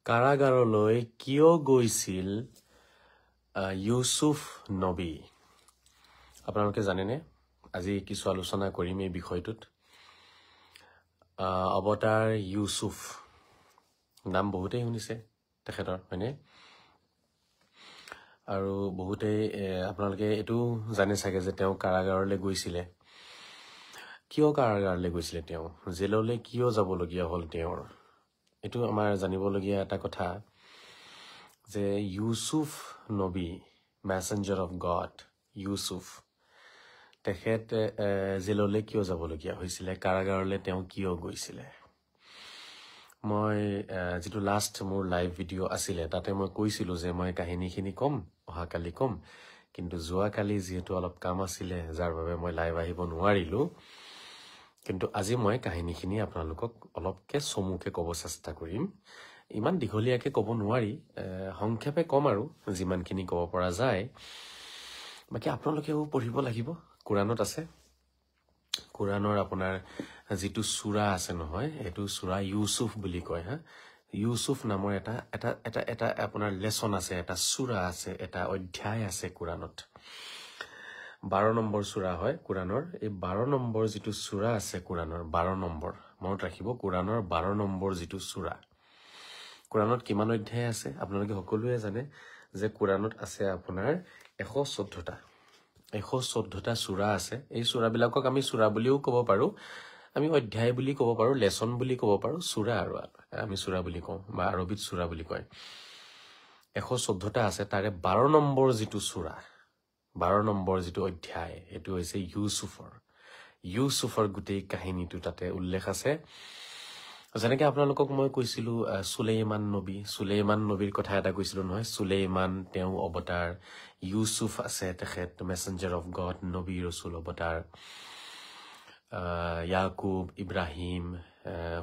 কাৰাগাৰলৈ কিয় গৈছিল ইউসুফ নবী? আপোনালোকে জানেনে? আজি কিছু আলোচনা কৰিম এই বিষয়টোত। অৱতাৰ ইউসুফ নাম বহুতেই শুনিছে তেখেতৰ, হয়নে? আৰু বহুতেই আপোনালোকে এইটো জানে চাগে যে তেওঁ কাৰাগাৰলৈ গৈছিলে। কিয় কাৰাগাৰলৈ গৈছিলে? তেওঁ জেললৈ কিয় যাবলগীয়া হ'ল তেওঁৰ? এইটো আমাৰ জানিবলগীয়া এটা কথা যে ইউসুফ নবী, মেছেঞ্জাৰ অফ গড ইউসুফ, তেখেত জেললৈ কিয় যাবলগীয়া হৈছিলে? কাৰাগাৰলৈ তেওঁ কিয় গৈছিলে? মই যিটো লাষ্ট মোৰ লাইভ ভিডিঅ' আছিলে তাতে মই কৈছিলোঁ যে মই কাহিনীখিনি ক'ম, অহাকালি ক'ম, কিন্তু যোৱাকালি যিহেতু অলপ কাম আছিলে যাৰ বাবে মই লাইভ আহিব নোৱাৰিলোঁ, কিন্তু আজি মই কাহিনীখিনি আপোনালোকক অলপকে চমুকে ক'ব চেষ্টা কৰিম। ইমান দীঘলীয়াকে ক'ব নোৱাৰি, সংক্ষেপে ক'ম আৰু যিমানখিনি ক'ব পৰা যায়। বাকী আপোনালোকেও পঢ়িব লাগিব, কোৰাণত আছে। কোৰাণৰ আপোনাৰ যিটো চূৰা আছে নহয়, সেইটো চূৰা ইউসুফ বুলি কয়। ইউসুফ নামৰ এটা এটা এটা এটা আপোনাৰ লেচন আছে, এটা চূৰা আছে, এটা অধ্যায় আছে কোৰাণত। 12 নম্বৰ চূৰা হয় কোৰাণৰ। এই 12 নম্বৰ যিটো চূৰা আছে কোৰাণৰ 12 নম্বৰ, মনত ৰাখিব, কোৰাণৰ 12 নম্বৰ যিটো চূৰা। কোৰাণত কিমান অধ্যায় আছে আপোনালোকে সকলোৱে জানে যে কোৰাণত আছে আপোনাৰ 114টা 114টা চূৰা আছে। এই চূৰাবিলাকক আমি চূৰা বুলিও ক'ব পাৰোঁ, আমি অধ্যায় বুলি ক'ব পাৰোঁ, লেচন বুলি ক'ব পাৰোঁ, চূৰা আৰু আমি চূৰা বুলি কওঁ, বা আৰবিত চূৰা বুলি কয়। 114টা আছে, তাৰে 12 নম্বৰ যিটো চূৰা, 12 নম্বৰ যিটো অধ্যায়, সেইটো হৈছে ইউসুফৰ গোটেই কাহিনীটো তাতে উল্লেখ আছে। যেনেকে আপোনালোকক মই কৈছিলোঁ চুলেইমান নবীৰ কথা এটা কৈছিলোঁ নহয়। চুলেইমান তেওঁ অৱতাৰ, ইউসুফ আছে তেখেত মেছেঞ্জাৰ অফ গড, নবী ৰচুল অৱতাৰ, ইয়াকুব, ইব্ৰাহিম,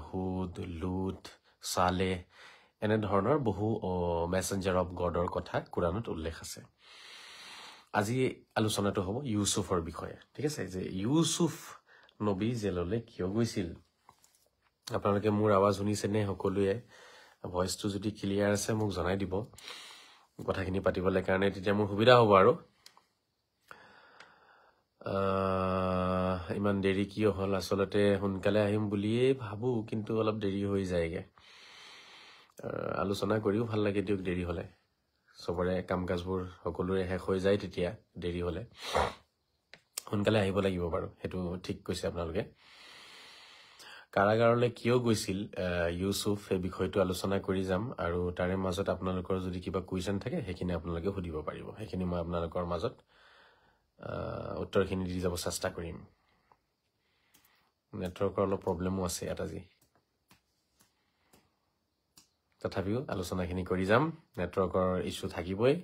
হুদ, লুত, সালেহ, এনেধৰণৰ বহু মেছেঞ্জাৰ অফ গডৰ কথা কোৰাণত উল্লেখ আছে। আজি আলোচনাটো হ'ব ইউসুফৰ বিষয়ে, ঠিক আছে? যে ইউসুফ নবী জেললৈ কিয় গৈছিল? আপোনালোকে মোৰ আৱাজ শুনিছেনে? সকলোৱে ভইচটো যদি ক্লিয়াৰ আছে মোক জনাই দিব কথাখিনি পাতিবলৈ কাৰণে, তেতিয়া মোৰ সুবিধা হ'ব আৰু। ইমান দেৰি কিয় হ'ল? আচলতে সোনকালে আহিম বুলিয়েই ভাবোঁ, কিন্তু অলপ দেৰি হৈ যায়গে। আলোচনা কৰিও ভাল লাগে দিয়ক, দেৰি হ'লে চবৰে কাম কাজবোৰ সকলোৰে শেষ হৈ যায় তেতিয়া দেৰি হ'লে। সোনকালে আহিব লাগিব বাৰু, সেইটো ঠিক কৈছে আপোনালোকে। কাৰাগাৰলৈ কিয় গৈছিল ইউসুফ, সেই বিষয়টো আলোচনা কৰি যাম, আৰু তাৰে মাজত আপোনালোকৰ যদি কিবা কুৱেশ্যন থাকে সেইখিনি আপোনালোকে সুধিব পাৰিব। সেইখিনি মই আপোনালোকৰ মাজত উত্তৰখিনি দি যাব চেষ্টা কৰিম। নেটৱৰ্কৰ অলপ প্ৰব্লেমো আছে ইয়াত আজি, তথাপিও আলোচনাখিনি কৰি যাম। নেটৱৰ্কৰ ইছ্যু থাকিবই,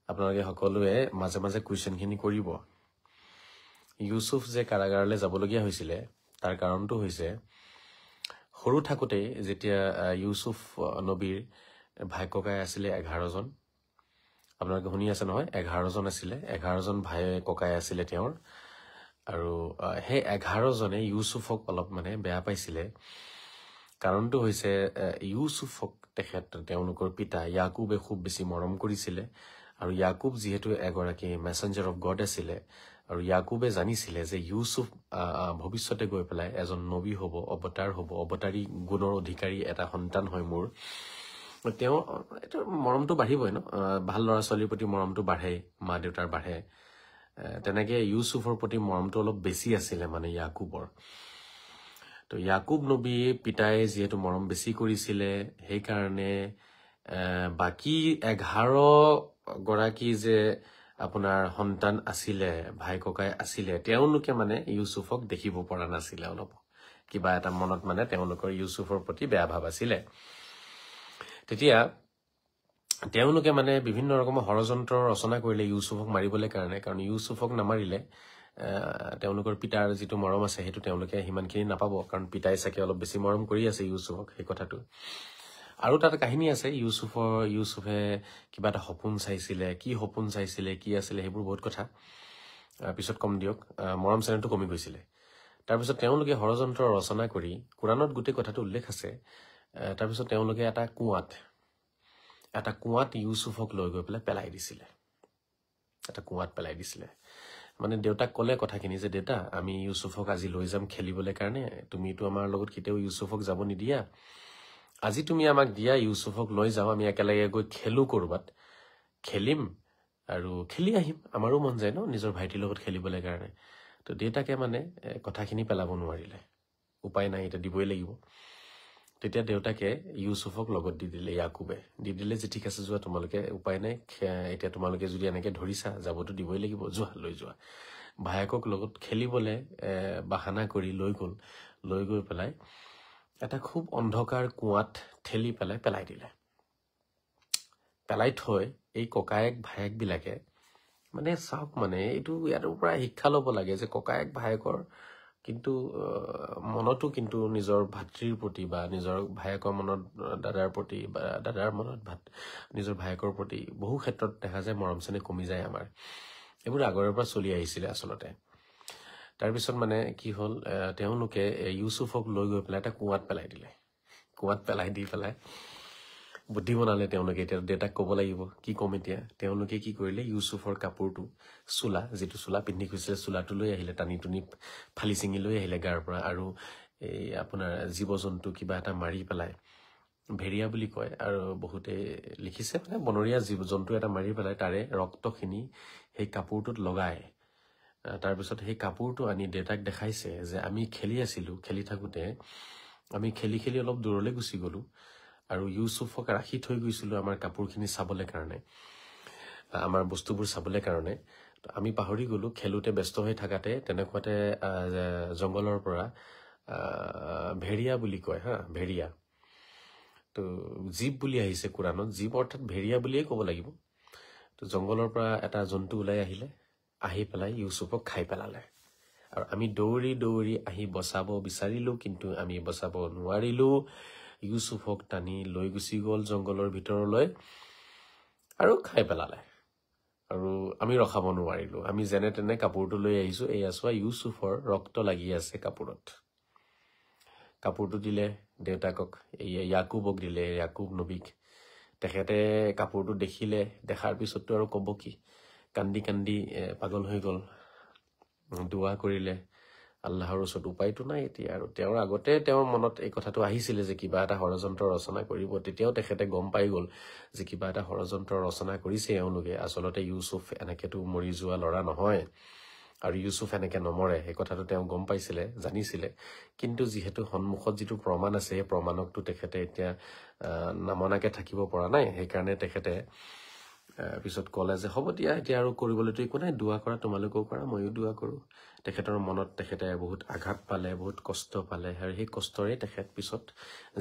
আপোনালোকে সকলোৱে মাজে মাজে কুৱেশ্যনখিনি কৰিব। ইউসুফ যে কাৰাগাৰলৈ যাবলগীয়া হৈছিলে তাৰ কাৰণটো হৈছে, সৰু থাকোঁতেই যেতিয়া ইউসুফ নবীৰ ভাই ককাই আছিলে 11জন, আপোনালোকে শুনি আছে নহয়, 11জন আছিলে, 11জন ভাই ককাই আছিলে তেওঁৰ। আৰু সেই 11জনে ইউসুফক অলপ বেয়া পাইছিলে। কাৰণটো হৈছে ইউসুফক তেওঁলোকৰ পিতা ইয়াকুবে খুব বেছি মৰম কৰিছিলে, আৰু ইয়াকুব যিহেতু এগৰাকী মেছেঞ্জাৰ অফ গড আছিলে, আৰু ইয়াকুবে জানিছিলে যে ইউসুফ ভৱিষ্যতে গৈ পেলাই এজন নবী হ'ব, অৱতাৰ হ'ব, অৱতাৰী গুণৰ অধিকাৰী এটা সন্তান হয় মোৰ। তেওঁ এইটো মৰমটো বাঢ়িবই ন, ভাল ল'ৰা ছোৱালীৰ প্ৰতি মৰমটো বাঢ়ে, মা দেউতাৰ বাঢ়ে। তেনেকে ইউসুফৰ প্ৰতি মৰমটো অলপ বেছি আছিলে ইয়াকুবৰ। তো ইয়াকুব নবী পিতাই যিহেতু মৰম বেছি কৰিছিলে, সেইকাৰণে বাকী 11 গৰাকী যে আপোনাৰ সন্তান আছিলে, ভাই ককাই আছিলে, তেওঁলোকে ইউসুফক দেখিব পৰা নাছিলে। অলপ কিবা এটা মনত তেওঁলোকৰ ইউসুফৰ প্ৰতি বেয়া ভাৱ আছিলে। তেতিয়া তেওঁলোকে বিভিন্ন ৰকমৰ ষড়যন্ত্ৰ ৰচনা কৰিলে ইউসুফক মাৰিবলৈ কাৰণে। কাৰণ ইউসুফক নামাৰিলে তেওঁলোকৰ পিতাৰ যিটো মৰম আছে সেইটো তেওঁলোকে সিমানখিনি নাপাব, কাৰণ পিতাই চাগে অলপ বেছি মৰম কৰি আছে ইউসুফক, সেই কথাটো। আৰু তাত কাহিনী আছে, ইউসুফে কিবা এটা সপোন চাইছিলে, কি সপোন চাইছিলে, কি আছিলে, সেইবোৰ বহুত কথা পিছত কম দিয়ক। মৰম চেনেহটো কমি গৈছিলে। তাৰপিছত তেওঁলোকে ষড়যন্ত্ৰ ৰচনা কৰি, কোৰাণত গোটেই কথাটো উল্লেখ আছে, তাৰপিছত তেওঁলোকে এটা কুঁৱাত ইউচুফক লৈ গৈ পেলাই দিছিলে। এটা কুঁৱাত পেলাই দিছিলে। মানে দেউতাক ক'লে কথাখিনি যে দেউতা আমি ইউচুফক আজি লৈ যাম খেলিবলৈ কাৰণে, তুমিতো আমাৰ লগত কেতিয়াও ইউচুফক যাব নিদিয়া, আজি তুমি আমাক দিয়া ইউচুফক লৈ যাওঁ, আমি একেলগে গৈ খেলো, কৰবাত খেলিম আৰু খেলি আহিম, আমাৰো মন যায় ন নিজৰ ভাইটিৰ লগত খেলিবলৈ কাৰণে। তো দেউতাকে মানে কথাখিনি পেলাব নোৱাৰিলে, উপায় নাই, এতিয়া দিবই লাগিব। তেতিয়া দেউতাকে ইউচুফক লগত দি দিলে, ইয়াকুবে দি দিলে যে ঠিক আছে যোৱা, তোমালোকে উপায় নাই, এতিয়া তোমালোকে যদি এনেকে ধৰিছা যাবতো দিবই লাগিব, যোৱা লৈ যোৱা। ভায়েকক লগত খেলিবলৈ বাহানা কৰি লৈ গৈ পেলাই এটা খুব অন্ধকাৰ কুঁৱাত ঠেলি পেলাই দিলে। পেলাই থৈ এই ককায়েক ভায়েকবিলাকে মানে চাওক, মানে এইটো ইয়াৰ পৰা শিক্ষা ল'ব লাগে যে ককায়েক ভায়েকৰ কিন্তু মনতো কিন্তু নিজৰ ভাতৃৰ প্ৰতি বা নিজৰ ভায়েকৰ মনত দাদাৰ প্ৰতি বা দাদাৰ মনত নিজৰ ভায়েকৰ প্ৰতি বহু ক্ষেত্ৰত দেখা যায় মৰম চেনেহ কমি যায় আমাৰ। এইবোৰ আগৰে পৰা চলি আহিছিলে আচলতে। তাৰপিছত মানে কি হ'ল, তেওঁলোকে ইউচুফক লৈ গৈ পেলাই এটা কুঁৱাত পেলাই দিলে। কুঁৱাত পেলাই দি পেলাই বুদ্ধি বনালে তেওঁলোকে। এতিয়া দেউতাক ক'ব লাগিব, কি ক'ম এতিয়া। তেওঁলোকে কি কৰিলে, ইউচুফৰ কাপোৰটো, যিটো চোলা পিন্ধি গৈছিলে, চোলাটো লৈ আহিলে, টানি টুনি ফালি চিঙি লৈ আহিলে গাৰ পৰা, আৰু এই আপোনাৰ জীৱ জন্তু কিবা এটা মাৰি পেলাই, ভেৰিয়া বুলি কয় আৰু বহুতে লিখিছে, মানে বনৰীয়া জীৱ জন্তু এটা মাৰি পেলাই তাৰে ৰক্তখিনি সেই কাপোৰটোত লগাই, তাৰপিছত সেই কাপোৰটো আনি দেউতাক দেখাইছে যে আমি খেলি আছিলো, খেলি থাকোতে আমি খেলি অলপ দূৰলৈ গুচি গলো আৰু ইউচুফক ৰাখি থৈ গৈছিলো আমাৰ কাপোৰখিনি চাবলৈ কাৰণে, আমাৰ বস্তুবোৰ চাবলৈ কাৰণে। আমি পাহৰি গলো, খেলোতে ব্যস্ত হৈ থাকাতে তেনেকুৱাতে জংঘলৰ পৰা ভেৰিয়া বুলি কয়, ভেৰিয়া, তো জীৱ বুলি আহিছে কোৰাণত, জীৱ অৰ্থাৎ ভেৰিয়া বুলিয়ে ক'ব লাগিব। তো জংঘলৰ পৰা এটা জন্তু ওলাই আহিলে, আহি পেলাই ইউচুফক খাই পেলালে। আৰু আমি দৌৰি আহি বচাব বিচাৰিলো, কিন্তু আমি বচাব নোৱাৰিলো। ইউচুফক টানি লৈ গুচি গ'ল জংঘলৰ ভিতৰলৈ আৰু খাই পেলালে। আৰু আমি ৰখাব নোৱাৰিলো। আমি যেনে তেনে কাপোৰটো লৈ আহিছো, এয়া চোৱা ইউচুফৰ ৰক্ত লাগি আছে কাপোৰত। কাপোৰটো দিলে দেউতাকক, ইয়াকুবক দিলে, ইয়াকুব নবীক। তেখেতে কাপোৰটো দেখিলে, দেখাৰ পিছততো আৰু ক'ব কি, কান্দি পাগল হৈ গ'ল, দোৱা কৰিলে আল্লাহৰ ওচৰত। উপায়তো নাই এতিয়া, আৰু তেওঁৰ আগতে তেওঁৰ মনত এই কথাটো আহিছিলে যে কিবা এটা ষড়যন্ত্ৰ ৰচনা কৰিব। তেতিয়াও তেখেতে গম পাই গ'ল যে কিবা এটা ষড়যন্ত্ৰ ৰচনা কৰিছে এওঁলোকে। আচলতে ইউচুফ এনেকেতো মৰি যোৱা ল'ৰা নহয়, আৰু ইউচুফ এনেকে নমৰে, সেই কথাটো তেওঁ গম পাইছিলে, জানিছিলে। কিন্তু যিহেতু সন্মুখত যিটো প্ৰমাণ আছে, সেই প্ৰমাণকটো তেখেতে এতিয়া নামনাকে থাকিব পৰা নাই। সেইকাৰণে তেখেতে পিছত ক'লে যে হ'ব দিয়া, এতিয়া আৰু কৰিবলৈতো একো নাই, দোৱা কৰা, তোমালোকেও কৰা, ময়ো দোৱা কৰোঁ। তেখেতৰ মনত তেখেতে বহুত আঘাত পালে, বহুত কষ্ট পালে, আৰু সেই কষ্টৰে তেখেত পিছত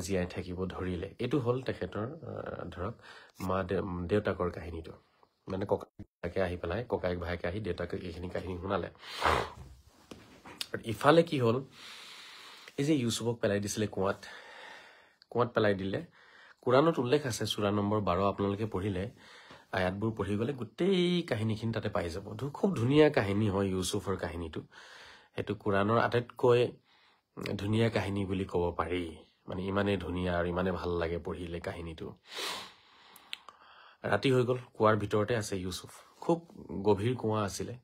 জীয়াই থাকিব ধৰিলে। এইটো হ'ল তেখেতৰ ধৰক দেউতাকৰ কাহিনীটো। মানে ককায়েকে আহি পেলাই, ককায়েক ভায়েকে আহি দেউতাকে এইখিনি কাহিনী শুনালে। ইফালে কি হ'ল, এই যে ইউচুফক পেলাই দিছিলে কুঁৱাত পেলাই দিলে, কোৰাণত উল্লেখ আছে, সূৰা নম্বৰ 12 আপোনালোকে পঢ়িলে, আয়াতবোৰ পঢ়ি গ'লে গোটেই কাহিনীখিনি তাতে পাই যাব। খুব ধুনীয়া কাহিনী হয় ইউচুফৰ কাহিনীটো। সেইটো কোৰাণৰ আটাইতকৈ ধুনীয়া কাহিনী বুলি ক'ব পাৰি। মানে ইমানেই ধুনীয়া আৰু ইমানেই ভাল লাগে পঢ়িলে কাহিনীটো। ৰাতি হৈ গ'ল, কুঁৱাৰ ভিতৰতে আছে ইউচুফ। খুব গভীৰ কুঁৱা আছিলে,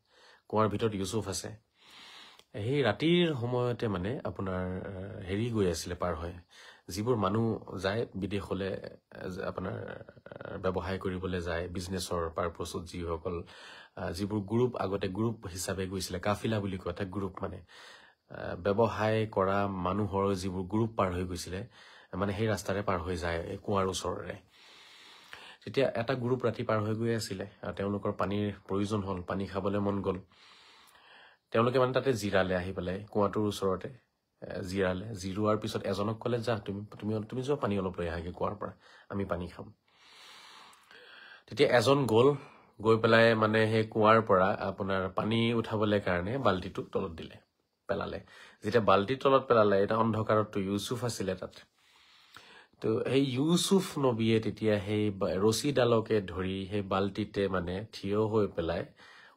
কুঁৱাৰ ভিতৰত ইউচুফ আছে। সেই ৰাতিৰ সময়তে মানে আপোনাৰ গৈ আছিলে পাৰ হয়, যিবোৰ মানুহ যায় বিদেশলৈ, আপোনাৰ ব্যৱসায় কৰিবলৈ যায়, বিজনেছৰ পাৰপছত, যিবোৰ গ্ৰুপ আগতে গ্ৰুপ হিচাপে গৈছিলে, কাফিলা বুলি কয়, এটা গ্ৰুপ মানে ব্যৱসায় কৰা মানুহৰ যিবোৰ গ্ৰুপ পাৰ হৈ গৈছিলে, মানে সেই ৰাস্তাৰে পাৰ হৈ যায় কুঁৱাৰ ওচৰৰে। তেতিয়া এটা গ্ৰুপ ৰাতি পাৰ হৈ গৈ আছিলে, আৰু তেওঁলোকৰ পানীৰ প্ৰয়োজন হ'ল, পানী খাবলৈ মন গ'ল। তেওঁলোকে মানে তাতে জিৰালে, আহি পেলাই কুঁৱাটোৰ ওচৰতে জিৰালে। জিৰোৱাৰ পিছত এজনক ক'লে, যা তুমি যোৱা, পানী অলপ লৈ আহাগে কুঁৱাৰ পৰা, আমি পানী খাম। তেতিয়া এজন গৈ পেলাই মানে সেই কুঁৱাৰ পৰা আপোনাৰ পানী উঠাবলৈ কাৰণে বাল্টিটো তলত পেলালে। যেতিয়া বাল্টিৰ তলত পেলালে, এটা অন্ধকাৰতটো ইউচুফ আছিলে তাত। তো সেই ইউচুফ নবীয়ে তেতিয়া সেই ৰছীডালকে ধৰি সেই বাল্টিতে মানে থিয় হৈ পেলাই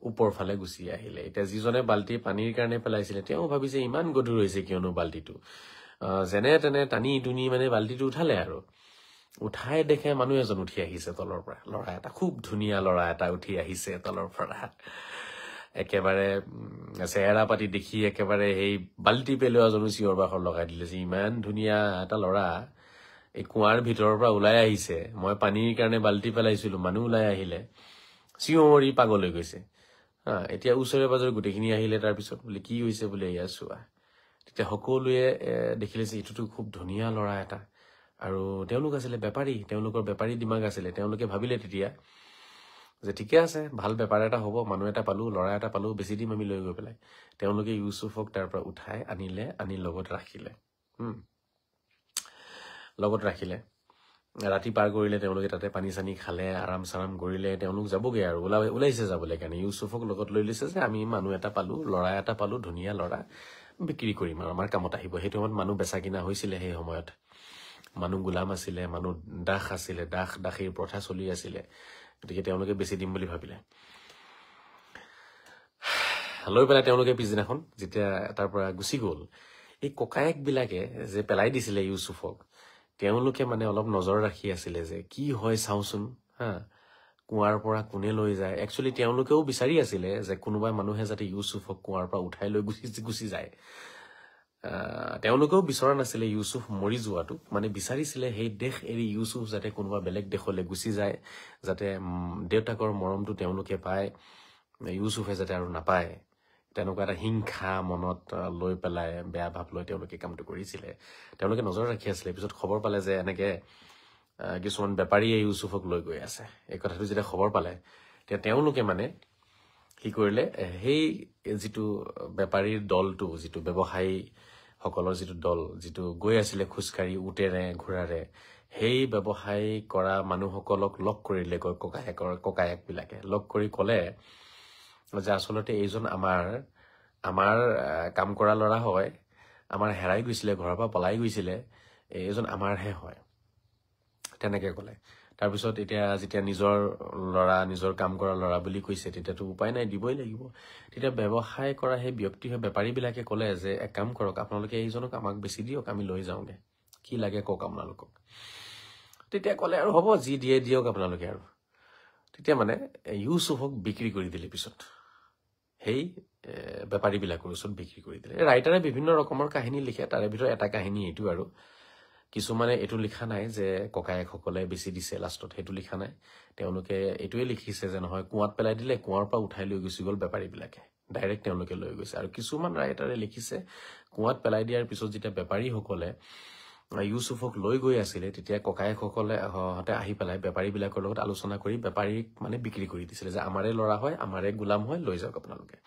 ওপৰ ফালে গুচি আহিলে। এতিয়া যিজনে বাল্টি পানীৰ কাৰণে পেলাইছিলে, তেওঁ ভাবিছে ইমান গধুৰ হৈছে কিয়নো বাল্টিটো, যেনে তেনে টানি টুনি মানে বাল্টিটো উঠালে আৰু উঠাই দেখে মানুহ এজন উঠি আহিছে তলৰ পৰা ল'ৰা এটা খুব ধুনীয়া ল'ৰা এটা উঠি আহিছে তলৰ পৰা একেবাৰে চেহেৰা পাতি দেখি একেবাৰে সেই বাল্টি পেলোৱাজনো চিঞৰ বাখৰ লগাই দিলে যে ইমান ধুনীয়া এটা ল'ৰা এই কুঁৱাৰ ভিতৰৰ পৰা ওলাই আহিছে মই পানীৰ কাৰণে বাল্টি পেলাইছিলো মানুহ ওলাই আহিলে চিঞৰি পাগল হৈ গৈছে এতিয়া ওচৰে পাজৰে গোটেইখিনি আহিলে তাৰপিছত বোলে কি হৈছে বোলে এয়া চোৱা তেতিয়া সকলোৱে দেখিলে যে এইটোতো খুব ধুনীয়া ল'ৰা এটা আৰু তেওঁলোক আছিলে বেপাৰী তেওঁলোকৰ বেপাৰী দিমাগ আছিলে তেওঁলোকে ভাবিলে তেতিয়া যে ঠিকে আছে ভাল বেপাৰ এটা হ'ব মানুহ এটা পালো ল'ৰা এটা পালো বেছি দিম আমি লৈ গৈ পেলাই তেওঁলোকে ইউছুফক তাৰ পৰা উঠাই আনিলে আনি লগত ৰাখিলে ৰাতি পাৰ কৰিলে তেওঁলোকে তাতে পানী চানী খালে আৰাম চাৰাম কৰিলে তেওঁলোক যাবগে আৰু ওলাইছে যাবলৈ কাৰণে ইউছুফক লগত লৈ লৈছে যে আমি মানুহ এটা পালো ল'ৰা এটা পালো ধুনীয়া ল'ৰা বিক্ৰী কৰিম আৰু আমাৰ কামত আহিব সেইটো সময়ত মানুহ বেচা কিনা হৈছিলে সেই সময়ত মানুহ গোলাম আছিলে মানুহ দাস আছিলে দাসীৰ প্ৰথা চলি আছিলে গতিকে তেওঁলোকে বেছি দিম বুলি ভাবিলে লৈ পেলাই তেওঁলোকে পিছদিনাখন যেতিয়া তাৰ পৰা গুচি গ'ল এই ককায়েক বিলাকে যে পেলাই দিছিলে ইউছুফক তেওঁলোকে মানে অলপ নজৰ ৰাখি আছিলে যে কি হয় চাওচোন কুঁৱাৰ পৰা কোনে লৈ যায় একচুৱেলি তেওঁলোকেও বিচাৰি আছিলে যে কোনোবা মানুহে যাতে ইউছুফক কুঁৱাৰ পৰা উঠাই লৈ গুচি যায় তেওঁলোকেও বিচৰা নাছিলে ইউছুফ মৰি যোৱাটো মানে বিচাৰিছিলে সেই দেশ এৰি ইউছুফ যাতে কোনোবা বেলেগ দেশলৈ গুচি যায় যাতে দেউতাকৰ মৰমটো তেওঁলোকে পায় ইউছুফে যাতে আৰু নাপায় তেনেকুৱা এটা হিংসা মনত লৈ পেলাই বেয়া ভাৱ লৈ তেওঁলোকে কামটো কৰিছিলে তেওঁলোকে নজৰ ৰাখি আছিলে পিছত খবৰ পালে যে এনেকে কিছুমান বেপাৰীয়ে ইউছুফক লৈ গৈ আছে এই কথাটো যেতিয়া খবৰ পালে তেতিয়া তেওঁলোকে মানে কি কৰিলে সেই যিটো বেপাৰীৰ দলটো যিটো ব্যৱসায়ী সকলৰ যিটো দল যিটো গৈ আছিলে খোজকাঢ়ি উটেৰে ঘোঁৰাৰে সেই ব্যৱসায় কৰা মানুহসকলক লগ কৰিলে ককায়েক বিলাকে লগ কৰি ক'লে যে আচলতে এইজন আমাৰ কাম কৰা ল'ৰা হয় আমাৰ হেৰাই গৈছিলে ঘৰৰ পৰা পলাই গৈছিলে এইজন আমাৰহে হয় তেনেকে ক'লে তাৰপিছত এতিয়া যেতিয়া নিজৰ ল'ৰা নিজৰ কাম কৰা ল'ৰা বুলি কৈছে তেতিয়াতো উপায় নাই দিবই লাগিব তেতিয়া ব্যৱসায় কৰা সেই ব্যক্তি হয় বেপাৰী বিলাকে ক'লে যে এক কাম কৰক আপোনালোকে এইজনক আমাক বেছি দিয়ক আমি লৈ যাওঁগে কি লাগে কওক আপোনালোকক তেতিয়া ক'লে আৰু হ'ব যি দিয়ে দিয়ক আপোনালোকে আৰু তেতিয়া মানে ইউছুফক বিক্ৰী কৰি দিলে পিছত সেই বেপাৰী বিলাকৰ ওচৰত বিক্ৰী কৰি দিলে ৰাইটাৰে বিভিন্ন ৰকমৰ কাহিনী লিখে তাৰে ভিতৰত এটা কাহিনী এইটো আৰু কিছুমানে এইটো লিখা নাই যে ককায়েকসকলে বেছি দিছে লাষ্টত সেইটো লিখা নাই তেওঁলোকে এইটোৱে লিখিছে যে নহয় কুঁৱাত পেলাই দিলে কুঁৱাৰ পৰা উঠাই লৈ গুচি গ'ল বেপাৰী বিলাকে ডাইৰেক্ট তেওঁলোকে লৈ গৈছে আৰু কিছুমান ৰাইটাৰে লিখিছে কুঁৱাত পেলাই দিয়াৰ পিছত যেতিয়া বেপাৰীসকলে ইউছুফক লৈ গৈ আছিলে তেতিয়া ককায়েকসকলে আহি পেলাই বেপাৰী বিলাকৰ লগত আলোচনা কৰি বেপাৰীক মানে বিক্ৰী কৰি দিছিলে যে আমাৰে ল'ৰা হয় আমাৰে গোলাম হয় লৈ যাওক আপোনালোকে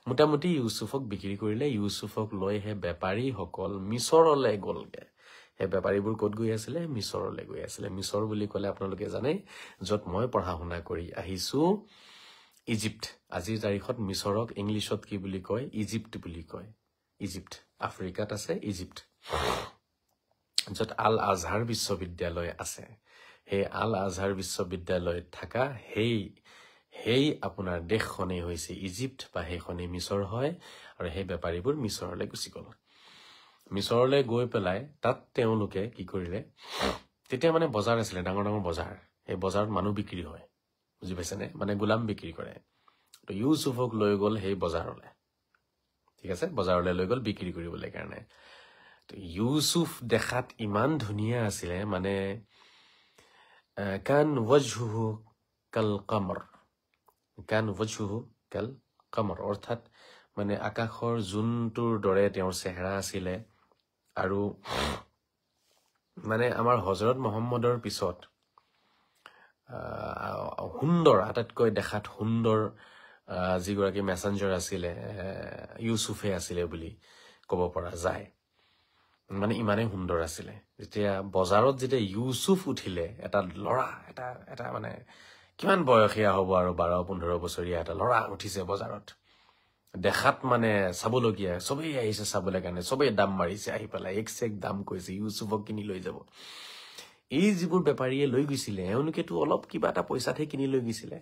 মোটামুটি ইউছুফক বিক্ৰী কৰিলে ইউছুফক লৈ হে বেপাৰীসকল মিছৰলৈ গ'লগে সেই বেপাৰীবোৰ ক'ত গৈ আছিলে মিছৰলৈ গৈ আছিলে মিছৰ বুলি ক'লে আপোনালোকে জানে য'ত মই পঢ়া শুনা কৰি আহিছো ইজিপ্ত আজিৰ তাৰিখত মিছৰক ইংলিছত কি বুলি কয় ইজিপ্ত বুলি কয় ইজিপ্ত আফ্ৰিকাত আছে ইজিপ্ত য'ত আল আজহাৰ বিশ্ববিদ্যালয় আছে সেই আল আজহাৰ বিশ্ববিদ্যালয়ত থকা সেই আপোনাৰ দেশখনেই হৈছে ইজিপ্ত বা সেইখনেই মিছৰ হয় আৰু সেই বেপাৰীবোৰ মিছৰলৈ গুচি গ'ল মিছৰলৈ গৈ পেলাই তাত তেওঁলোকে কি কৰিলে তেতিয়া মানে বজাৰ আছিলে ডাঙৰ ডাঙৰ বজাৰ এই বজাৰত মানুহ বিক্ৰী হয় বুজি পাইছেনে মানে গোলাম বিক্ৰী কৰে তো ইউছুফক লৈ গ'ল সেই বজাৰলৈ ঠিক আছে বজাৰলৈ লৈ গ'ল বিক্ৰী কৰিবলৈ কাৰণে তো ইউছুফ দেখাত ইমান ধুনীয়া আছিলে মানে কান ওয়াজহুহু কাল কমৰ অৰ্থাৎ মানে আকাশৰ জোনটোৰ দৰে তেওঁৰ চেহেৰা আছিলে আৰু মানে আমাৰ হজৰত মহম্মদৰ পিছত সুন্দৰ আটাইতকৈ দেখাত সুন্দৰ যিগৰাকী মেছেঞ্জাৰ আছিলে ইউছুফে আছিলে বুলি ক'ব পৰা যায় মানে ইমানেই সুন্দৰ আছিলে যেতিয়া বজাৰত যেতিয়া ইউছুফ উঠিলে এটা ল'ৰা এটা মানে কিমান বয়সীয়া হ'ব আৰু 12-15 বছৰীয়া এটা ল'ৰা উঠিছে বজাৰত দেখাত মানে চাবলগীয়া সবেই আহিছে চাবলৈ কাৰণে সবেই দাম মাৰিছে আহি পেলাই এক দাম কৈছে ইউছুফক কিনি লৈ যাব এই যিবোৰ বেপাৰীয়ে লৈ গৈছিলে এওঁলোকেতো অলপ কিবা এটা পইচাতহে কিনি লৈ গৈছিলে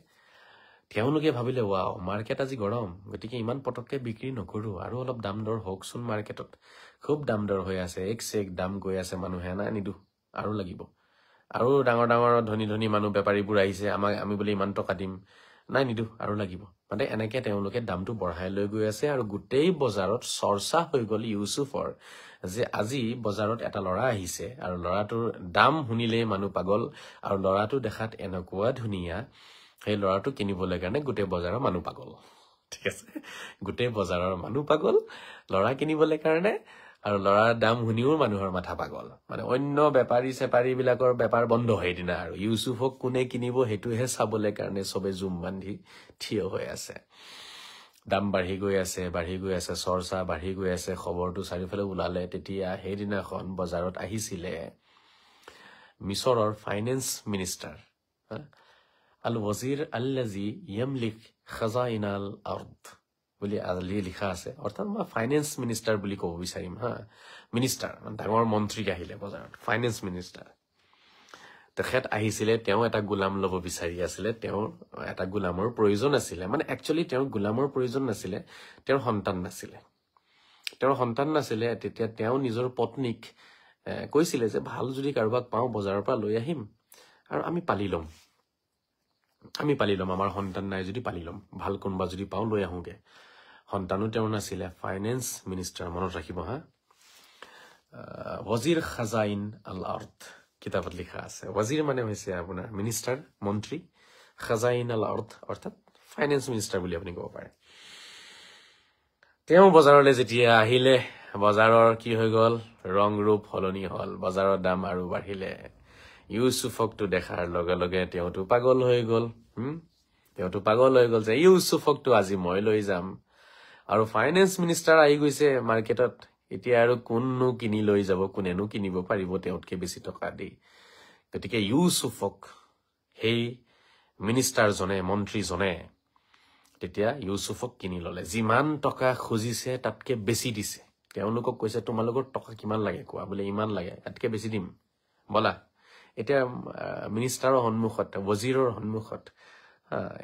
তেওঁলোকে ভাবিলে ৱাও মাৰ্কেট আজি গৰম গতিকে ইমান পটককে বিক্ৰী নকৰো আৰু অলপ দাম দৰ হওকচোন মাৰ্কেটত খুব দাম দৰ হৈ আছে এক দাম গৈ আছে মানুহে না নিদু আৰু লাগিব আৰু ডাঙৰ ডাঙৰ ধনী ধনী মানুহ বেপাৰীবোৰ আহিছে আমি বুলি ইমান টকা দিম নাই নিদু আৰু লাগিব মানে এনেকে তেওঁলোকে দামটো বঢ়াই লৈ গৈ আছে আৰু গোটেই বজাৰত চৰ্চা হৈ গল ইউসুফৰ যে আজি বজাৰত এটা লৰা আহিছে আৰু লৰাটোৰ দাম শুনিলেই মানুহ পাগল আৰু লৰাটো দেখাত এনেকুৱা ধুনীয়া সেই লৰাটো কিনিবলৈ কাৰণে গোটেই বজাৰৰ মানুহ পাগল ঠিক আছে গোটেই বজাৰৰ মানুহ পাগল লৰা কিনিবলৈ কাৰণে আৰু লৰাৰ দাম শুনিও মানুহৰ মাথা পাগল মানে অন্য বেপাৰী সেপাৰী বিলাকৰ বেপাৰ বন্ধ হৈ দিনা আৰু ইউসুফক কোনে কিনিব হেতুহে চাবলৈ কাৰণে সবে জুম বান্ধি থিয় হৈ আছে দাম বাঢ়ি গৈ আছে চৰ্চা বাঢ়ি গৈ আছে খবৰটো চাৰিওফালে ওলালে তেতিয়া সেইদিনাখন বজাৰত আহিছিলে মিছৰৰ ফাইনেন্স মিনিষ্টাৰ আল ৱজিৰ আল্লাজি ইয়ামলিক খাজাইনাল আৰ্দ বুলি আজি লিখা আছে অৰ্থাৎ মই ফাইনেন্স মিনিষ্টাৰ বুলি ক'ব বিচাৰিম হা মিনিষ্টাৰ ডাঙৰ মন্ত্ৰী আহিলে বজাৰত ফাইনেন্স মিনিষ্টাৰ তেখেত আহিছিলে তেওঁ এটা গোলাম ল'ব বিচাৰি আছিলে তেওঁ এটা গোলামৰ প্ৰয়োজন আছিলে মানে একচুয়ালি তেওঁৰ গোলামৰ প্ৰয়োজন নাছিলে তেওঁৰ সন্তান নাছিলে তেতিয়া তেওঁ নিজৰ পত্নীক কৈছিলে যে ভাল যদি কাৰোবাক পাওঁ বজাৰৰ পৰা লৈ আহিম আৰু আমি পালি ল'ম আমাৰ সন্তান নাই যদি পালি ল'ম ভাল কোনবা যদি পাওঁ লৈ আহোগে সন্তানো তেওঁৰ নাছিলে ফাইনেন্স মিনিষ্টাৰ মনত ৰাখিব হা ৱজিৰ খাজাইন আল আৰ্দ কিতাবত লিখা আছে ৱজিৰ মানে হৈছে আপোনাৰ মিনিষ্টাৰ মন্ত্ৰী খাজাইন আল আৰ্দ অৰ্থাৎ ফাইনেন্স মিনিষ্টাৰ বুলি আপুনি ক'ব পাৰে তেওঁ বজাৰলৈ যেতিয়া আহিলে বজাৰৰ কি হৈ গল ৰং ৰূপ হলনি হল বজাৰৰ দাম আৰু বাঢ়িলে ইউসুফকটো দেখাৰ লগে লগে তেওঁটো পাগল হৈ গল যে ইউসুফকটো আজি মই লৈ যাম আৰু ফাইনেন্স মিনিষ্টাৰ আহি গৈছে মাৰ্কেটত এতিয়া আৰু কোননো কিনি লৈ যাব কোনেনো কিনিব পাৰিব তেওঁতকে বেছি টকা দি গতিকে ইউসুফক সেই মিনিষ্টাৰজনে মন্ত্ৰীজনে তেতিয়া ইউসুফক কিনি ললে যিমান টকা খুজিছে তাতকে বেছি দিছে তেওঁলোকক কৈছে তোমালোকৰ টকা কিমান লাগে কোৱা বোলে ইমান লাগে তাতকে বেছি দিম বলা এতিয়া মিনিষ্টাৰৰ সন্মুখত ৱজিৰৰ সন্মুখত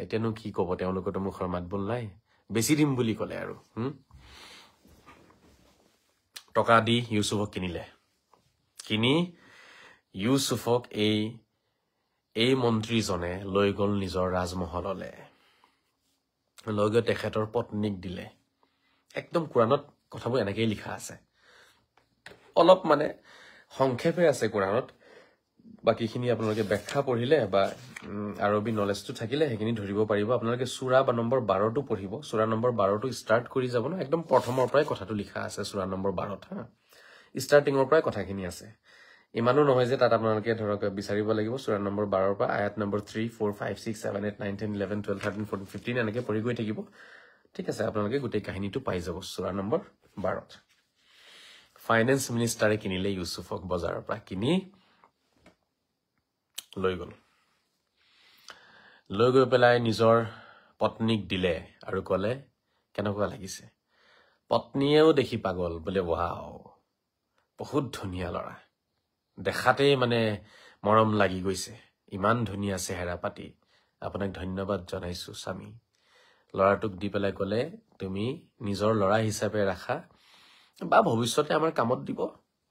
এতিয়ানো কি ক'ব তেওঁলোকৰতো মুখৰ মাত বোল নাই বেছি দিম বুলি ক'লে আৰু টকা দি ইউসুফক কিনিলে কিনি ইউসুফক এই মন্ত্ৰীজনে লৈ গল নিজৰ ৰাজমহললৈ লৈ গৈ তেখেতৰ পত্নীক দিলে একদম কোৰাণত কথাবোৰ এনেকেই লিখা আছে অলপ মানে সংক্ষেপে আছে কোৰাণত বাকিখিনি আপোনালোকে ব্যাখ্যা পঢ়িলে বা আৰবী নলেজটো থাকিলে সেইখিনি ধৰিব পাৰিব আপোনালোকে সূৰা নম্বৰ 12টো পঢ়িব সূৰা নম্বৰ 12টো ষ্টাৰ্ট কৰি যাব না একদম প্ৰথমৰ পৰাই কথাটো লিখা আছে সূৰা নম্বৰ 12ত হা ষ্টাৰ্টিংৰ পৰাই কথাখিনি আছে ইমানো নহয় যে তাত আপোনালোকে ধৰক বিচাৰিব লাগিব সূৰা নম্বৰ 12ৰ পৰা আয়াত নম্বৰ 3 4 5 6 7 8 9 10 11 12 13 14 15 এনেকে পঢ়ি গৈ থাকিব ঠিক আছে আপোনালোকে গোটেই কাহিনীটো পাই যাব সূৰা নম্বৰ 12ত ফাইনেন্স মিনিষ্টাৰে কিনিলে ইউসুফক বজাৰৰ পৰা কিনি লৈ গৈ পেলাই নিজৰ পত্নীক দিলে আৰু ক'লে কেনেকুৱা লাগিছে পত্নীয়েও দেখি পাগল বোলে ৱাও বহুত ধুনীয়া লৰা দেখাতেই মানে মৰম লাগি গৈছে ইমান ধুনীয়া চেহেৰা পাতি আপোনাক ধন্যবাদ জনাইছো স্বামী লৰাটোক দি পেলাই ক'লে তুমি নিজৰ লৰা হিচাপে ৰাখা বা ভৱিষ্যতে আমাৰ কামত দিব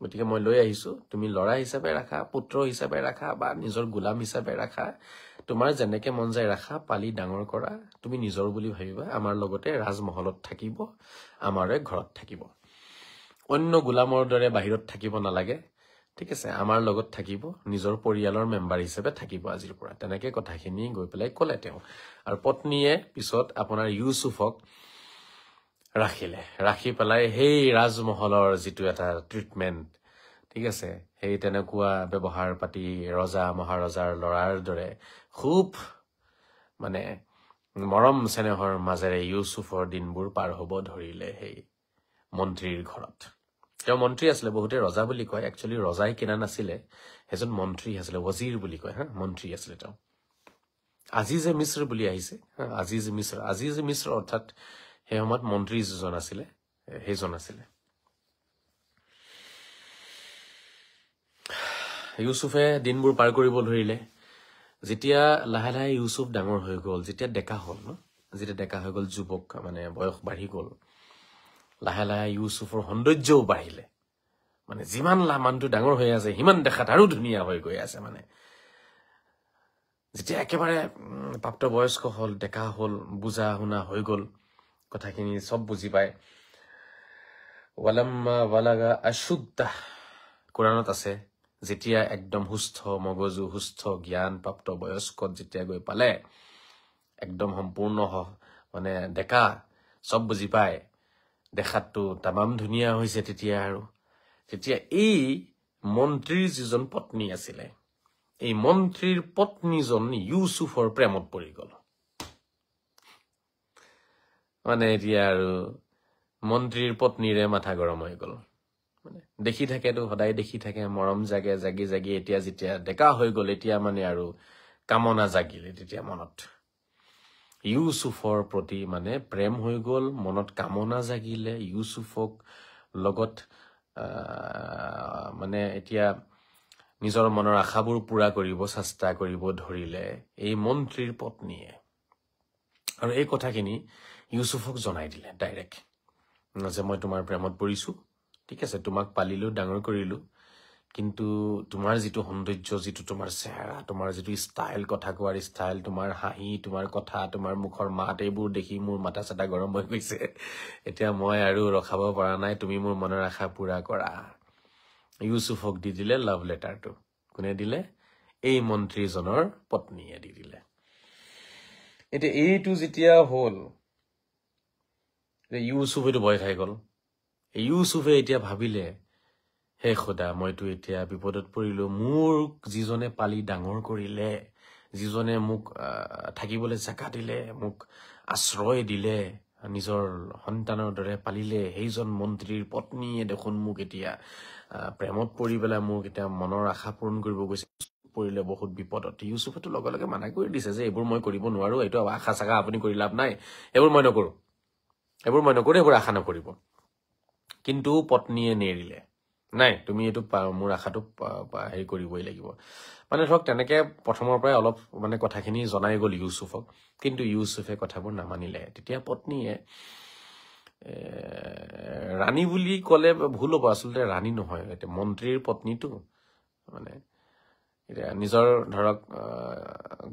গতিকে মই লৈ আহিছো তুমি লৰা হিচাপে ৰাখা পুত্ৰ হিচাপে ৰাখা বা নিজৰ গোলাম হিচাপে ৰাখা তোমাৰ যেনেকে মন যায় ৰাখা পালি ডাঙৰ কৰা তুমি নিজৰ বুলি ভাবিবা আমাৰ লগতে ৰাজমহলত থাকিব আমাৰে ঘৰত থাকিব অন্য গোলামৰ দৰে বাহিৰত থাকিব নালাগে ঠিক আছে আমাৰ লগত থাকিব নিজৰ পৰিয়ালৰ মেম্বাৰ হিচাপে থাকিব আজিৰ পৰা তেনেকে কথাখিনি গৈ পেলাই ক'লে তেওঁ আৰু পত্নীয়ে পিছত আপোনাৰ ইউসুফক ৰাখি পেলাই সেই ৰাজমহলৰ যিটো এটা ট্ৰিটমেন্ট ঠিক আছে সেই তেনেকুৱা ব্যৱহাৰ পাতি ৰজা মহাৰজাৰ লৰাৰ দৰে খুব মানে মৰম স্নেহৰ মাজেৰে ইউসুফৰ দিনবোৰ পাৰ হ'ব ধৰিলে সেই মন্ত্ৰীৰ ঘৰত তেওঁ মন্ত্ৰী আছিলে বহুতে ৰজা বুলি কয় একচুয়ালি ৰজাই কিনা নাছিলে এজন মন্ত্ৰী আছিলে ৱজিৰ বুলি কয় হা মন্ত্ৰী আছিলে তেওঁ আজিজে মিশ্ৰ বুলি আহিছে আজিজে মিশ্ৰ অৰ্থাৎ সেই সময়ত মন্ত্ৰী যিজন আছিলে সেইজন আছিলে ইউসুফে দিনবোৰ পাৰ কৰিব ধৰিলে যেতিয়া লাহে লাহে ইউসুফ ডাঙৰ হৈ গ'ল, যেতিয়া ডেকা হ'ল ন, যেতিয়া ডেকা হৈ গ'ল, যুৱক মানে বয়স বাঢ়ি গ'ল, লাহে লাহে ইউসুফৰ সৌন্দৰ্যও বাঢ়িলে। মানে যিমান মানুহটো ডাঙৰ হৈ আছে সিমান দেখাত আৰু ধুনীয়া হৈ গৈ আছে। মানে যেতিয়া একেবাৰে প্ৰাপ্তবয়স্ক হ'ল, ডেকা হ'ল, বুজা শুনা হৈ গ'ল, কথাখিনি চব বুজি পায়। ৱালাম্মা বালাগা আশুদ্দাহ, কোৰাণত আছে, যেতিয়া একদম সুস্থ মগজু, সুস্থ জ্ঞান প্ৰাপ্ত বয়স্কত যেতিয়া গৈ পালে, একদম সম্পূৰ্ণ মানে ডেকা, চব বুজি পায়, দেখাতটো তামাম ধুনীয়া হৈছে। তেতিয়া এই মন্ত্ৰীৰ যিজন পত্নী আছিলে, এই মন্ত্ৰীৰ পত্নীজন ইউসুফৰ প্ৰেমত পৰি গ'ল। মানে এতিয়া আৰু মন্ত্ৰীৰ পত্নীৰে মাথা গৰম হৈ গ'ল। মানে দেখি থাকেতো, সদায় দেখি থাকে, মৰম জাগে, জাগি জাগি এতিয়া যেতিয়া ডেকা হৈ গ'ল, এতিয়া মানে আৰু কামনা জাগিলে তেতিয়া মনত। ইউসুফৰ প্ৰতি মানে প্ৰেম হৈ গ'ল, মনত কামনা জাগিলে, ইউসুফক লগত মানে এতিয়া নিজৰ মনৰ আশাবোৰ পুৰা কৰিব চেষ্টা কৰিব ধৰিলে এই মন্ত্ৰীৰ পত্নীয়ে। আৰু এই কথাখিনি ইউসুফক জনাই দিলে ডাইৰেক্ট, যে মই তোমাৰ প্ৰেমত পৰিছো, ঠিক আছে, তোমাক পালিলো, ডাঙৰ কৰিলো, কিন্তু তোমাৰ যিটো সৌন্দৰ্য, যিটো তোমাৰ চেহেৰা, তোমাৰ যিটো ষ্টাইল, কথা কোৱাৰ ষ্টাইল, তোমাৰ হাঁহি, তোমাৰ কথা, তোমাৰ মুখৰ মাত, এইবোৰ দেখি মোৰ মাথা চাথা গৰম হৈ গৈছে। এতিয়া মই আৰু ৰখাব পৰা নাই, তুমি মোৰ মনৰ আশা পুৰা কৰা। ইউসুফক দি দিলে লাভ লেটাৰটো। কোনে দিলে? এই মন্ত্ৰীজনৰ পত্নীয়ে দি দিলে। এতিয়া এইটো যেতিয়া হ'ল, ইউসুফেতো ভয় খাই গ'ল। ইউসুফে এতিয়া ভাবিলে, হে খোদা, মইতো এতিয়া বিপদত পৰিলো। মোৰ যিজনে পালি ডাঙৰ কৰিলে, যিজনে মোক থাকিবলৈ জাগা দিলে, মোক আশ্ৰয় দিলে, নিজৰ সন্তানৰ দৰে পালিলে, সেইজন মন্ত্ৰীৰ পত্নীয়ে দেখোন মোক এতিয়া প্ৰেমত পৰি পেলাই মোক এতিয়া মনৰ আশা পূৰণ কৰিব গৈছে, পৰিলে বহুত বিপদত। ইউসুফেতো লগে লগে মানা কৰি দিছে যে এইবোৰ মই কৰিব নোৱাৰো, এইটো আশা চাগা আপুনি কৰি লাভ নাই, এইবোৰ মই নকৰো, এইবোৰ আশা নকৰিব। কিন্তু পত্নীয়ে নেৰিলে, নাই তুমি এইটো মোৰ আশাটো হেৰি কৰিবই লাগিব। মানে ধৰক তেনেকে প্ৰথমৰ পৰাই অলপ মানে কথাখিনি জনাই গ'ল ইউসুফক, কিন্তু ইউসুফে কথাবোৰ নামানিলে। তেতিয়া পত্নীয়ে ৰাণী বুলি ক'লে ভুল হ'ব, আচলতে ৰাণী নহয়, এতিয়া মন্ত্ৰীৰ পত্নীটো, মানে এতিয়া নিজৰ ধৰক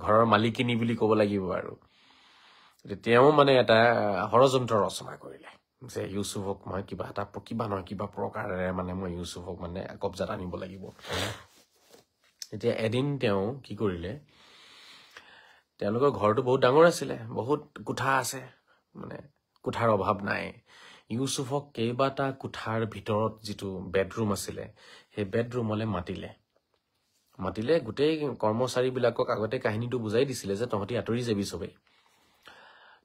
ঘৰৰ মালিকিনী বুলি ক'ব লাগিব। আৰু তেওঁ মানে এটা ষড়যন্ত্ৰ ৰচনা কৰিলে যে ইউসুফক মই কিবা নহয় কিবা প্ৰকাৰেৰে মানে মই ইউসুফক মানে কব্জাত আনিব লাগিব। এতিয়া এদিন তেওঁ কি কৰিলে, তেওঁলোকৰ ঘৰটো বহুত ডাঙৰ আছিলে, বহুত কোঠা আছে, মানে কোঠাৰ অভাৱ নাই। ইউসুফক কেইবাটা কোঠাৰ ভিতৰত যিটো বেডৰুম আছিলে, সেই বেডৰুমলৈ মাতিলে গোটেই কৰ্মচাৰীবিলাকক আগতে কাহিনীটো বুজাই দিছিলে যে তহঁতি আঁতৰি যাবি চবেই।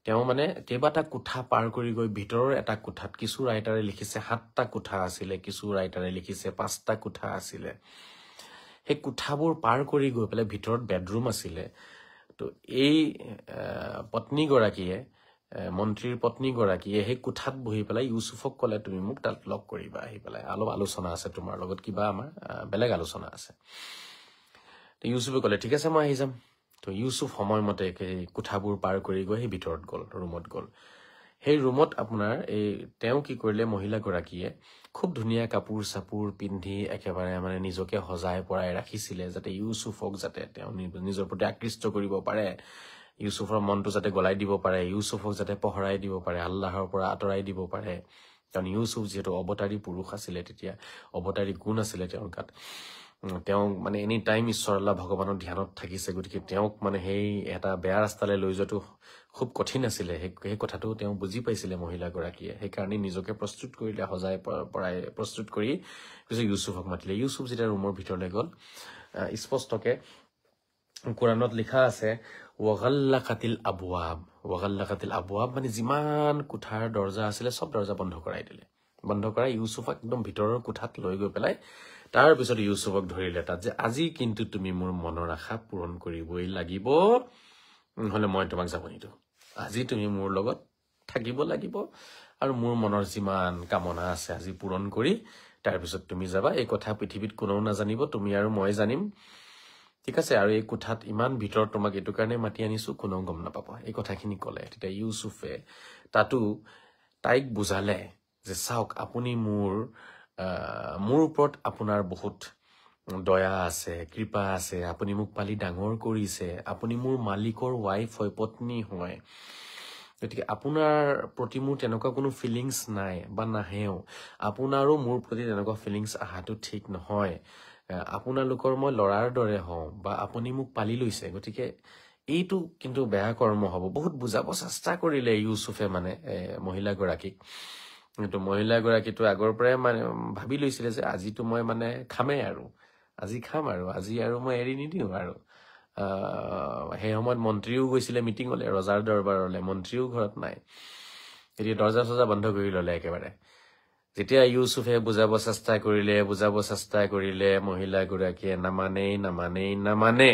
তেওঁ মানে কেইবাটা কোঠা পাৰ কৰি গৈ ভিতৰৰ এটা কোঠাত, কিছু ৰাইটাৰে লিখিছে 7টা কোঠা আছিলে, কিছু ৰাইটাৰে লিখিছে 5টা কোঠা আছিলে। সেই কোঠাবোৰ পাৰ কৰি গৈ পেলাই ভিতৰত বেডৰুম আছিলে। তো এই পত্নীগৰাকীয়ে, মন্ত্ৰীৰ পত্নীগৰাকীয়ে সেই কোঠাত বহি পেলাই ইউসুফক ক'লে, তুমি মোক তাত লগ কৰিবা, আহি পেলাই অলপ আলোচনা আছে তোমাৰ লগত, কিবা আমাৰ বেলেগ আলোচনা আছে। তো ইউসুফে ক'লে ঠিক আছে মই আহি যাম। তো ইউসুফ সময়মতে সেই কোঠাবোৰ পাৰ কৰি গৈ সেই ভিতৰত গ'ল, ৰুমত গ'ল। সেই ৰুমত আপোনাৰ তেওঁ কি কৰিলে, মহিলাগৰাকীয়ে খুব ধুনীয়া কাপোৰ চাপোৰ পিন্ধি একেবাৰে মানে নিজকে সজাই পৰাই ৰাখিছিলে, যাতে ইউসুফক যাতে তেওঁ নিজৰ প্ৰতি আকৃষ্ট কৰিব পাৰে, ইউসুফৰ মনটো যাতে গলাই দিব পাৰে, ইউসুফক যাতে পহৰাই দিব পাৰে, আল্লাহৰ পৰা আঁতৰাই দিব পাৰে। কাৰণ ইউসুফ যিহেতু অৱতাৰী পুৰুষ আছিলে, তেতিয়া অৱতাৰী গুণ আছিলে তেওঁৰ গাত। তেওঁ মানে এনি টাইম ঈশ্বৰ আল্লাহ ভগৱানৰ ধ্যানত থাকিছে, গতিকে তেওঁক মানে সেই এটা বেয়া ৰাস্তালৈ লৈ যোৱাটো খুব কঠিন আছিলে। সেই কথাটো তেওঁ বুজি পাইছিলে মহিলাগৰাকীয়ে, সেইকাৰণে নিজকে প্ৰস্তুত কৰিলে, সজাই পৰাই প্ৰস্তুত কৰি পিছত ইউসুফক মাতিলে। ইউসুফ যেতিয়া ৰুমৰ ভিতৰলৈ গ'ল, স্পষ্টকে কোৰাণত লিখা আছে ৱাগাল্লাকাতিল আবৱাব, মানে যিমান কোঠাৰ দৰ্জা আছিলে চব দৰ্জা বন্ধ কৰাই দিলে। বন্ধ কৰাই ইউসুফক একদম ভিতৰৰ কোঠাত লৈ গৈ পেলাই তাৰ পিছত ইউসুফক ধৰিলে তাত, যে আজি কিন্তু তুমি মোৰ মনৰ আশা পূৰণ কৰিবই লাগিব, নহলে মই তোমাক যাব নিদিওঁ। আজি তুমি মোৰ লগত থাকিব লাগিব আৰু মোৰ মনৰ যিমান কামনা আছে আজি পূৰণ কৰি তাৰপিছত তুমি যাবা। এই কথা পৃথিৱীত কোনেও নাজানিব, তুমি আৰু মই জানিম। ঠিক আছে আৰু এই কোঠাত ইমান ভিতৰত তোমাক এইটো কাৰণে মাতি আনিছো কোনেও গম নাপাব এই কথাখিনি ক'লে তেতিয়া ইউছুফে তাতো তাইক বুজালে যে চাওক আপুনি মোৰ ওপৰত আপোনাৰ বহুত দয়া আছে কৃপা আছে আপুনি মোক পালি ডাঙৰ কৰিছে আপুনি মোৰ মালিকৰ ৱাইফ হয় পত্নী হয় গতিকে আপোনাৰ প্ৰতি মোৰ তেনেকুৱা কোনো ফিলিংছ নাই বা নাহেও আপোনাৰো মোৰ প্ৰতি তেনেকুৱা ফিলিংছ আহাটো ঠিক নহয় আপোনালোকৰ মই লৰাৰ দৰে হওঁ বা আপুনি মোক পালি লৈছে গতিকে এইটো কিন্তু বেয়া কৰ্ম হ'ব বহুত বুজাব চেষ্টা কৰিলে ইউছুফে মানে মহিলাগৰাকীক কিন্তু মহিলাগৰাকীটো আগৰ পৰাই মানে ভাবি লৈছিলে যে আজিতো মই মানে খামেই আৰু আজি খাম আৰু আজি আৰু মই এৰি নিদিওঁ আৰু সেই সময়ত মন্ত্ৰীও গৈছিলে মিটিঙলে ৰজাৰ দৰবাৰলে মন্ত্ৰীও ঘৰত নাই এতিয়া দৰ্জা চজা বন্ধ কৰি ললে একেবাৰে যেতিয়া ইউছুফে বুজাব চেষ্টা কৰিলে মহিলাগৰাকীয়ে নামানে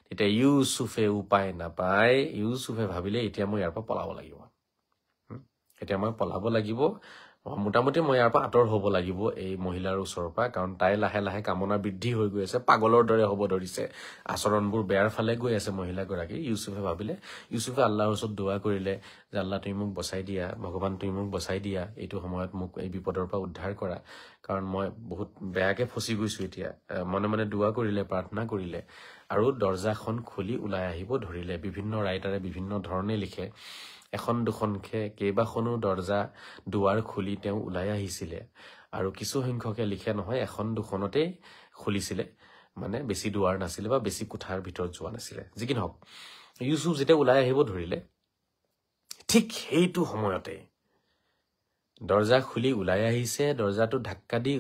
তেতিয়া ইউছুফে উপায় নাপায় ইউছুফে ভাবিলে এতিয়া মই ইয়াৰ পৰা পলাব লাগিব মোটামুটি মই ইয়াৰ পৰা আঁতৰ হ'ব লাগিব এই মহিলাৰ ওচৰৰ পৰা কাৰণ তাই লাহে লাহে কামনা বৃদ্ধি হৈ গৈ আছে পাগলৰ দৰে হ'ব ধৰিছে আচৰণবোৰ বেয়াৰ ফালে গৈ আছে মহিলাগৰাকী ইউছুফে ভাবিলে ইউছুফে আল্লাহৰ ওচৰত দোৱা কৰিলে যে আল্লাহ তুমি মোক বচাই দিয়া ভগৱান তুমি মোক বচাই দিয়া এইটো সময়ত মোক এই বিপদৰ পৰা উদ্ধাৰ কৰা কাৰণ মই বহুত বেয়াকে ফচি গৈছো এতিয়া মনে মনে দোৱা কৰিলে প্ৰাৰ্থনা কৰিলে আৰু দৰ্জাখন খুলি ওলাই আহিব ধৰিলে বিভিন্ন ৰাইটাৰে বিভিন্ন ধৰণে লিখে এখন দুখনকে কেইবাখনো দৰ্জা দুৱাৰ খুলি তেওঁ ওলাই আহিছিলে আৰু কিছু সংখ্যকে লিখে নহয় এখন দুখনতে খুলিছিলে মানে বেছি দুৱাৰ নাছিলে বা বেছি কোঠাৰ ভিতৰত যোৱা নাছিলে যি কি নহওক ইউছুফ যেতিয়া ওলাই আহিব ধৰিলে ঠিক সেইটো সময়তে দৰ্জা খুলি ওলাই আহিছে দৰ্জাটো ধাক্কা দি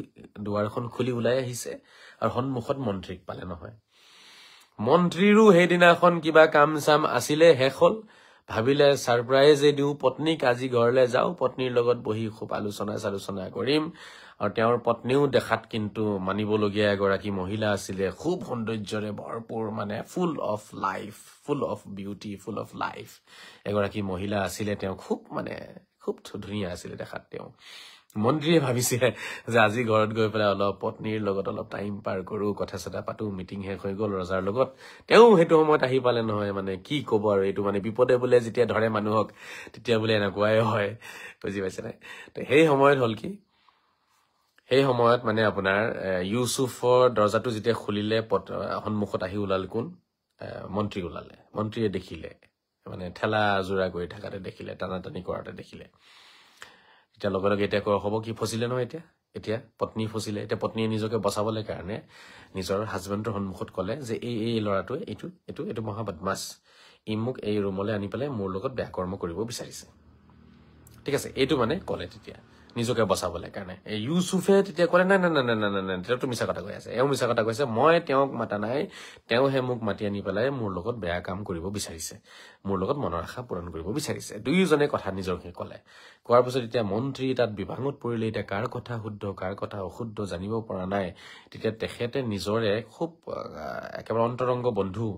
দুৱাৰখন খুলি ওলাই আহিছে আৰু সন্মুখত মন্ত্ৰীক পালে নহয় মন্ত্ৰীৰো সেইদিনাখন কিবা কাম চাম আছিলে শেষ হ'ল ভাবিলে সাৰপ্ৰাইজে দিও পত্নীক আজি ঘৰলৈ যাও পত্নীৰ লগত বহি খুব আলোচনা কৰিম আৰু তেওঁৰ পত্নীও দেখাত কিন্তু মানিবলগীয়া এগৰাকী মহিলা আছিলে খুব সৌন্দৰ্যৰে ভৰপূৰ মানে full of beauty full of life এগৰাকী মহিলা আছিলে তেওঁ খুব ধুনীয়া আছিলে দেখাত তেওঁ মন্ত্ৰীয়ে ভাবিছে যে আজি ঘৰত গৈ পেলাই অলপ পত্নীৰ লগত অলপ টাইম পাৰ কৰো কথা চথা পাতো মিটিং শেষ হৈ গ'ল ৰজাৰ লগত তেওঁ সেইটো সময়ত আহি পালে নহয় মানে কি ক'ব আৰু এইটো মানে বিপদে বোলে যেতিয়া ধৰে মানুহক তেতিয়া বোলে এনেকুৱাই হয় বুজি পাইছে নাই তো সেই সময়ত হ'ল কি সেই সময়ত মানে আপোনাৰ ইউছুফৰ দৰ্জাটো যেতিয়া খুলিলে সন্মুখত আহি ওলাল কোন মন্ত্ৰী ওলালে মন্ত্ৰীয়ে দেখিলে মানে ঠেলা জোৰা কৰি থাকাতে দেখিলে টানাটানি কৰাতে দেখিলে এতিয়া লগে লগে এতিয়া হ'ব কি ফচিলে নহয় এতিয়া পত্নী ফচিলে এতিয়া পত্নীয়ে নিজকে বচাবলৈ কাৰণে নিজৰ হাজবেণ্ডৰ সন্মুখত ক'লে যে এই ল'ৰাটোৱে এইটো মহা বদমাছ ই মোক এই ৰুমলৈ আনি পেলাই মোৰ লগত বেয়া কৰ্ম কৰিব বিচাৰিছে ঠিক আছে এইটো মানে ক'লে তেতিয়া নিজকে বচাবলৈ কাৰণে ইউছুফে তেতিয়া ক'লে নাই তেওঁতো মিছা কথা কৈ আছে মিছা কথা কৈছে মই তেওঁক মাতা নাই তেওঁহে মোক মাতি আনি পেলাই মোৰ লগত বেয়া কাম কৰিব বিচাৰিছে মোৰ লগত মনৰ আশা পূৰণ কৰিব বিচাৰিছে দুয়োজনে কথা নিজৰকে ক'লে কোৱাৰ পিছত এতিয়া মন্ত্ৰী তাত বিভাঙত পৰিলে এতিয়া কাৰ কথা শুদ্ধ কাৰ কথা অশুদ্ধ জানিব পৰা নাই তেতিয়া তেখেতে নিজৰে খুব একেবাৰে অন্তৰংগ বন্ধু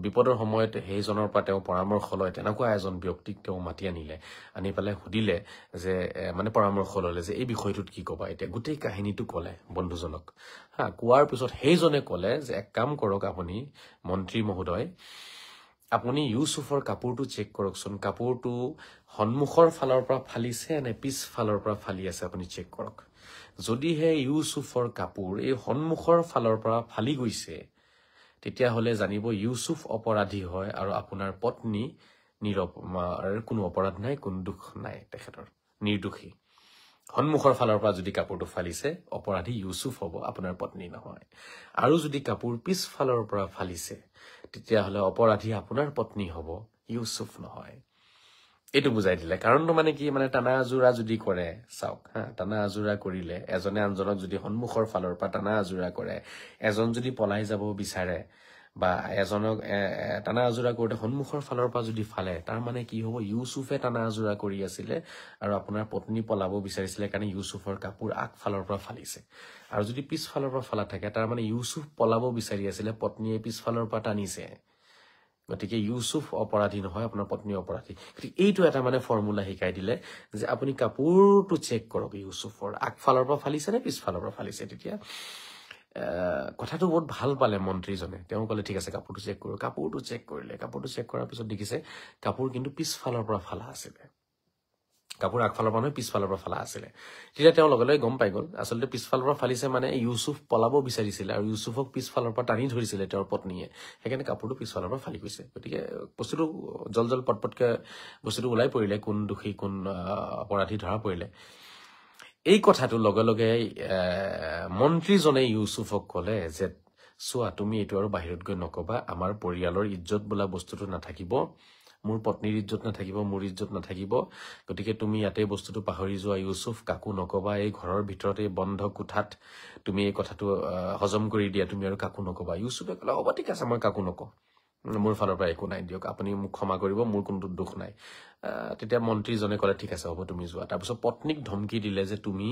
বিপদৰ সময়ত সেইজনৰ পৰা তেওঁ পৰামৰ্শ লয় তেনেকুৱা এজন ব্যক্তিক তেওঁ মাতি আনি পেলাই সুধিলে যে মানে পৰামৰ্শ ললে যে এই বিষয়টোত কি ক'বা এতিয়া গোটেই কাহিনীটো ক'লে বন্ধুজনক কোৱাৰ পিছত সেইজনে ক'লে যে এক কাম কৰক আপুনি মন্ত্ৰী মহোদয় আপুনি ইউছুফৰ কাপোৰটো চেক কৰকচোন কাপোৰটো সন্মুখৰ ফালৰ পৰা ফালিছে নে পিছফালৰ পৰা ফালি আছে আপুনি চেক কৰক যদিহে ইউছুফৰ কাপোৰ এই সন্মুখৰ ফালৰ পৰা ফালি গৈছে তেতিয়াহ'লে জানিব ইউছুফ অপৰাধী হয় আৰু আপোনাৰ পত্নী কোনো অপৰাধ নাই কোনো দুখ নাই তেখেতৰ নিৰ্দোষী সন্মুখৰ ফালৰ পৰা যদি কাপোৰটো ফালিছে অপৰাধী ইউছুফ হ'ব আপোনাৰ পত্নী নহয় আৰু যদি কাপোৰ পিছফালৰ পৰা ফালিছে তেতিয়াহ'লে অপৰাধী আপোনাৰ পত্নী হ'ব ইউছুফ নহয় এইটো বুজাই দিলে কাৰণটো মানে কি মানে টানা আজোৰা যদি কৰে চাওক টানা আজোৰা কৰিলে এজনে আনজনক যদি সন্মুখৰ ফালৰ পৰা টানা আজোৰা কৰে এজন যদি পলাই যাব বিচাৰে বা এজনক টানা আজোৰা কৰোঁতে সন্মুখৰ ফালৰ পৰা যদি ফালে তাৰ মানে কি হ'ব ইউছুফে টানা আজোৰা কৰি আছিলে আৰু আপোনাৰ পত্নী পলাব বিচাৰিছিলে কাৰণে ইউছুফৰ কাপোৰ আগফালৰ পৰা ফালিছে আৰু যদি পিছফালৰ পৰা ফালা থাকে তাৰ মানে ইউছুফ পলাব বিচাৰি আছিলে পত্নীয়ে পিছফালৰ পৰা টানিছে গতিকে ইউছুফ অপৰাধী নহয় আপোনাৰ পত্নী অপৰাধী গতিকে এইটো এটা মানে ফৰ্মুলা শিকাই দিলে যে আপুনি কাপোৰটো চেক কৰক ইউছুফৰ আগফালৰ পৰা ফালিছে নে পিছফালৰ পৰা ফালিছে তেতিয়া কথাটো বহুত ভাল পালে মন্ত্ৰীজনে তেওঁ ক'লে ঠিক আছে কাপোৰটো চেক কৰো কাপোৰটো চেক কৰিলে কাপোৰটো চেক কৰাৰ পিছত দেখিছে কাপোৰ কিন্তু পিছফালৰ পৰা ফালা আছিলে কাপোৰ আগফালৰ পৰা নহয় পিছফালৰ পৰা ফালা আছিলে তেতিয়া তেওঁ লগে লগে গম পাই গ'ল আচলতে পিছফালৰ পৰা ফালিছে মানে ইউছুফ পলাব বিচাৰিছিলে আৰু ইউছুফক পিছফালৰ পৰা টানি ধৰিছিলে তেওঁৰ পত্নীয়ে সেইকাৰণে কাপোৰটো পিছফালৰ পৰা ফালি গৈছে গতিকে বস্তুটো জল পটপটকে বস্তুটো ওলাই পৰিলে কোন দোষী কোন অপৰাধী ধৰা পৰিলে এই কথাটো লগে লগে মন্ত্ৰীজনে ইউছুফক ক'লে যে চোৱা তুমি এইটো আৰু বাহিৰত গৈ নকবা আমাৰ পৰিয়ালৰ ইজ্জত বোলা বস্তুটো নাথাকিব মোৰ পত্নীৰ ইজ্জত নাথাকিব মোৰ ইজ্জত নাথাকিব গতিকে তুমি ইয়াতে বস্তুটো পাহৰি যোৱা ইউছুফ কাকো নকবা এই ঘৰৰ ভিতৰত এই বন্ধ কোঠাত তুমি এই কথাটো হজম কৰি দিয়া তুমি আৰু কাকো নকবা ইউছুফে ক'লে হ'ব ঠিক আছে মই কাকো নকওঁ মোৰ ফালৰ পৰা একো নাই দিয়ক আপুনি মোক ক্ষমা কৰিব মোৰ কোনো দুখ নাই তেতিয়া মন্ত্ৰীজনে ক'লে ঠিক আছে হ'ব তুমি যোৱা তাৰপিছত পত্নীক ধমকি দিলে যে তুমি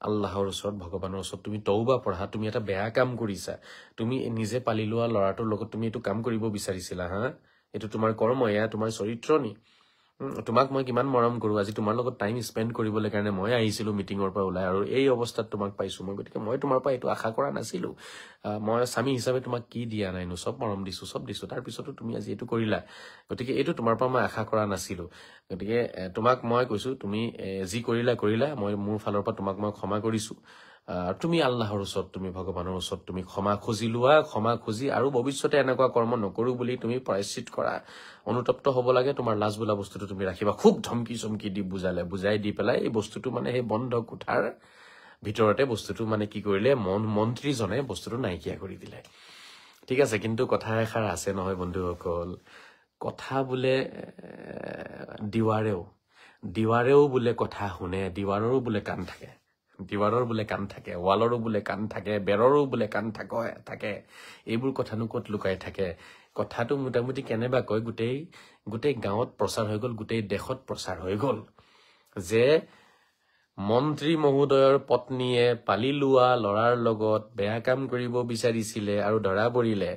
আল্লাহৰ ওচৰত ভগৱানৰ ওচৰত তুমি তওবা পঢ়া তুমি এটা বেয়া কাম কৰিছা তুমি নিজে পালি লোৱা ল'ৰাটোৰ লগত তুমি এইটো কাম কৰিব বিচাৰিছিলা হা এইটো তোমাৰ কৰ্ম এয়া তোমাৰ চৰিত্ৰ নি তোমাক মই কিমান মৰম কৰো আজি তোমাৰ লগত টাইম স্পেন্ড কৰিবলৈ কাৰণে মই আহিছিলো মিটিঙৰ পৰা ওলাই আৰু এই অৱস্থাত তোমাক পাইছো মই গতিকে মই তোমাৰ পৰা এইটো আশা কৰা নাছিলো মই স্বামী হিচাপে তোমাক কি দিয়া নাইনো চব মৰম দিছো চব দিছো তাৰ পিছতো তুমি আজি এইটো কৰিলা গতিকে এইটো তোমাৰ পৰা মই আশা কৰা নাছিলো গতিকে তোমাক মই কৈছো তুমি যি কৰিলা মই মোৰ ফালৰ পৰা তোমাক মই ক্ষমা কৰিছো তুমি আল্লাহৰ ওচৰত তুমি ভগৱানৰ ওচৰত তুমি ক্ষমা খুজি লোৱা ক্ষমা খুজি আৰু ভৱিষ্যতে এনেকুৱা কৰ্ম নকৰো বুলি তুমি প্ৰায়শ্চিত কৰা অনুতপ্ত হ'ব লাগে তোমাৰ লাজ বোলা বস্তুটো তুমি ৰাখিবা খুব ধমকি চমকি দি বুজাই দি পেলাই এই বস্তুটো মানে সেই বন্ধ কোঠাৰ ভিতৰতে বস্তুটো মানে কি কৰিলে মন্ত্ৰীজনে বস্তুটো নাইকিয়া কৰি দিলে ঠিক আছে কিন্তু কথা এষাৰ আছে নহয় বন্ধুসকল কথা বোলে দিৱাৰেও বোলে কথা শুনে দিৱাৰৰো বোলে কাণ থাকে দিৱাৰৰ বোলে কাণ থাকে ৱালৰো বোলে কাণ থাকে বেৰৰো বোলে কাণ থাকে এইবোৰ কথানো ক'ত লুকাই থাকে কথাটো মোটামুটি কেনেবা কয় গোটেই গাঁৱত প্ৰচাৰ হৈ গ'ল গোটেই দেশত প্ৰচাৰ হৈ গ'ল যে মন্ত্ৰী মহোদয়ৰ পত্নীয়ে পালি লোৱা ল'ৰাৰ লগত বেয়া কাম কৰিব বিচাৰিছিলে আৰু ধৰা পৰিলে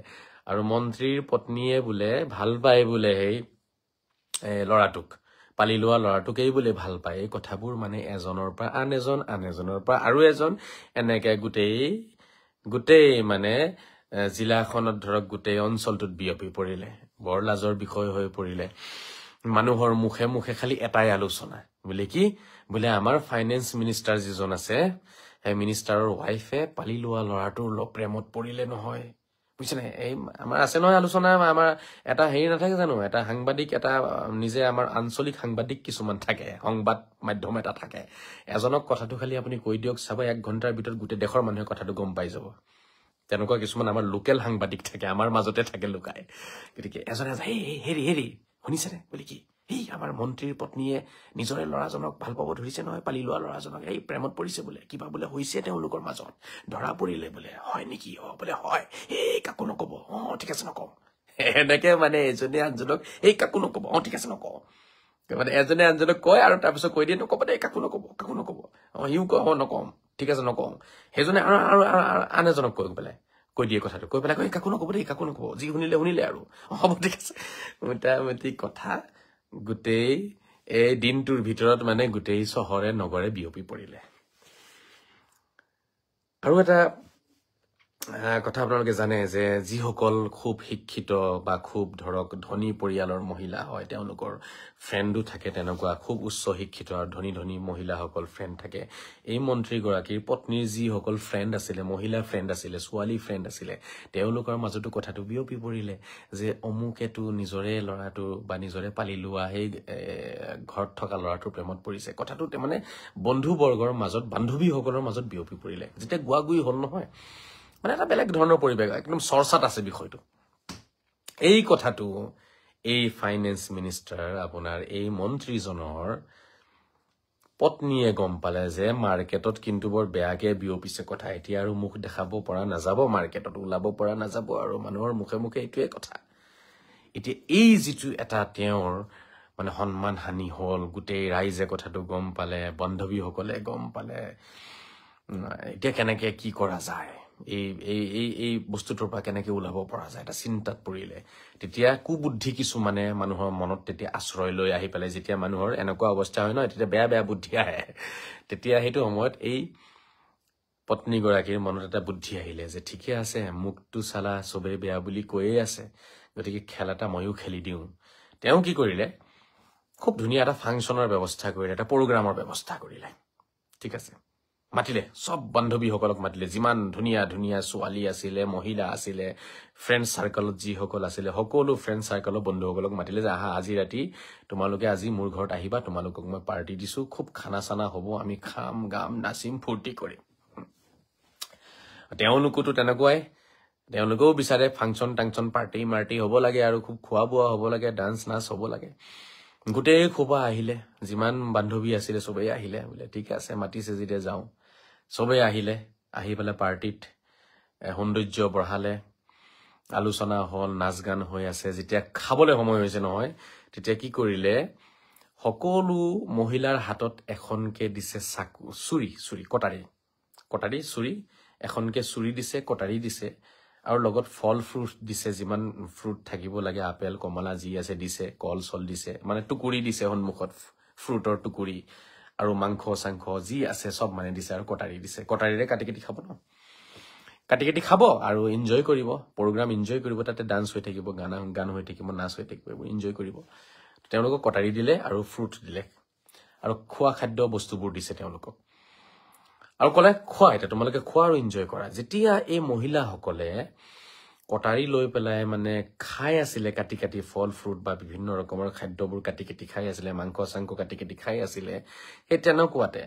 আৰু মন্ত্ৰীৰ পত্নীয়ে বোলে ভাল পায় বোলে সেই ল'ৰাটোক পালি লোৱা ল'ৰাটোকেই বোলে ভাল পায় এই কথাবোৰ মানে এজনৰ পৰা আন এজনৰ পৰা আৰু এজন এনেকে গোটেই মানে জিলাখনত ধৰক গোটেই অঞ্চলটোত বিয়পি পৰিলে বৰ লাজৰ বিষয় হৈ পৰিলে মানুহৰ মুখে মুখে খালি এটাই আলোচনা বোলে কি বোলে আমাৰ ফাইনেন্স মিনিষ্টাৰ যিজন আছে সেই মিনিষ্টাৰৰ ৱাইফে পালি লোৱা ল'ৰাটোৰ প্ৰেমত পৰিলে নহয় বুজিছে নাই এই আমাৰ আছে নহয় আলোচনা আমাৰ এটা হেৰি নাথাকে জানো এটা সাংবাদিক এটা নিজে আমাৰ আঞ্চলিক সাংবাদিক কিছুমান থাকে সংবাদ মাধ্যম এটা থাকে এজনক কথাটো খালি আপুনি কৈ দিয়ক চাব 1 ঘণ্টাৰ ভিতৰত গোটেই দেশৰ মানুহে কথাটো গম পাই যাব তেনেকুৱা কিছুমান আমাৰ লোকেল সাংবাদিক থাকে আমাৰ মাজতে থাকে লুকাই গতিকে এজনে হেৰি শুনিছেনে বুলি কি এই আমাৰ মন্ত্ৰীৰ পত্নীয়ে নিজৰে ল'ৰাজনক ভাল পাব ধৰিছে নহয় পালি লোৱা ল'ৰাজনক এই প্ৰেমত পৰিছে বোলে কিবা বোলে হৈছে তেওঁলোকৰ মাজত ধৰা পৰিলে বোলে হয় নেকি বোলে হয় এই কাকো নকব ঠিক আছে নকওঁ এনেকে মানে এজনে আনজনক এই কাকো নকব ঠিক আছে নকওঁ মানে এজনে আনজনক কয় আৰু তাৰপিছত কৈ দিয়ে নকব দেই কাকো নকব সিও কয় নকওঁ ঠিক আছে নকওঁ সেইজনে আৰু আন এজনক কৈ দিয়ে কথাটো কৈ পেলাই কাকো নকব দেই কাকো নকব যি শুনিলে আৰু হ'ব ঠিক আছে মোটামুটি কথা গোটেই এই দিনটোৰ ভিতৰত মানে গোটেই চহৰে নগৰে বিয়পি পৰিলে আৰু এটা কথা আপোনালোকে জানে যে যিসকল খুব শিক্ষিত বা খুব ধৰক ধনী পৰিয়ালৰ মহিলা হয় তেওঁলোকৰ ফ্ৰেণ্ডো থাকে তেনেকুৱা খুব উচ্চ শিক্ষিত আৰু ধনী মহিলাসকল ফ্ৰেণ্ড থাকে এই মন্ত্ৰীগৰাকীৰ পত্নীৰ যিসকল ফ্ৰেণ্ড আছিলে মহিলা ফ্ৰেণ্ড আছিলে ছোৱালী ফ্ৰেণ্ড আছিলে তেওঁলোকৰ মাজতো কথাটো বিয়পি পৰিলে যে অমুকেতো নিজৰে ল'ৰাটো বা নিজৰে পালি লোৱা সেই ঘৰত থকা ল'ৰাটোৰ প্ৰেমত পৰিছে কথাটো মানে বন্ধুবৰ্গৰ মাজত বান্ধৱীসকলৰ মাজত বিয়পি পৰিলে যেতিয়া গুৱাগুৰি হ'ল নহয় মানে এটা বেলেগ ধৰণৰ পৰিৱেশ একদম চৰ্চাত আছে বিষয়টো এই কথাটো এই ফাইনেন্স মিনিষ্টাৰ আপোনাৰ এই মন্ত্ৰীজনৰ পত্নীয়ে গম পালে যে মাৰ্কেটত কিন্তু বৰ বেয়াকে বিয়পিছে কথা এতিয়া আৰু মুখ দেখাব পৰা নাযাব মাৰ্কেটত ওলাব পৰা নাযাব আৰু মানুহৰ মুখে মুখে এইটোৱে কথা এতিয়া এই যিটো এটা তেওঁৰ মানে সন্মান হানি হ'ল গোটেই ৰাইজে কথাটো গম পালে বান্ধৱীসকলে গম পালে এতিয়া কেনেকে কি কৰা যায় এই বস্তুটোৰ পৰা কেনেকে ওলাব পৰা যায় এটা চিন্তাত পৰিলে তেতিয়া কুবুদ্ধি কিছুমানে মানুহৰ মনত তেতিয়া আশ্ৰয় লৈ আহি পেলাই যেতিয়া মানুহৰ এনেকুৱা অৱস্থা হয় নহয় তেতিয়া বেয়া বুদ্ধি আহে তেতিয়া সেইটো সময়ত এই পত্নীগৰাকীৰ মনত এটা বুদ্ধি আহিলে যে ঠিকে আছে মুকটো চালা চবে বেয়া বুলি কৈয়ে আছে গতিকে খেল এটা ময়ো খেলি দিওঁ তেওঁ কি কৰিলে খুব ধুনীয়া এটা ফাংচনৰ ব্যৱস্থা কৰিলে এটা প্ৰগ্ৰামৰ ব্যৱস্থা কৰিলে ঠিক আছে মাতিলে সব বান্ধৱীসকলক মাতিলে যিমান ধুনীয়া ধুনীয়া ছোৱালী আছিলে মহিলা আছিলে ফ্ৰেণ্ড সাৰ্কলত যিসকল আছিলে সকলো ফ্ৰেণ্ড সাৰ্কলৰ বন্ধুসকলক মাতিলে যে আহা আজি ৰাতি তোমালোকে আজি মোৰ ঘৰত আহিবা তোমালোকক মই পাৰ্টি দিছো খুব খানা চানা হ'ব আমি খাম গাম নাচিম ফূৰ্তি কৰিম তেওঁলোকোতো তেনেকুৱাই তেওঁলোকেও বিচাৰে ফাংচন টাংচন পাৰ্টি মাৰ্টি হ'ব লাগে আৰু খুব খোৱা বোৱা হ'ব লাগে ডান্স নাচ হ'ব লাগে গোটেই খোবা আহিলে যিমান বান্ধৱী আছিলে সবেই আহিলে বোলে ঠিক আছে মাতিছে যেতিয়া যাওঁ সবেই আহিলে আহি পেলাই পাৰ্টিত সৌন্দৰ্য বঢ়ালে আলোচনা হল নাচ গান হৈ আছে যেতিয়া খাবলৈ সময় হৈছে নহয় তেতিয়া কি কৰিলে সকলো মহিলাৰ হাতত এখনকে দিছে চাকু চুৰি কটাৰী চুৰি এখনকে চুৰি দিছে কটাৰী দিছে আৰু লগত ফল ফ্ৰুট দিছে যিমান ফ্ৰুট থাকিব লাগে আপেল কমলা যি আছে দিছে কল চল দিছে মানে টুকুৰি দিছে সন্মুখত ফ্ৰুটৰ টুকুৰি আৰু মাংস চাংখ যি আছে সব মানে দিছে আৰু কটাৰী দিছে কটাৰীৰে কাটি কাটি খাব ন কাটি কাটি খাব আৰু এনজয় কৰিব প্ৰগ্ৰাম এনজয় কৰিব তাতে ডান্স হৈ থাকিব গান হৈ থাকিব নাচ হৈ থাকিব এইবোৰ এনজয় কৰিব তেওঁলোকক কটাৰী দিলে আৰু ফ্ৰুট দিলে আৰু খোৱা খাদ্য বস্তুবোৰ দিছে তেওঁলোকক আৰু কলে খোৱা এটা তোমালোকে খোৱা আৰু এনজয় কৰা যেতিয়া এই মহিলাসকলে কটাৰী লৈ পেলাই মানে খাই আছিলে কাটি কাটি ফল ফ্ৰুট বা বিভিন্ন ৰকমৰ খাদ্যবোৰ কাটি কাটি খাই আছিলে মাংস চাংখ কাটি কাটি খাই আছিলে সেই তেনেকুৱাতে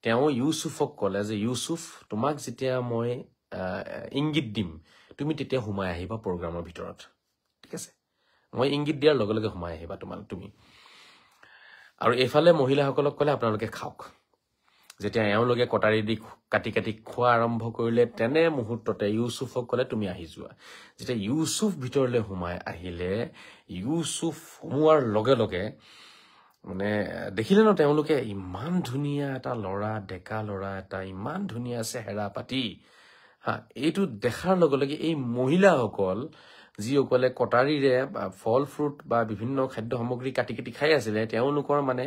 তেওঁ ইউসুফক কলে যে ইউসুফ তোমাক যেতিয়া মই ইংগিত দিম তুমি তেতিয়া সোমাই আহিবা প্ৰগ্ৰামৰ ভিতৰত ঠিক আছে মই ইংগিত দিয়াৰ লগে লগে সোমাই আহিবা তুমি আৰু এফালে মহিলাসকলক কলে আপোনালোকে খাওক যেতিয়া এওঁলোকে কটাৰী দি কাটি কাটি খোৱা আৰম্ভ কৰিলে তেনে মুহূৰ্ততে ইউসুফক কলে তুমি আহি যোৱা যেতিয়া ইউসুফ ভিতৰলৈ সোমাই আহিলে ইউসুফ সোমোৱাৰ লগে লগে মানে দেখিলে ন তেওঁলোকে ইমান ধুনীয়া এটা ল'ৰা ডেকা ল'ৰা এটা ইমান ধুনীয়া চেহেৰা পাতি হা এইটো দেখাৰ লগে লগে এই মহিলাসকল যিসকলে কটাৰীৰে ফল ফ্ৰুট বা বিভিন্ন খাদ্য সামগ্ৰী কাটি কাটি খাই আছিলে তেওঁলোকৰ মানে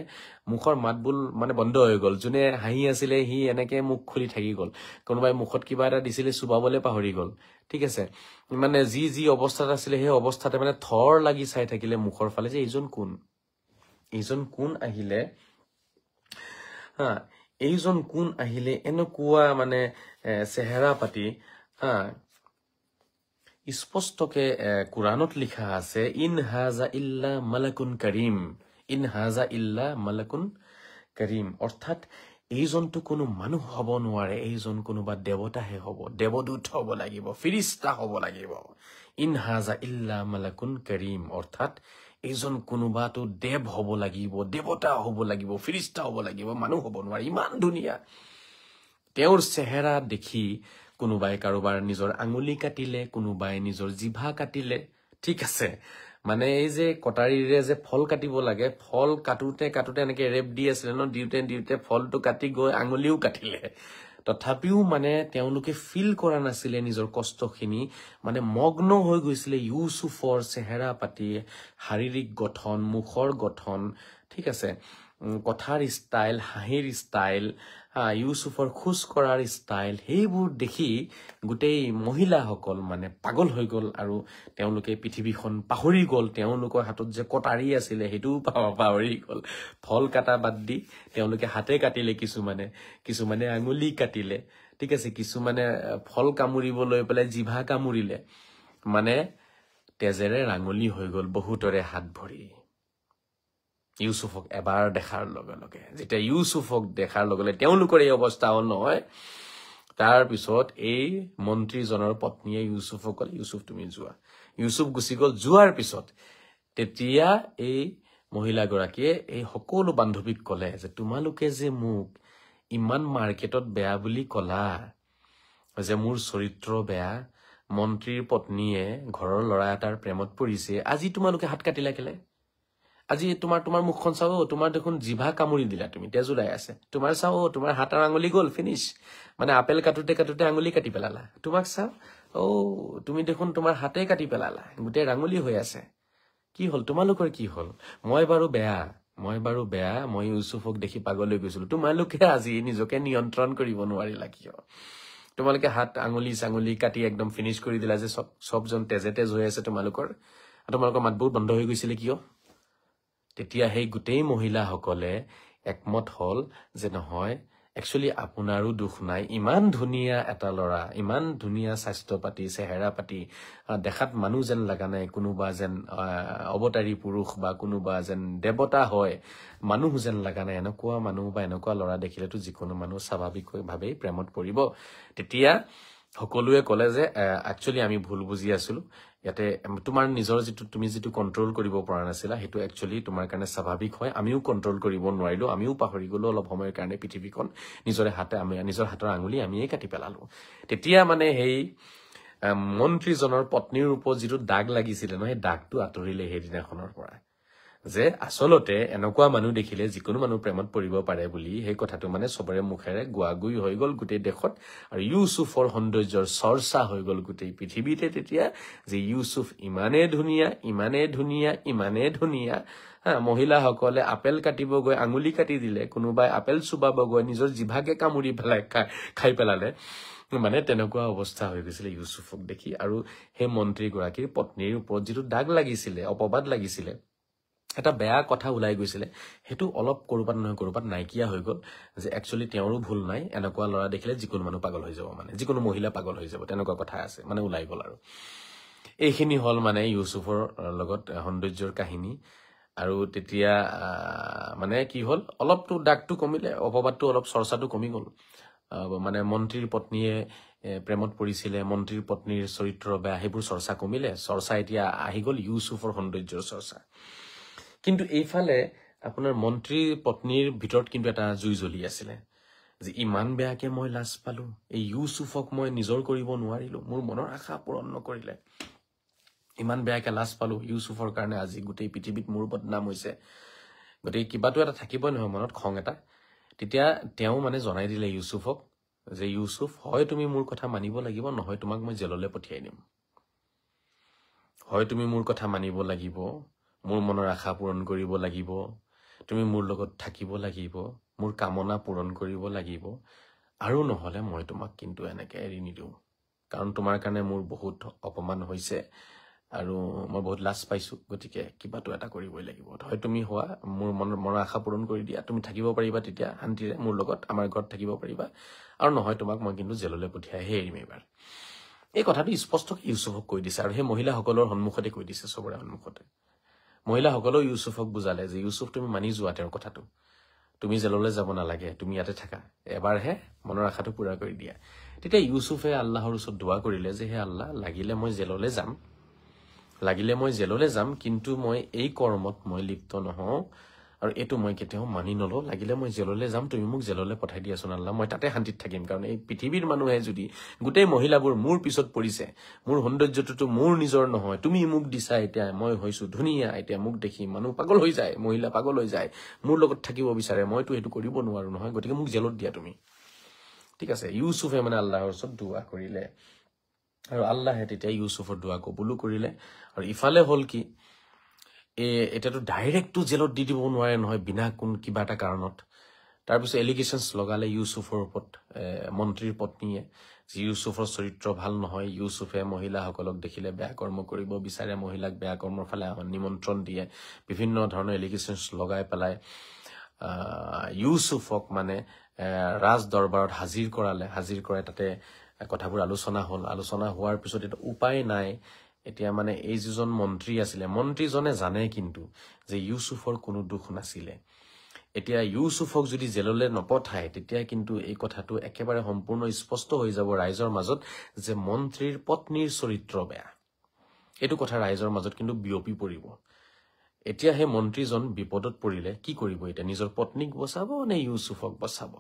মুখৰ মাতবোল মানে বন্ধ হৈ গল যোনে হাঁহি আছিলে সি এনেকে মুখ খুলি থাকি গল কোনোবাই মুখত কিবা এটা দিছিলে চুবাবলৈ পাহৰি গল ঠিক আছে মানে যি অৱস্থাত আছিলে সেই অৱস্থাতে মানে থৰ লাগি চাই থাকিলে মুখৰ ফালে যে এইজন কোন আহিলে হা এইজন কোন আহিলে এনেকুৱা মানে চেহেৰা পাতি হা স্পষ্টকে কুৰানত লিখা আছে ইন হাজা ইল্লা মালাকুন কাৰীম অৰ্থাৎ এইজনটো কোনো মানুহ হ'ব নোৱাৰে এইজন কোনোবা দেৱতাহে হ'ব দেৱদূত হ'ব লাগিব ফিৰিষ্টা হ'ব লাগিব ইন হাজা ইল্লা মালাকুন কাৰীম অৰ্থাৎ এইজন কোনোবাটো দেৱ হ'ব লাগিব দেৱতা হ'ব লাগিব ফিৰিষ্টা হ'ব লাগিব মানুহ হ'ব নোৱাৰে ইমান ধুনীয়া তেওঁৰ চেহেৰা দেখি কোনোবাই কাৰোবাৰ নিজৰ আঙুলি কাটিলে কোনোবাই নিজৰ জিভা কাটিলে ঠিক আছে মানে এই যে কটাৰীৰে যে ফল কাটিব লাগে ফল কাটোতে এনেকে ৰেপ দি আছিলে ন দিওঁতে ফলটো কাটি গৈ আঙুলিও কাটিলে তথাপিও মানে তেওঁলোকে ফিল কৰা নাছিলে নিজৰ কষ্টখিনি মানে মগ্ন হৈ গৈছিলে ইউসুফৰ চেহেৰা পাতি শাৰীৰিক গঠন মুখৰ গঠন ঠিক আছে কথাৰ ষ্টাইল হাঁহিৰ ষ্টাইল ইউসুফৰ খোজ কৰাৰ ষ্টাইল সেইবোৰ দেখি গোটেই মহিলাসকল মানে পাগল হৈ গল আৰু তেওঁলোকে পৃথিৱীখন পাহৰি গল তেওঁলোকৰ হাতত যে কটাৰী আছিলে সেইটোও পাহৰি গল ফল কাটা বাদ দি তেওঁলোকে হাতে কাটিলে কিছুমানে আঙুলি কাটিলে ঠিক আছে কিছুমানে ফল কামুৰিবলৈ পেলাই জিভা কামুৰিলে মানে তেজেৰে ৰাঙলি হৈ গল বহুতৰে হাত ভৰি ইউসুফক এবাৰ দেখাৰ লগে লগে যেতিয়া ইউসুফক দেখাৰ লগে লগে তেওঁলোকৰ এই অৱস্থা হল নহয় তাৰ পিছত এই মন্ত্ৰীজনৰ পত্নীয়ে ইউসুফক কলে ইউসুফ তুমি যোৱা ইউসুফ গুচি গল যোৱাৰ পিছত তেতিয়া এই মহিলাগৰাকীয়ে এই সকলো বান্ধৱীক কলে যে তোমালোকে যে মোক ইমান মাৰ্কেটত বেয়া বুলি কলা যে মোৰ চৰিত্ৰ বেয়া মন্ত্ৰীৰ পত্নীয়ে ঘৰৰ ল'ৰা এটাৰ প্ৰেমত পৰিছে আজি তোমালোকে হাত কাটিলা কেলে আজি তোমাৰ মুখখন চাও তোমাৰ দেখোন জিভা কামুৰি দিলা তুমি তেজ ওলাই আছে তোমাৰ চাও তোমাৰ হাতৰ আঙুলি গল ফিনিশ মানে আপেল কাটোতে আঙুলি কাটি পেলালা তোমাক চাও তুমি দেখোন তোমাৰ হাতে কাটি পেলালা গোটেই ৰাঙুলি হৈ আছে কি হল তোমালোকৰ কি হল মই বাৰু বেয়া মই ইউসুফক দেখি পাগল হৈ গৈছিলো তোমালোকে আজি নিজকে নিয়ন্ত্ৰণ কৰিব নোৱাৰিলা কিয় তোমালোকে হাত আঙুলি চাঙুলি কাটি একদম ফিনিশ কৰি দিলা যে সবজন তেজে তেজ হৈ আছে তোমালোকৰ মাতবোৰ বন্ধ হৈ গৈছিলে কিয় তেতিয়া সেই গোটেই মহিলাসকলে একমত হল যে নহয় একচুয়ালি আপোনাৰো দুখ নাই ইমান ধুনিয়া এটা লৰা ইমান ধুনিয়া স্বাস্থ্য পাতি চেহেৰা পাতি দেখাত মানুহ যেন লাগা নাই কোনোবা যেন অবতাৰী পুৰুষ বা কোনোবা যেন দেৱতা হয় মানুহ যেন লাগা নাই এনেকুৱা মানুহ বা এনেকুৱা লৰা দেখিলেতো যিকোনো মানুহ স্বাভাৱিকভাৱেই প্ৰেমত পৰিব তেতিয়া সকলোৱে ক'লে যে একচুয়ালি আমি ভুল বুজি আছিলো ইয়াতে তোমাৰ নিজৰ যিটো তুমি যিটো কন্ট্ৰোল কৰিব পৰা নাছিলা হেতু একচুয়ালি তোমাৰ কাৰণে স্বাভাৱিক হয় আমিও কন্ট্ৰোল কৰিব নোৱাৰিলো আমিও পাহৰি গলো অলপ সময়ৰ কাৰণে পৃথিৱীখন নিজৰে হাতে আমি নিজৰ হাতৰ আঙুলি আমিয়ে কাটি পেলালো তেতিয়া মানে হেই মন্ত্ৰীজনৰ পত্নীৰ ওপৰত যিটো দাগ লাগিছিল ন সেই দাগটো আঁতৰিলে সেইদিনাখনৰ পৰা যে আসলতে এনেকুৱা মানুহ দেখিলে যিকোনো মানুহ প্ৰেমত পৰিব পাৰে বুলি সেই কথাটো মানে সবৰে মুখেৰে গুৱাগুই হৈ গল গোটেই দেশত আৰু ইউসুফৰ সৌন্দৰ্যৰ চৰ্চা হৈ গল গোটেই পৃথিৱীতে তেতিয়া যে ইউসুফ ইমানে ধুনিয়া মহিলাসকলে আপেল কাটিব গৈ আঙুলি কাটি দিলে কোনোবাই আপেল চুবাব গৈ নিজৰ জিভাকে কামুৰি পেলাই খাই পেলালে মানে তেনেকুৱা অৱস্থা হৈ গৈছিল ইউসুফক দেখি আৰু সেই মন্ত্ৰী গৰাকীৰ পত্নীৰ ওপৰত যিটো দাগ লাগিছিলে অপবাদ লাগিছিলে এটা বেয়া কথা ওলাই গৈছিলে হেতু অলপ কৰবাত নাইকিয়া হৈ গল যে একচুয়ালি তেওঁৰো ভুল নাই এনেকুৱা লৰা দেখিলে যিকোনো মানুহ পাগল হৈ যাব মানে যিকোনো মহিলা পাগল হৈ যাব তেনেকুৱা কথা আছে মানে ওলাই গল আৰু এইখিনি হল মানে ইউসুফৰ লগত সৌন্দৰ্যৰ কাহিনী আৰু তেতিয়া মানে কি হল অলপটো দাগটো কমিলে অপবাদটো অলপ চৰ্চাটো কমি গল মানে মন্ত্ৰীৰ পত্নীয়ে প্ৰেমত পৰিছিলে মন্ত্ৰীৰ পত্নীৰ চৰিত্ৰ বেয়া সেইবোৰ চৰ্চা কমিলে চৰ্চা এতিয়া আহি গল ইউসুফৰ সৌন্দৰ্যৰ চৰ্চা কিন্তু এইফালে আপোনাৰ মন্ত্ৰী পত্নীৰ ভিতৰত কিন্তু এটা জুই জ্বলি আছিল যে ইমান বেয়াকে মই লাজ পালো এই ইউসুফক মই নিজৰ কৰিব নোৱাৰিলো মোৰ মনৰ আশা পূৰণ নকৰিলে ইমান বেয়াকে লাজ পালো ইউসুফৰ কাৰণে আজি গোটেই পৃথিৱীত মোৰ বদনাম হৈছে গতিকে কিবাটো এটা থাকিবই নহয় মনত খং এটা তেতিয়া তেওঁ মানে জনাই দিলে ইউসুফক যে ইউসুফ হয় তুমি মোৰ কথা মানিব লাগিব নহয় তোমাক মই জেললৈ পঠিয়াই দিম হয় তুমি মোৰ কথা মানিব লাগিব মোৰ মনৰ আশা পূৰণ কৰিব লাগিব তুমি মোৰ লগত থাকিব লাগিব মোৰ কামনা পূৰণ কৰিব লাগিব আৰু নহলে মই তোমাক কিন্তু এনেকে এৰি নিদিও কাৰণ তোমাৰ কাৰণে মোৰ বহুত অপমান হৈছে আৰু মই বহুত লাজ পাইছো গতিকে কিবাটো এটা কৰিবই লাগিব হয় তুমি হোৱা মোৰ মনৰ আশা পূৰণ কৰি দিয়া তুমি থাকিব পাৰিবা তেতিয়া শান্তিৰে মোৰ লগত আমাৰ ঘৰত থাকিব পাৰিবা আৰু নহয় তোমাক মই কিন্তু জেললৈ পঠিয়াইহে এৰিম এবাৰ এই কথাটো স্পষ্টকৈ ইউসুফক কৈ দিছে আৰু সেই মহিলাসকলৰ সন্মুখতে কৈ দিছে সবৰে সন্মুখতে মহিলাসকলেও ইউসুফক বুজালে যে ইউসুফ তুমি মানি যোৱা তেওঁৰ কথাটো তুমি জেললৈ যাব নালাগে তুমি ইয়াতে থাকা এবাৰহে মনৰ আশাটো পূৰা কৰি দিয়া তেতিয়া ইউসুফে আল্লাহৰ ওচৰত দোৱা কৰিলে যে হে আল্লাহ লাগিলে মই জেললৈ যাম কিন্তু মই এই কৰ্মত মই লিপ্ত নহওঁ আৰু এটো মই কেতিয়াও মানি নলও লাগিলে মই জেললৈ যাম তুমি মোক জেললৈ পঠাই দিয়াছোন আল্লাহ মই তাতে শান্তিত থাকিম কাৰণ এই পৃথিৱীৰ মানুহে যদি গোটেই মহিলাবোৰ মোৰ পিছত পৰিছে মোৰ সৌন্দৰ্যটো মোৰ নিজৰ নহয় তুমি মোক দিছা এতিয়া মই হৈছো ধুনিয়া এতিয়া মোক দেখি মানুহ পাগল হৈ যায় মহিলা পাগল হৈ যায় মোৰ লগত থাকিব বিচাৰে মইতো এটো কৰিব নোৱাৰো নহয় গতিকে মোক জেলত দিয়া তুমি ঠিক আছে ইউসুফে মানে আল্লাহৰ ওচৰত দোৱা কৰিলে আৰু আল্লাহে তেতিয়া ইউসুফৰ দোৱা কবুল কৰিলে আৰু ইফালে হল কি এটাতো ডাইৰেক্টটো জেলত দি দিব নোৱাৰে নহয় বিনা কোন কিবা এটা কাৰণত তাৰপিছত এলিগেশনছ লগালে ইউসুফৰ ওপৰত মন্ত্ৰীৰ পত্নীয়ে যে ইউসুফৰ চৰিত্ৰ ভাল নহয় ইউসুফে মহিলাসকলক দেখিলে বেয়া কৰ্ম কৰিব বিচাৰে মহিলাক বেয়া কৰ্মৰ ফালে নিমন্ত্ৰণ দিয়ে বিভিন্ন ধৰণৰ এলিগেশনছ লগাই পেলাই ইউসুফক মানে ৰাজ দৰবাৰত হাজিৰ কৰাই তাতে কথাবোৰ আলোচনা হোৱাৰ পিছত এটা উপায় নাই এতিয়া মানে এই যিজন মন্ত্ৰী আছিলে মন্ত্ৰীজনে জানে কিন্তু যে ইউসুফৰ কোনো দুখ নাছিলে এতিয়া ইউসুফক যদি জেললৈ নপঠায় তেতিয়া কিন্তু এই কথাটো একেবাৰে সম্পূৰ্ণ স্পষ্ট হৈ যাব ৰাইজৰ মাজত যে মন্ত্ৰীৰ পত্নীৰ চৰিত্ৰ বেয়া এইটো কথা ৰাইজৰ মাজত কিন্তু বিয়পি পৰিব এতিয়া হে মন্ত্ৰীজন বিপদত পৰিলে কি কৰিব এতিয়া নিজৰ পত্নীক বচাব নে ইউসুফক বচাব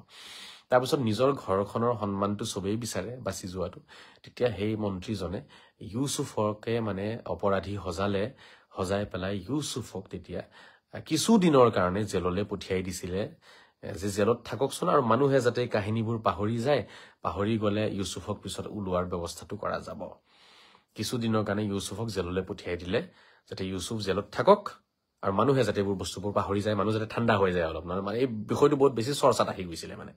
তাৰপিছত নিজৰ ঘৰখনৰ সন্মানটো সবেই বিচাৰে বাছি যোৱাটো তেতিয়া সেই মন্ত্ৰীজনে ইউসুফকে মানে অপৰাধী সজাই পেলাই ইউসুফক তেতিয়া কিছু দিনৰ কাৰণে জেললৈ পঠিয়াই দিছিলে যে জেলত থাককচোন আৰু মানুহে যাতে কাহিনীবোৰ পাহৰি গলে ইউসুফক পিছত উলোৱাৰ ব্যৱস্থাটো কৰা যাব কিছু দিনৰ কাৰণে ইউসুফক জেললৈ পঠিয়াই দিলে যাতে ইউসুফ জেলত থাকক আৰু মানুহে যাতে এইবোৰ বস্তুবোৰ পাহৰি যায় মানুহ যাতে ঠাণ্ডা হৈ যায় অলপ মানে এই বিষয়টো বহুত বেছি চৰ্চাত আহি গৈছিলে মানে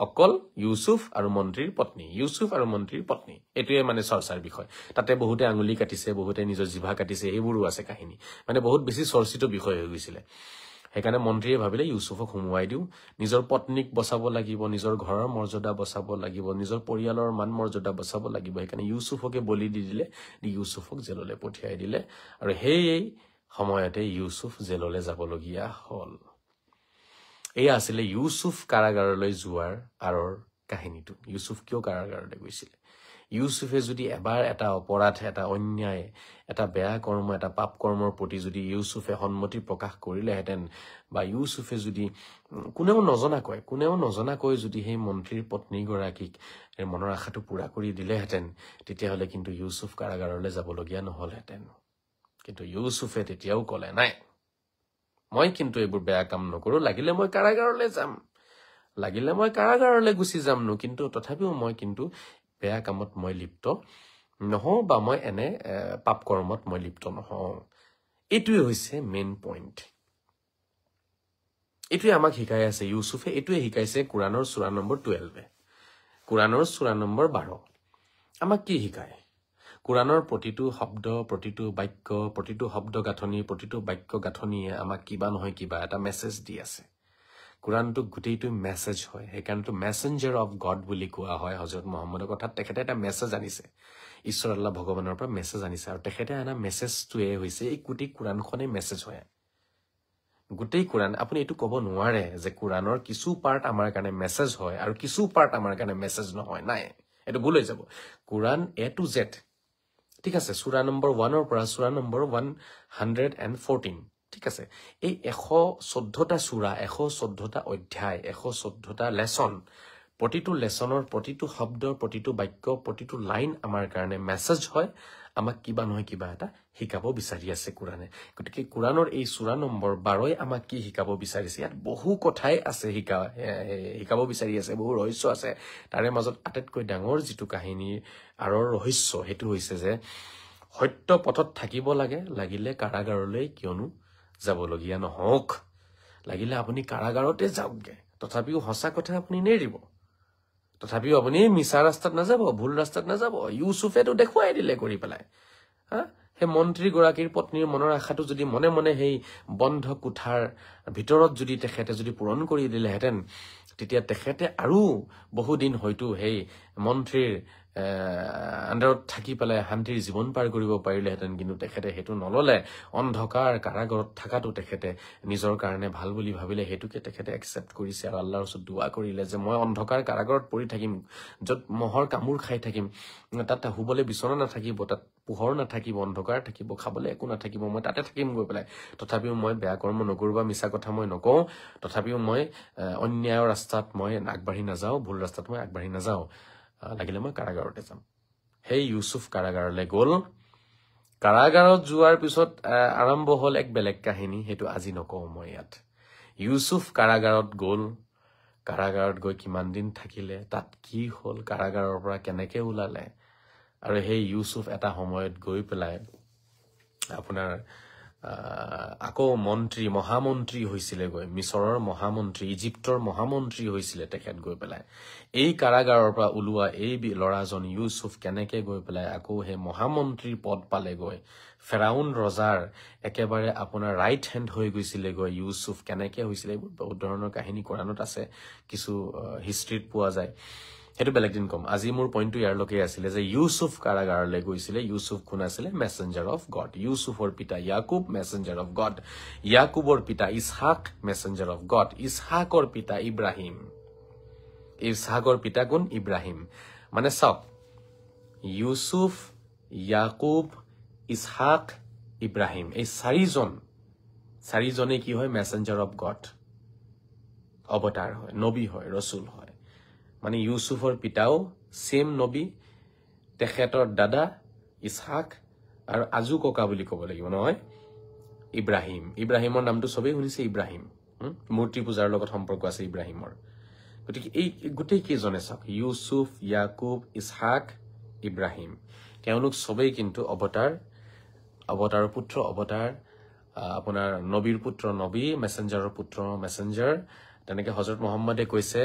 অকল ইউসুফ আৰু মন্ত্ৰীৰ পত্নী ইউসুফ আৰু মন্ত্ৰীৰ পত্নী এটোৱে মানে চৰ্চাৰ বিষয় তাতে বহুতে আঙুলি কাটিছে বহুতে নিজৰ জিভা কাটিছে এইবোৰো আছে কাহিনী মানে বহুত বেছি চৰ্চিত বিষয় হৈ গৈছিল সেইকাৰণে মন্ত্ৰীয়ে ভাবিলে ইউসুফক হুমুৱাই দিও নিজৰ পত্নীক বচাব লাগিব নিজৰ ঘৰৰ মৰ্যাদা বচাব লাগিব নিজৰ পৰিয়ালৰ মান মৰ্যাদা বচাব লাগিব সেইকাৰণে ইউসুফকে বলি দি দিলে ইউসুফক জেললৈ পঠিয়াই দিলে আৰু সেই সময়তে ইউসুফ জেললৈ যাবলগীয়া হল এই আছিল ইউসুফ কাৰাগাৰলৈ যোৱাৰ আৰৰ কাহিনীটো ইউসুফ কিয় কাৰাগাৰলৈ গৈছিল ইউসুফে যদি এবাৰ এটা অপৰাধ এটা অন্যায় এটা বেয়া কৰ্ম এটা পাপ কৰ্মৰ প্ৰতি যদি ইউসুফে সন্মতি প্ৰকাশ কৰিলেহেঁতেন বা ইউসুফে যদি কোনেও নজনাকৈ যদি সেই মন্ত্ৰীৰ পত্নী গৰাকীক মনৰ আশাটো পুৰা কৰি দিলেহেঁতেন তেতিয়াহলে কিন্তু ইউসুফ কাৰাগাৰলৈ যাবলগীয়া নহলহেঁতেন কিন্তু ইউসুফে তেতিয়াও ক'লে নাই মই কিন্তু এইবোৰ বেয়া কাম নকৰো লাগিলে মই কাৰাগাৰলৈ গুচি যাম নো কিন্তু তথাপিও মই কিন্তু বেয়া কামত মই লিপ্ত নহওঁ বা মই এনে পাপ কৰ্মত মই লিপ্ত নহওঁ এইটোৱে হৈছে মেইন পইণ্ট এইটোৱে আমাক শিকাই আছে ইউসুফে এইটোৱে শিকাইছে কোৰাণৰ সূৰা নম্বৰ 12 কোৰাণৰ সূৰা নম্বৰ 12 আমাক কি শিকায় কোৰাণৰ প্ৰতিটো শব্দ প্ৰতিটো বাক্য প্ৰতিটো শব্দ গাঁথনি প্ৰতিটো বাক্য গাঁথনিয়ে আমাক কিবা নহয় কিবা এটা মেছেজ দি আছে কোৰাণটো গোটেইটো মেছেজ হয় সেইকাৰণে মেছেঞ্জাৰ অফ গড বুলি কোৱা হয় হযৰত মুহাম্মদৰ কথাত তেখেতে এটা মেছেজ আনিছে ঈশ্বৰ আল্লাহ ভগৱানৰ পৰা মেছেজ আনিছে আৰু তেখেতে আনা মেছেজটোৱে হৈছে এই গোটেই কোৰাণখনে মেছেজ হয় গোটেই কোৰাণ আপুনি এইটো ক'ব নোৱাৰে যে কোৰাণৰ কিছু পাৰ্ট আমাৰ কাৰণে মেছেজ হয় আৰু কিছু পাৰ্ট আমাৰ কাৰণে মেছেজ নহয় নাই এটো ভুল হৈ যাব কোৰাণ A to Z ঠিক আছে সূৰা নম্বৰ 1 পৰা সূৰা নম্বৰ 114 ঠিক আছে এই 114টা সূৰা 114টা অধ্যায় 114টা লেসন প্ৰতিটো লেসনৰ প্ৰতিটো শব্দ প্ৰতিটো বাক্য প্ৰতিটো লাইন আমাৰ কাৰণে মেছেজ হয় আমাক কিবা নহয় কিবা এটা শিকাব বিচাৰি আছে কোৰাণে গতিকে কোৰাণৰ এই সূৰা নম্বৰ 12 আমাক কি শিকাব বিচাৰিছে ইয়াত বহু কথাই আছে শিকাব বিচাৰি আছে বহু ৰহস্য আছে তাৰে মাজত আটাইতকৈ ডাঙৰ যিটো কাহিনী আৰৰ ৰহস্য হেতু হৈছে যে সত্য পথত থাকিব লাগিলে কাৰাগাৰলৈ কিয়নো যাবলগীয়া নহওক লাগিলে আপুনি কাৰাগাৰতে যাওকগে তথাপিও হসা কথা আপুনি নেৰিব তথাপিও আপুনি মিছা ৰাস্তাত নাযাব ভুল ৰাস্তাত নাযাব ইউসুফেটো দেখুৱাই দিলে কৰি পেলাই সেই মন্ত্ৰী গৰাকীৰ পত্নীৰ মনৰ আশাটো যদি মনে মনে সেই বন্ধ কোঠাৰ ভিতৰত যদি তেখেতে যদি পূৰণ কৰি দিলেহেঁতেন তেতিয়া তেখেতে আৰু বহু দিন হয়তো সেই মন্ত্ৰীৰ আন্ডাৰত থাকি পেলাই শান্তিৰ জীৱন পাৰ কৰিব পাৰিলেহেঁতেন কিন্তু তেখেতে হেতু নললে অন্ধকাৰ কাৰাগাৰত থাকাটো তেখেতে নিজৰ কাৰণে ভাল বুলি ভাবিলে হেতুকে তেখেতে একচেপ্ট কৰিছে আৰু আল্লাহৰ ওচৰত দুআ কৰিলে যে মই অন্ধকাৰ কাৰাগাৰত পৰি থাকিম যত মহৰ কামুৰ খাই থাকিম তাত হুবলে বিছনা নাথাকিব তাত পোহৰ নাথাকিব অন্ধকাৰ থাকিব খাবলে একো নাথাকিব মই তাতে থাকিম গৈ পেলাই তথাপিও মই বেয়া কৰ্ম নকৰো বা মিছা কথা মই নকওঁ তথাপিও মই অন্যায়ৰ ৰাস্তাত মই আগবাঢ়ি নাযাওঁ ভুল ৰাস্তাত মই আগবাঢ়ি নাযাওঁ লাগিলে মই কাৰাগাৰতে যাম হেই ইউসুফ কাৰাগাৰলৈ গ'ল কাৰাগাৰত যোৱাৰ পিছত আৰম্ভ হল এক বেলেগ কাহিনী হেতু আজি নকওঁ মই ইয়াত ইউসুফ কাৰাগাৰত গ'ল কাৰাগাৰত গৈ কিমান দিন থাকিলে তাত কি হল কাৰাগাৰৰ পৰা কেনেকে ওলালে আৰু হেই ইউসুফ এটা সময়ত গৈ পেলাই আপোনাৰ আকৌ মহামন্ত্ৰী হৈছিলে গৈ মিছৰৰ মহামন্ত্ৰী ইজিপ্তৰ মহামন্ত্ৰী হৈছিলে তেখেত গৈ পেলাই এই কাৰাগাৰৰ পৰা ওলোৱা এই লৰাজন ইউসুফ কেনেকে গৈ পেলাই আকৌ হে মহামন্ত্ৰীৰ পদ পালে গৈ ফেৰাউন ৰজাৰ একেবাৰে আপোনাৰ ৰাইট হ্যান্ড হৈ গৈছিলে গৈ ইউসুফ কেনেকে হৈছিলে বহুত ধৰণৰ কাহিনী কোৰাণত আছে কিছু হিষ্ট্ৰীত পোৱা যায় হেতু বেলেগ দিন কম আজি মোৰ পইণ্টটো ইয়াৰলৈকে আছিলে যে ইউসুফ কাৰাগাৰলৈ গৈছিলে ইউসুফ কোন আছিলে মেসেঞ্জাৰ অফ গড ইউসুফৰ পিতা ইয়াকুব মেসেঞ্জাৰ অফ গড ইয়াকুবৰ পিতা ইছহাক মেসেঞ্জাৰ অফ গড ইছহাকৰ পিতা ইব্ৰাহিম ইছহাকৰ পিতা কোন ইব্ৰাহিম মানে চাওক ইউসুফ ইয়াকুব ইছহাক ইব্ৰাহিম এই চাৰিজনে কি হয় মেসেঞ্জাৰ অফ গড অৱতাৰ হয় নবী হয় ৰসুল হয় মানে ইউসুফৰ পিতাও সেম নবী তেখেতৰ দাদা ইছহাক আৰু আজু ককা বুলি ক'ব লাগিব নহয় ইব্ৰাহিমৰ নামটো সবেই শুনিছে ইব্ৰাহিম মূৰ্তি পূজাৰ লগত সম্পৰ্ক আছে ইব্ৰাহিমৰ গতিকে এই গোটেই কেইজনে চাওক ইউসুফ ইয়াকুব ইছহাক ইব্ৰাহিম তেওঁলোক সবেই কিন্তু অৱতাৰৰ পুত্ৰ অৱতাৰ আপোনাৰ নবীৰ পুত্ৰ নবী মেসেঞ্জাৰৰ পুত্ৰ মেসেঞ্জাৰ তেনেকে হজৰত মুহাম্মদে কৈছে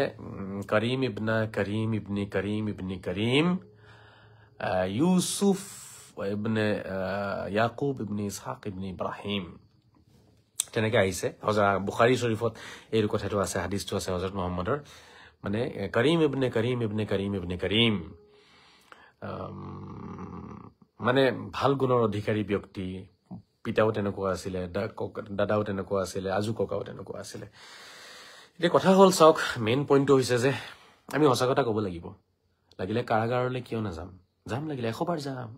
কৰিম ইবনে কৰিম ইউসুফ ইবনে ইয়াকুব ইবনে ইছহাক ইবনে ইব্ৰাহিম তেনেকে আহিছে বুখাৰী শৰীফত এই কথাটো আছে হাদিসটো আছে হজৰত মুহাম্মদৰ মানে কৰিম ইবনে কৰিম মানে ভাল গুণৰ অধিকাৰী ব্যক্তি পিতাও তেনেকুৱা আছিলে দাদাও তেনেকুৱা আছিলে আজু ককাও তেনেকুৱা আছিলে এতিয়া কথা হল চাওক মেইন পইণ্টটো হৈছে যে আমি সঁচা কথা ক'ব লাগিব লাগিলে কাৰাগাৰলৈ কিয় নাযাম যাম লাগিলে 100 বাৰ যাম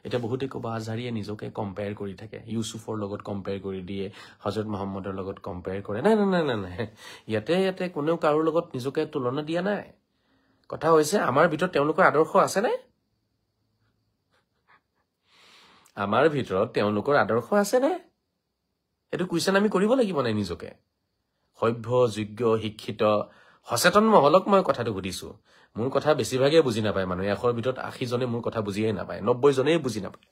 এটা বহুতে কবা আজহাৰিয়ে নিজকে কম্পেয়াৰ কৰি থাকে ইউসুফৰ লগত কম্পেয়াৰ কৰি দিয়ে হযৰত মুহাম্মদৰ লগত কম্পেয়াৰ কৰে নাই ইয়াতে কোনেও কাৰো লগত নিজকে তুলনা দিয়া নাই কথা হৈছে আমাৰ ভিতৰত তেওঁলোকৰ আদৰ্শ আছে নে আমাৰ ভিতৰত তেওঁলোকৰ আদৰ্শ আছে নে এটো কুৱেশ্যন আমি কৰিব লাগিব নাই নিজকে সভ্য যোগ্য শিক্ষিত সচেতন মহলক মই কথাটো সুধিছো মোৰ কথা বেছিভাগে বুজি নাপায় মানুহে 100ৰ ভিতৰত 80 জনে মোৰ কথা বুজিয়ে নাপায় 90 জনেই বুজি নাপায়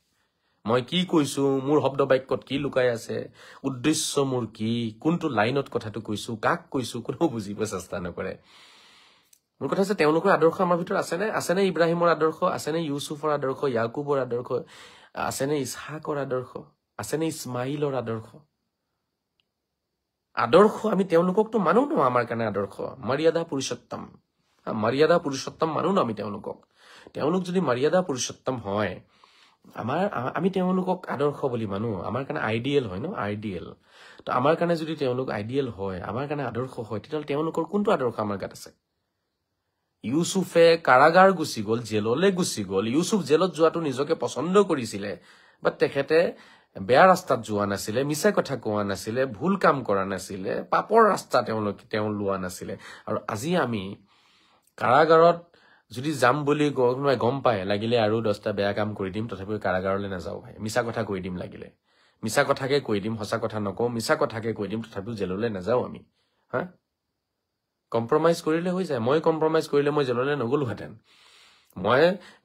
মই কি কৈছো মোৰ শব্দ বাক্যত কি লুকাই আছে উদ্দেশ্য মোৰ কি কোনটো লাইনত কথাটো কৈছো কাক কৈছো কোনো বুজিব চেষ্টা নকৰে মোৰ কথা আছে তেওঁলোকৰ আদৰ্শ আমাৰ ভিতৰত আছে নে ইব্ৰাহিমৰ আদৰ্শ আছে নে ইউসুফৰ আদৰ্শ ইয়াকুবৰ আদৰ্শ আছে নে ইছহাকৰ আদৰ্শ আছে নে ইছমাইলৰ আদৰ্শ আমি তেওঁলোককতো মানো ন আমাৰ কাৰণে আদৰ্শ মৰ্যাদা পুৰুষোত্তম মানো ন আমি তেওঁলোক যদি মৰ্যাদা পুৰুষোত্তম হয় আমি তেওঁলোকক আদৰ্শ বুলি মানো আমাৰ কাৰণে আইডিয়েল হয় ন আইডিয়েল তো আমাৰ কাৰণে যদি তেওঁলোক আইডিয়েল হয় আমাৰ কাৰণে আদৰ্শ হয় তেতিয়াহ'লে তেওঁলোকৰ কোনটো আদৰ্শ আমাৰ গাত আছে ইউসুফে কাৰাগাৰ গুচি গ'ল জেললৈ গুচি গ'ল ইউসুফ জেলত যোৱাটো নিজকে পছন্দ কৰিছিলে বা তেখেতে বেয়া ৰাস্তাত যোৱা নাছিলে মিছা কথা কোৱা নাছিলে ভুল কাম কৰা নাছিলে পাপৰ ৰাস্তা তেওঁ লোৱা নাছিলে আৰু আজি আমি কাৰাগাৰত যদি যাম বুলি গম পায় লাগিলে আৰু 10টা বেয়া কাম কৰি দিম তথাপিও কাৰাগাৰলৈ নাযাও ভাই মিছা কথা কৈ দিম লাগিলে মিছা কথাকে কৈ দিম সঁচা কথা নকওঁ মিছা কথাকে কৈ দিম তথাপিও জেললৈ নাযাও আমি হা কম্প্ৰমাইজ কৰিলে হৈ যায় মই কম্প্ৰমাইজ কৰিলে মই জেললৈ নগলোহেঁতেন মই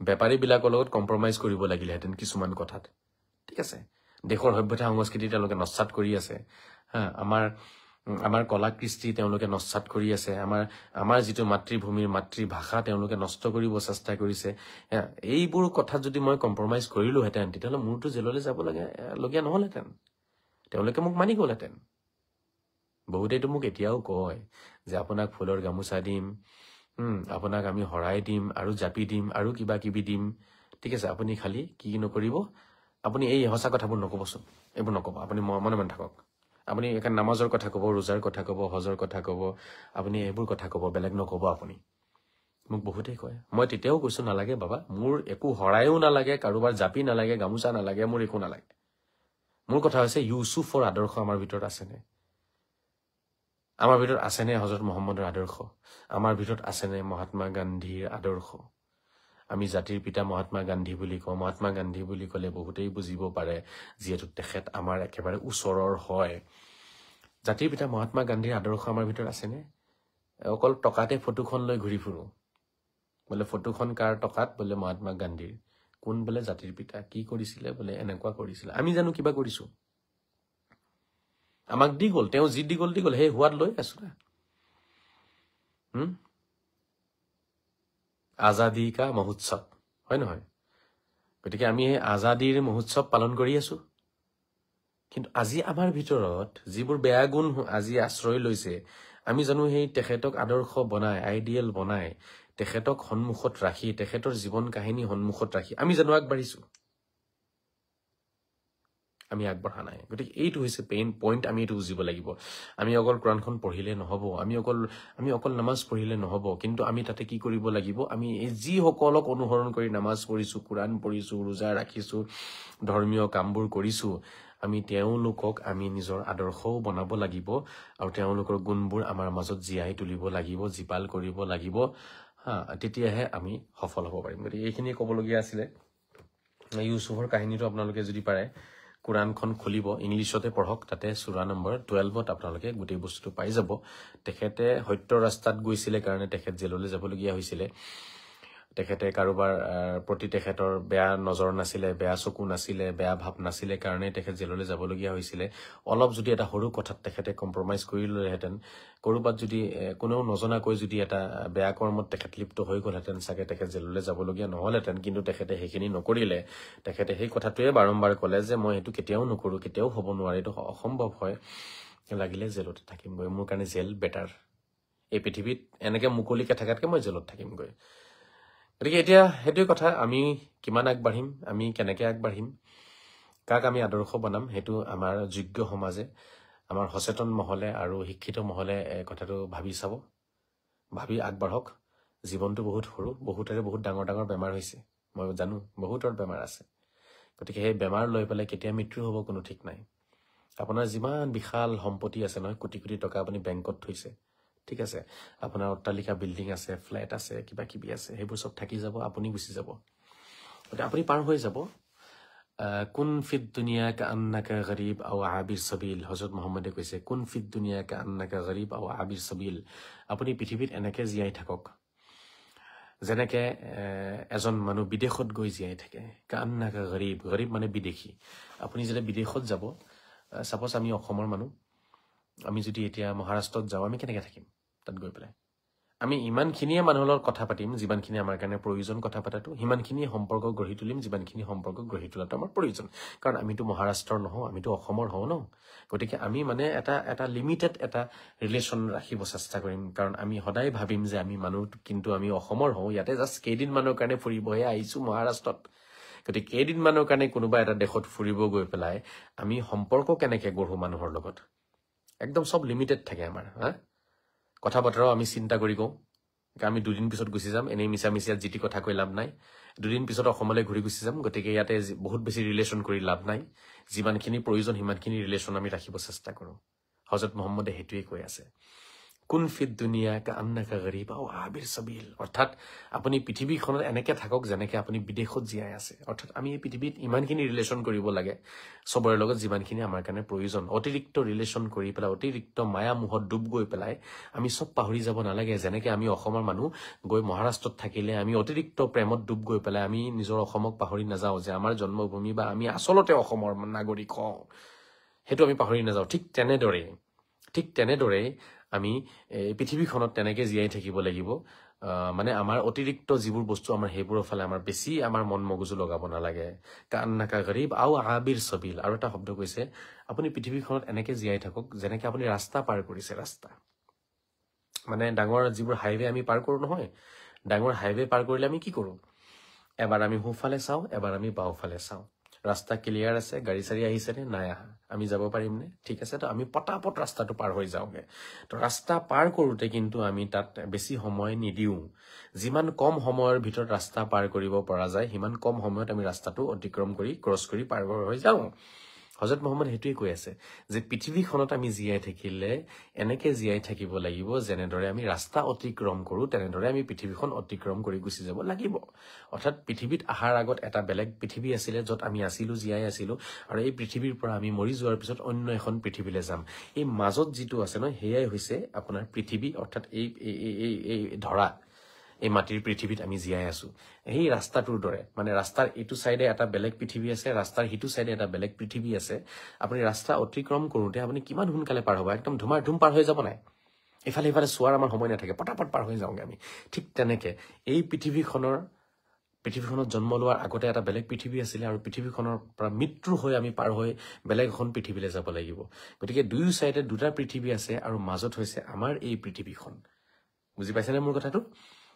বেপাৰী বিলাকৰ লগত কম্প্ৰমাইজ কৰিব লাগিলেহেঁতেন কিছুমান কথাত ঠিক আছে দেশৰ সভ্যতা সংস্কৃতি তেওঁলোকে নস্বাত কৰি আছে হা আমাৰ কলা কৃষ্টি তেওঁলোকে নস্বাত কৰি আছে আমাৰ যিটো মাতৃভূমিৰ মাতৃভাষা তেওঁলোকে নষ্ট কৰিব চেষ্টা কৰিছে এইবোৰ কথাত যদি মই কম্প্ৰমাইজ কৰিলোহেঁতেন তেতিয়াহ'লে মোৰতো জেললৈ যাব লগীয়া নহলহেঁতেন তেওঁলোকে মোক মানি গ'লহেঁতেন বহুতেতো মোক এতিয়াও কয় যে আপোনাক ফুলৰ গামোচা দিম আপোনাক আমি হৰাই দিম আৰু জাপি দিম আৰু কিবা কিবি দিম ঠিক আছে আপুনি খালি কি নকৰিব আপুনি এই সঁচা কথাবোৰ নকবচোন এইবোৰ নকব আপুনি মনে মনে থাকক আপুনি একা নামাজৰ কথা কব ৰোজাৰ কথা কব হজৰ কথা কব আপুনি এইবোৰ কথা কব বেলেগ নকব আপুনি মোক বহুতেই কয় মই তেতিয়াও কৈছো নালাগে বাবা মোৰ একো হৰায়ও নালাগে কাৰোবাৰ জাপি নালাগে গামোচা নালাগে মোৰ একো নালাগে মোৰ কথা হৈছে ইউসুফৰ আদৰ্শ আমাৰ ভিতৰত আছেনে আমাৰ ভিতৰত আছেনে হযৰত মুহাম্মদৰ আদৰ্শ আমাৰ ভিতৰত আছেনে মহাত্মা গান্ধীৰ আদৰ্শ আমি জাতিৰ পিতা মহাত্মা গান্ধী বুলি কওঁ মহাত্মা গান্ধী বুলি ক'লে বহুতেই বুজিব পাৰে যিহেতু তেখেত আমাৰ একেবাৰে ওচৰৰ হয় জাতিৰ পিতা মহাত্মা গান্ধীৰ আদৰ্শ আমাৰ ভিতৰত আছেনে অকল টকাতে ফটোখন লৈ ঘূৰি ফুৰো বোলে ফটোখন কাৰ টকাত বোলে মহাত্মা গান্ধীৰ কোন বোলে জাতিৰ পিতা কি কৰিছিলে বোলে এনেকুৱা কৰিছিলে আমি জানো কিবা কৰিছো আমাক দি গ'ল তেওঁ যি দি গ'ল সেই হোৱাত লৈ আছো না আজাদী কা মহোৎসৱ হয় নহয় গতিকে আমি এই আজাদীৰ মহোৎসৱ পালন কৰি আছো কিন্তু আজি আমাৰ ভিতৰত যিবোৰ বেয়া গুণ আজি আশ্ৰয় লৈছে আমি জানো সেই তেখেতক আদৰ্শ বনাই আইডিয়েল বনাই তেখেতক সন্মুখত ৰাখি তেখেতৰ জীৱন কাহিনী সন্মুখত ৰাখি আমি জানো আগবাঢ়িছো আমি আগবঢ়া নাই গতিকে এইটো হৈছে পইণ্ট আমি এইটো বুজিব লাগিব আমি অকল কোৰাণখন পঢ়িলে নহব আমি অকল নামাজ পঢ়িলে নহব কিন্তু আমি তাতে কি কৰিব লাগিব আমি যিসকলক অনুসৰণ কৰি নামাজ পঢ়িছো কোৰাণ পঢ়িছো ৰোজা ৰাখিছো ধৰ্মীয় কামবোৰ কৰিছো আমি তেওঁলোকক আমি নিজৰ আদৰ্শও বনাব লাগিব আৰু তেওঁলোকৰ গুণবোৰ আমাৰ মাজত জীয়াই তুলিব লাগিব জীপাল কৰিব লাগিব হা তেতিয়াহে আমি সফল হ'ব পাৰিম গতিকে এইখিনি ক'বলগীয়া আছিলে ইউসুফৰ কাহিনীটো আপোনালোকে যদি পাৰে কোৰাণখন খুলিব ইংলিছতে পঢ়ক তাতে সূৰা নম্বৰ 12ত আপোনালোকে গোটেই বস্তুটো পাই যাব তেখেতে সত্য ৰাস্তাত গৈছিলে কাৰণে তেখেত জেললৈ যাবলগীয়া হৈছিলে তেখেতে কাৰোবাৰ প্ৰতি তেখেতৰ বেয়া নজৰ নাছিলে, বেয়া চকু নাছিলে, বেয়া ভাৱ নাছিলে কাৰণে তেখেত জেললৈ যাবলগীয়া হৈছিলে। অলপ যদি এটা সৰু কথাত তেখেতে কম্প্ৰমাইজ কৰি ল'লেহেঁতেন, ক'ৰবাত যদি কোনেও নজনাকৈ যদি এটা বেয়া কৰ্মত তেখেত লিপ্ত হৈ গ'লহেঁতেন, চাগে তেখেত জেললৈ যাবলগীয়া নহ'লহেঁতেন। কিন্তু তেখেতে সেইখিনি নকৰিলে। তেখেতে সেই কথাটোৱে বাৰম্বাৰ ক'লে যে মই সেইটো কেতিয়াও নকৰোঁ, কেতিয়াও হ'ব নোৱাৰে, এইটো অসম্ভৱ হয়, লাগিলে জেলতে থাকিমগৈ, মোৰ কাৰণে জেল বেটাৰ। এই পৃথিৱীত এনেকে মুকলিকে থকাতকৈ মই জেলত থাকিমগৈ। গতিকে এতিয়া সেইটোৱে কথা, আমি কিমান আগবাঢ়িম, আমি কেনেকৈ আগবাঢ়িম, কাক আমি আদৰ্শ বনাম, সেইটো আমাৰ যোগ্য সমাজে, আমাৰ সচেতন মহলে আৰু শিক্ষিত মহলে কথাটো ভাবি চাব, ভাবি আগবাঢ়ক। জীৱনটো বহুত সৰু, বহুতৰে বহুত ডাঙৰ ডাঙৰ বেমাৰ হৈছে, মই জানো বহুতৰ বেমাৰ আছে। গতিকে সেই বেমাৰ লৈ পেলাই কেতিয়া মৃত্যু হ'ব কোনো ঠিক নাই। আপোনাৰ যিমান বিশাল সম্পত্তি আছে নহয়, কোটি কোটি টকা আপুনি বেংকত থৈছে, ঠিক আছে, আপোনাৰ অট্টালিকা বিল্ডিং আছে, ফ্লেট আছে, কিবা কিবি আছে, সেইবোৰ চব থাকি যাব, আপুনি গুচি যাব। গতিকে আপুনি পাৰ হৈ যাব। কুন ফিদ দুনিয়া কা আন্নাকা গৰীব আও আবিৰ সবিল, হজৰত মহম্মদে কৈছে, কুন ফিদ দুনিয়া কা আন্নাকা গৰীব আও আবিৰ সবিল। আপুনি পৃথিৱীত এনেকে জীয়াই থাকক যেনেকে এজন মানুহ বিদেশত গৈ জীয়াই থাকে। কা আন্নাকা গৰীব, গৰীব মানে বিদেশী। আপুনি যেতিয়া বিদেশত যাব, ছাপ'জ আমি অসমৰ মানুহ, আমি যদি এতিয়া মহাৰাষ্ট্ৰত যাওঁ, আমি কেনেকৈ থাকিম তাত গৈ পেলাই? আমি ইমানখিনিয়ে মানুহৰ লগত কথা পাতিম যিমানখিনি আমাৰ কাৰণে প্ৰয়োজন কথা পতাটো, সিমানখিনিয়ে সম্পৰ্ক গঢ়ি তুলিম যিমানখিনি সম্পৰ্ক গঢ়ি তোলাটো আমাৰ প্ৰয়োজন। কাৰণ আমিতো মহাৰাষ্ট্ৰৰ নহওঁ, আমিতো অসমৰ হওঁ ন। গতিকে আমি মানে এটা লিমিটেড এটা ৰিলেশ্যন ৰাখিব চেষ্টা কৰিম। কাৰণ আমি সদায় ভাবিম যে আমি মানুহ কিন্তু আমি অসমৰ হওঁ, ইয়াতে জাষ্ট কেইদিনমানৰ কাৰণে ফুৰিবহে আহিছোঁ মহাৰাষ্ট্ৰত। গতিকে কেইদিনমানৰ কাৰণে কোনোবা এটা দেশত ফুৰিব গৈ পেলাই আমি সম্পৰ্ক কেনেকৈ গঢ়ো মানুহৰ লগত, একদম চব লিমিটেড থাকে আমাৰ। কথা বতৰাও আমি চিন্তা কৰি কওঁ, আমি 2 দিন পিছত গুচি যাম, এনেই মিছা মিছা যি টি কথা কৈ লাভ নাই। 2 দিন পিছত অসমলৈ ঘূৰি গুচি যাম, গতিকে ইয়াতে বহুত বেছি ৰিলেশ্যন কৰি লাভ নাই। যিমানখিনি প্ৰয়োজন সিমানখিনি ৰিলেশ্যন আমি ৰাখিব চেষ্টা কৰোঁ। হজৰত মহম্মদে সেইটোৱে কৈ আছে, কুন ফিদ দুনিয়া কা আন্নাকা গৰীব আও আবিৰ সবিল। অৰ্থাৎ আপুনি পৃথিৱীখনত এনেকৈ থাকক যেনেকৈ আপুনি বিদেশত জীয়াই আছে। অৰ্থাৎ আমি এই পৃথিৱীত ইমানখিনি ৰিলেশ্যন কৰিব লাগে চবৰে লগত যিমানখিনি আমাৰ কাৰণে প্ৰয়োজন। অতিৰিক্ত ৰিলেশ্যন কৰি পেলাই, অতিৰিক্ত মায়া মোহত ডুব গৈ পেলাই আমি চব পাহৰি যাব নালাগে। যেনেকৈ আমি অসমৰ মানুহ গৈ মহাৰাষ্ট্ৰত থাকিলে আমি অতিৰিক্ত প্ৰেমত ডুব গৈ পেলাই আমি নিজৰ অসমক পাহৰি নাযাওঁ যে আমাৰ জন্মভূমি বা আমি আচলতে অসমৰ নাগৰিক হওঁ, সেইটো আমি পাহৰি নাযাওঁ। ঠিক তেনেদৰে আমি এই পৃথিৱীখনত তেনেকৈ জীয়াই থাকিব লাগিব। মানে আমাৰ অতিৰিক্ত যিবোৰ বস্তু আমাৰ সেইবোৰৰ ফালে আমাৰ বেছি আমাৰ মন মগজু লগাব নালাগে। কান্নাকা গৰীব আও আবিৰ সবিল। আৰু এটা শব্দ কৈছে, আপুনি পৃথিৱীখনত এনেকৈ জীয়াই থাকক যেনেকৈ আপুনি ৰাস্তা পাৰ কৰিছে। ৰাস্তা মানে ডাঙৰ যিবোৰ হাইৱে আমি পাৰ কৰোঁ নহয়, ডাঙৰ হাইৱে পাৰ কৰিলে আমি কি কৰোঁ? এবাৰ আমি সোঁফালে চাওঁ, এবাৰ আমি বাওঁফালে চাওঁ। ৰাস্তা ক্লিয়াৰ আছে, গাড়ী চাড়ী আহিছেনে নাই আহা, আমি যাব পাৰিমনে, ঠিক আছে, তো আমি পটাপট ৰাস্তাটো পাৰ হৈ যাওঁগে। তো ৰাস্তা পাৰ কৰোঁতে কিন্তু আমি তাত বেছি সময় নিদিওঁ। যিমান কম সময়ৰ ভিতৰত ৰাস্তা পাৰ কৰিব পৰা যায়, সিমান কম সময়ত আমি ৰাস্তাটো অতিক্ৰম কৰি ক্ৰছ কৰি পাৰ হৈ যাওঁ। হজৰত মহম্মদ সেইটোৱে কৈ আছে যে পৃথিৱীখনত আমি জীয়াই থাকিলে এনেকৈ জীয়াই থাকিব লাগিব যেনেদৰে আমি ৰাস্তা অতিক্ৰম কৰোঁ, তেনেদৰে আমি পৃথিৱীখন অতিক্ৰম কৰি গুচি যাব লাগিব। অৰ্থাৎ পৃথিৱীত অহাৰ আগত এটা বেলেগ পৃথিৱী আছিলে য'ত আমি আছিলোঁ, জীয়াই আছিলোঁ, আৰু এই পৃথিৱীৰ পৰা আমি মৰি যোৱাৰ পিছত অন্য এখন পৃথিৱীলৈ যাম। এই মাজত যিটো আছে নহয়, সেয়াই হৈছে আপোনাৰ পৃথিৱী। অৰ্থাৎ এই ধৰা, এই মাটিৰ পৃথিৱীত আমি জীয়াই আছো। এই ৰাস্তাটোৰ দৰে, মানে ৰাস্তাৰ ইটো চাইডে এটা বেলেগ পৃথিৱী আছে, ৰাস্তাৰ সিটো চাইডে এটা বেলেগ পৃথিৱী আছে। আপুনি ৰাস্তা অতিক্ৰম কৰোঁতে আপুনি কিমান সোনকালে পাৰ হ'ব, একদম ধুমাধুম পাৰ হৈ যাব নাই। ইফালে সিফালে চোৱাৰ আমাৰ সময় নাথাকে, পটাপট পাৰ হৈ যাওঁগে আমি। ঠিক তেনেকে এই পৃথিৱীখনত জন্ম লোৱাৰ আগতে এটা বেলেগ পৃথিৱী আছিলে, আৰু পৃথিৱীখনৰ পৰা মৃত্যু হৈ আমি পাৰ হৈ বেলেগ এখন পৃথিৱীলৈ যাব লাগিব। গতিকে দুয়ো চাইডে দুটা পৃথিৱী আছে, আৰু মাজত হৈছে আমাৰ এই পৃথিৱীখন। বুজি পাইছেনে মোৰ কথাটো?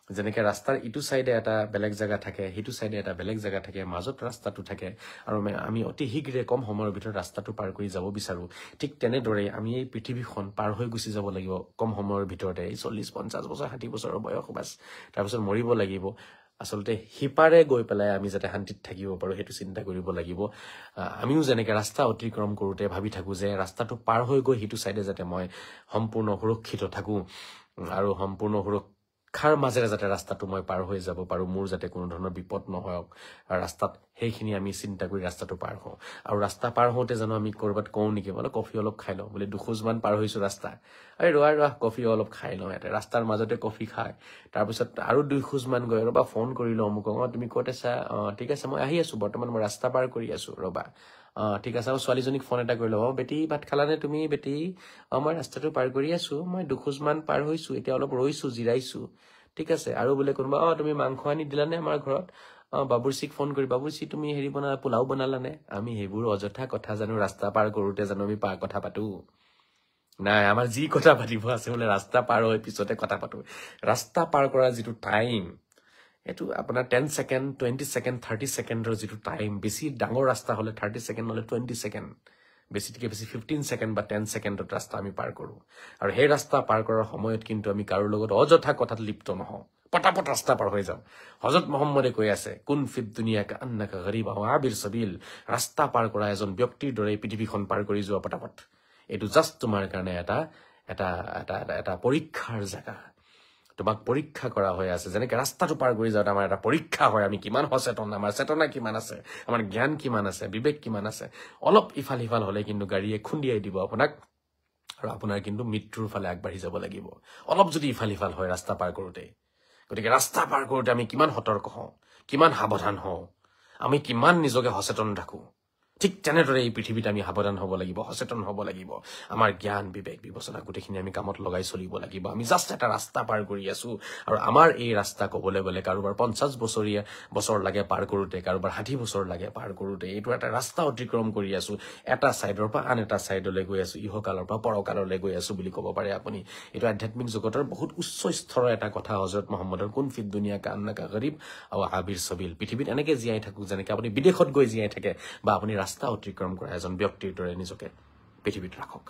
যেনেকৈ ৰাস্তাৰ ইটো চাইডে এটা বেলেগ জেগা থাকে, সিটো চাইডে এটা বেলেগ জেগা থাকে, মাজত ৰাস্তাটো থাকে, আৰু আমি অতি শীঘ্ৰে কম সময়ৰ ভিতৰত ৰাস্তাটো পাৰ কৰি যাব বিচাৰোঁ। ঠিক তেনেদৰে আমি এই পৃথিৱীখন পাৰ হৈ গুচি যাব লাগিব কম সময়ৰ ভিতৰতে। এই 40-50 বছৰ 60 বছৰৰ বয়স বাছ, তাৰপিছত মৰিব লাগিব। আচলতে সিপাৰে গৈ পেলাই আমি যাতে শান্তিত থাকিব পাৰোঁ সেইটো চিন্তা কৰিব লাগিব। আমিও যেনেকৈ ৰাস্তা অতিক্ৰম কৰোঁতে ভাবি থাকোঁ যে ৰাস্তাটো পাৰ হৈ গৈ সিটো চাইডে যাতে মই সম্পূৰ্ণ সুৰক্ষিত থাকোঁ, আৰু সম্পূৰ্ণ খাৰ মাজেৰে যাতে ৰাস্তাটো মই পাৰ হৈ যাব পাৰো মোৰ যাতে কোনো ধৰণৰ বিপদ নহওক ৰাস্তাত সেইখিনি আমি চিন্তা কৰি ৰাস্তাটো পাৰ হওঁ আৰু ৰাস্তা পাৰ হওঁতে জানো আমি কৰবাত কওঁ নেকি মানে কফি অলপ খাই লওঁ বোলে 2 খোজমান পাৰ হৈছো ৰাস্তা এই ৰোৱা কফি অলপ খাই লওঁ ইয়াতে ৰাস্তাৰ মাজতে কফি খাই তাৰপিছত আৰু 2 খোজমান গৈ ৰবা ফোন কৰি লওঁ মোক তুমি ক'ত আছা ঠিক আছে মই আহি আছো বৰ্তমান মই ৰাস্তা পাৰ কৰি আছো ৰবা ঠিক আছে ছোৱালীজনীক ফোন এটা কৰি লওঁ বেটি ভাত খালানে তুমি বেটি মই ৰাস্তাটো পাৰ কৰি আছো মই 2 খোজমান পাৰ হৈছো এতিয়া অলপ ৰৈছো জিৰাইছো ঠিক আছে আৰু বোলে কোনোবা তুমি মাংস আনি দিলানে আমাৰ ঘৰত বাবুৰ্চিক ফোন কৰি বাবুৰ্চি তুমি হেৰি বনালা পোলাও বনালানে আমি সেইবোৰ অযথা কথা জানো ৰাস্তা পাৰ কৰোতে জানো আমি কথা পাতো নাই আমাৰ যি কথা পাতিব আছে বোলে ৰাস্তা পাৰ হৈ পিছতে কথা পাতো ৰাস্তা পাৰ কৰাৰ যিটো টাইম এটো আপোনাৰ 10 সেকেন্ড 20 সেকেন্ড 30 সেকেন্ডৰ যিটো টাইম বেছি ডাঙৰ ৰাস্তা হলে 30 সেকেন্ড হলে 20 সেকেন্ড বেছিকে বেছি 15 সেকেন্ড বা 10 সেকেন্ডত ৰাস্তা আমি পাৰ কৰো আৰু সেই ৰাস্তা পাৰ কৰাৰ সময়ত কিন্তু আমি কাৰো লগত অযথা কথাত লিপ্ত নহওঁ পটাপট ৰাস্তা পাৰ হৈ যাওঁ হযরত মুহাম্মদে কৈ আছে কুন ফিদ দুনিয়া কা আন্নাকা গরিব আও আবির সাবিল ৰাস্তা পাৰ কৰা এজন ব্যক্তিৰ দৰে পৃথিৱীখন পাৰ কৰি যোৱা পটাপট এটো জাস্ট তোমাৰ কাৰণে এটা পৰীক্ষাৰ জায়গা তোমাক পৰীক্ষা কৰা হৈ আছে যেনেকৈ ৰাস্তাটো পাৰ কৰি যাওঁতে আমাৰ এটা পৰীক্ষা হয় আমি কিমান সচেতন আমাৰ চেতনা কিমান আছে আমাৰ জ্ঞান কিমান আছে বিবেক কিমান আছে অলপ ইফাল সিফাল হলে কিন্তু গাড়ীয়ে খুন্দিয়াই দিব আপোনাক আৰু আপোনাৰ কিন্তু মৃত্যুৰ ফালে আগবাঢ়ি যাব লাগিব অলপ যদি ইফাল সিফাল হয় ৰাস্তা পাৰ কৰোতে গতিকে ৰাস্তা পাৰ কৰোতে আমি কিমান সতৰ্ক হওঁ কিমান সাৱধান হওঁ আমি কিমান নিজকে সচেতন ৰাখো ঠিক তেনেদৰে এই পৃথিৱীত আমি সাৱধান হ'ব লাগিব সচেতন হ'ব লাগিব আমাৰ জ্ঞান বিবেক বিবেচনা গোটেইখিনি আমি কামত লগাই চলিব লাগিব আমি জাস্ট এটা ৰাস্তা পাৰ কৰি আছো আৰু আমাৰ এই ৰাস্তা ক'বলৈ গ'লে কাৰোবাৰ 50 বছৰ লাগে পাৰ কৰোতে কাৰোবাৰ 60 বছৰ লাগে পাৰ কৰোতে এইটো এটা ৰাস্তা অতিক্ৰম কৰি আছো এটা সাইডৰ পৰা আন এটা সাইডলৈ গৈ আছো ইহকালৰ পৰা পৰকাললৈ গৈ আছো বুলি ক'ব পাৰে আপুনি এইটো আধ্যাত্মিক জগতৰ বহুত উচ্চ স্তৰৰ এটা কথা হযৰত মুহাম্মদৰ কোন ফিদ দুনিয়া কা আন্নাকা গৰিব আও আবিৰ সাবিল পৃথিৱীত এনেকৈ জীয়াই থাকো যেনেকৈ আপুনি বিদেশত গৈ জীয়াই থাকে বা আপুনি ৰাস্তা অতিক্ৰম কৰা এজন ব্যক্তিৰ দৰে নিজকে পৃথিৱীত ৰাখক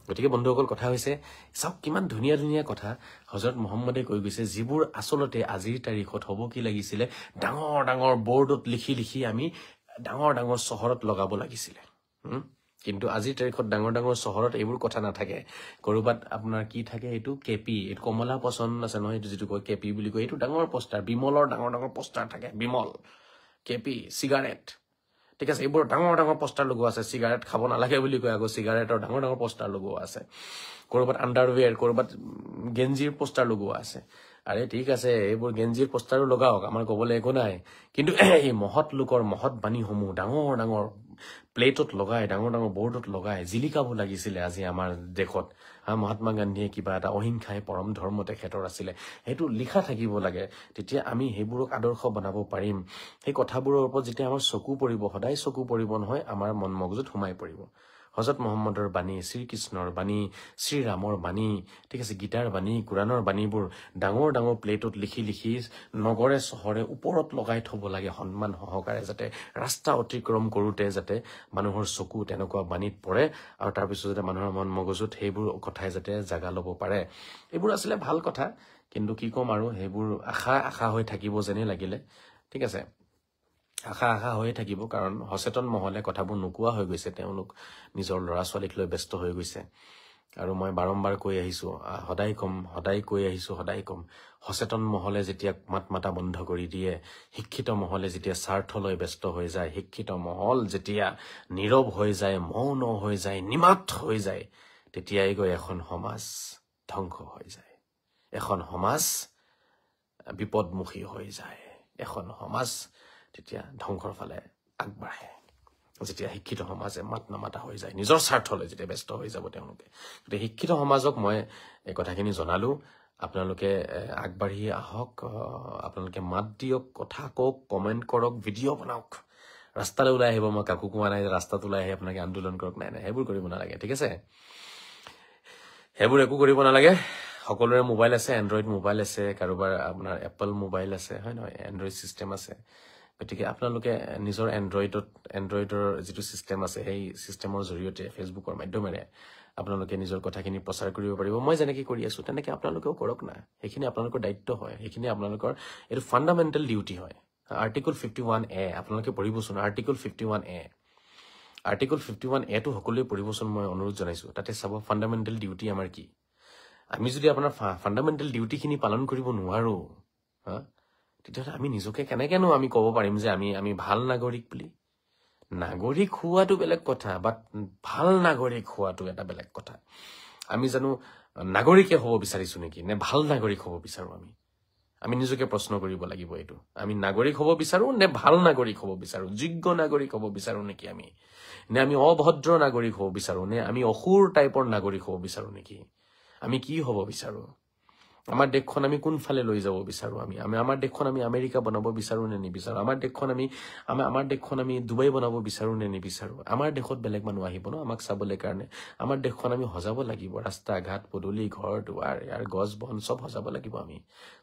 গতিকে বন্ধুসকল কথা হৈছে সব কিমান ধুনীয়া ধুনীয়া কথা হযৰত মুহাম্মদে কৈ গৈছে যিবোৰ আসলতে আজিৰ তাৰিখত হ'ব কি লাগিছিলে ডাঙৰ ডাঙৰ বৰ্ডত লিখি আমি ডাঙৰ ডাঙৰ চহৰত লগাব লাগিছিলে কিন্তু আজিৰ তাৰিখত ডাঙৰ ডাঙৰ চহৰত এইবোৰ কথা নাথাকে কৰবাত আপোনাৰ কি থাকে এইটো কেপি এইটো কমলা পছন্দ আছে নহয় এইটো যিটো কয় কেপি বুলি কয় এইটো ডাঙৰ পোষ্টাৰ বিমলৰ ডাঙৰ ডাঙৰ পোষ্টাৰ থাকে বিমল কেপি সিগাৰেট ঠিক আছে এইবোৰ ডাঙৰ ডাঙৰ পোষ্টাৰ লগোৱা আছে সিগাৰেট খাব নালাগে বুলি কয় আকৌ সিগাৰেটৰ ডাঙৰ ডাঙৰ পোষ্টাৰ লগোৱা আছে কৰবাত আন্ডাৰৱেৰ কৰবাত গেঞ্জিৰ পোষ্টাৰ লগোৱা আছে আৰে ঠিক আছে এইবোৰ গেঞ্জিৰ পোষ্টাৰো লগাওক আমাৰ ক'বলৈ একো নাই কিন্তু এই মহৎ লোকৰ মহৎ বাণীসমূহ ডাঙৰ ডাঙৰ প্লেটত লগাই ডাঙৰ ডাঙৰ বৰ্ডত লগাই জিলিকাব লাগিছিলে আজি আমাৰ দেশত মহাত্মা গান্ধীয়ে কিবা এটা অহিংসাই পৰম ধৰ্ম তেখেতৰ আছিলে সেইটো লিখা থাকিব লাগে তেতিয়া আমি সেইবোৰক আদৰ্শ বনাব পাৰিম সেই কথাবোৰৰ ওপৰত যেতিয়া আমাৰ চকু পৰিব সদায় চকু পৰিব নহয় আমাৰ মন মগজুত সোমাই পৰিব হযৰত মুহাম্মদৰ বাণী শ্ৰীকৃষ্ণৰ বাণী শ্ৰীৰামৰ বাণী ঠিক আছে গীতাৰ বাণী কুৰাণৰ বাণীবোৰ ডাঙৰ ডাঙৰ প্লেটত লিখি নগৰে চহৰে ওপৰত লগাই থব লাগে সন্মান সহকাৰে যাতে ৰাস্তা অতিক্ৰম কৰোতে যাতে মানুহৰ চকু তেনেকুৱা বাণীত পৰে আৰু তাৰ পিছত যাতে মানুহৰ মন মগজুত সেইবোৰ কথাই যাতে জাগা ল'ব পাৰে এইবোৰ আছিলে ভাল কথা কিন্তু কি কম আৰু সেইবোৰ আশা হৈ থাকিব যেনে লাগিলে ঠিক আছে আশা হৈ থাকিব কাৰণ সচেতন মহলে কথাবোৰ নোকোৱা হৈ গৈছে তেওঁলোক নিজৰ ল'ৰা ছোৱালীক লৈ ব্যস্ত হৈ গৈছে আৰু মই বাৰম্বাৰ কৈ আহিছো সদায় কম সচেতন মহলে যেতিয়া মাত মাতা বন্ধ কৰি দিয়ে শিক্ষিত মহলে যেতিয়া স্বাৰ্থ লৈ ব্যস্ত হৈ যায় শিক্ষিত মহল যেতিয়া নীৰৱ হৈ যায় মৌন হৈ যায় নিমাত হৈ যায় তেতিয়াই গৈ এখন সমাজ ধ্বংস হৈ যায় এখন সমাজ বিপদমুখী হৈ যায় এখন সমাজ তেতিয়া ধ্বংসৰ ফালে আগবাঢ়ে যেতিয়া শিক্ষিত সমাজে মাত নামাতা হৈ যায় নিজৰ স্বাৰ্থলৈ যেতিয়া ব্যস্ত হৈ যাব তেওঁলোকে গতিকে শিক্ষিত সমাজক মই এই কথাখিনি জনালো আপোনালোকে আগবাঢ়ি আহক আপোনালোকে মাত দিয়ক কথা কওক কমেণ্ট কৰক ভিডিঅ' বনাওক ৰাস্তালৈ ওলাই আহিব মই কাকো কোৱা নাই যে ৰাস্তাত ওলাই আহি আপোনালোকে আন্দোলন কৰক নাই সেইবোৰ কৰিব নালাগে ঠিক আছে সেইবোৰ একো কৰিব নালাগে সকলোৰে মোবাইল আছে এণ্ড্ৰইড মোবাইল আছে কাৰোবাৰ আপোনাৰ এপল মোবাইল আছে হয় নহয় এণ্ড্ৰইড চিষ্টেম আছে গতিকে আপোনালোকে নিজৰ এণ্ড্ৰইডৰ যিটো চিষ্টেম আছে সেই চিষ্টেমৰ জৰিয়তে ফেচবুকৰ মাধ্যমেৰে আপোনালোকে নিজৰ কথাখিনি প্ৰচাৰ কৰিব পাৰিব মই যেনেকৈ কৰি আছো তেনেকৈ আপোনালোকেও কৰক না সেইখিনি আপোনালোকৰ দায়িত্ব হয় সেইখিনি আপোনালোকৰ এইটো ফাণ্ডামেণ্টেল ডিউটি হয় আৰ্টিকল 51A আপোনালোকে পঢ়িবচোন আৰ্টিকল 51A আৰ্টিকল 51A টো সকলোৱে পঢ়িবচোন মই অনুৰোধ জনাইছো তাতে চাব ফাণ্ডামেণ্টেল ডিউটি আমাৰ কি আমি যদি আপোনাৰ ফাণ্ডামেণ্টেল ডিউটিখিনি পালন কৰিব নোৱাৰো হা তেতিয়াহ'লে আমি নিজকে কেনেকেনো আমি ক'ব পাৰিম যে আমি ভাল নাগৰিক বুলি নাগৰিক হোৱাটো বেলেগ কথা বাট ভাল নাগৰিক হোৱাটো এটা বেলেগ কথা আমি জানো নাগৰিকে হ'ব বিচাৰিছো নেকি নে ভাল নাগৰিক হ'ব বিচাৰো আমি নিজকে প্ৰশ্ন কৰিব লাগিব এইটো আমি নাগৰিক হ'ব বিচাৰো নে ভাল নাগৰিক হ'ব বিচাৰো যোগ্য নাগৰিক হ'ব বিচাৰো নেকি নে আমি অভদ্ৰ নাগৰিক হ'ব বিচাৰো নে আমি অসুৰ টাইপৰ নাগৰিক হ'ব বিচাৰো নেকি আমি কি হ'ব বিচাৰো আমাৰ দেশখন আমি কোনফালে লৈ যাব বিচাৰো আমাৰ দেশখন আমি আমেৰিকা বনাব বিচাৰো নে নিবিচাৰো আমাৰ দেশখন আমি ডুবাই বনাব বিচাৰো নে নিবিচাৰো আমাৰ দেশত বেলেগ মানুহ আহিব ন আমাক চাবলৈ কাৰণে আমাৰ দেশখন আমি সজাব লাগিব ৰাস্তা ঘাট পদূলি ঘৰ দুৱাৰ ইয়াৰ গছ বন সব সজাব লাগিব আমি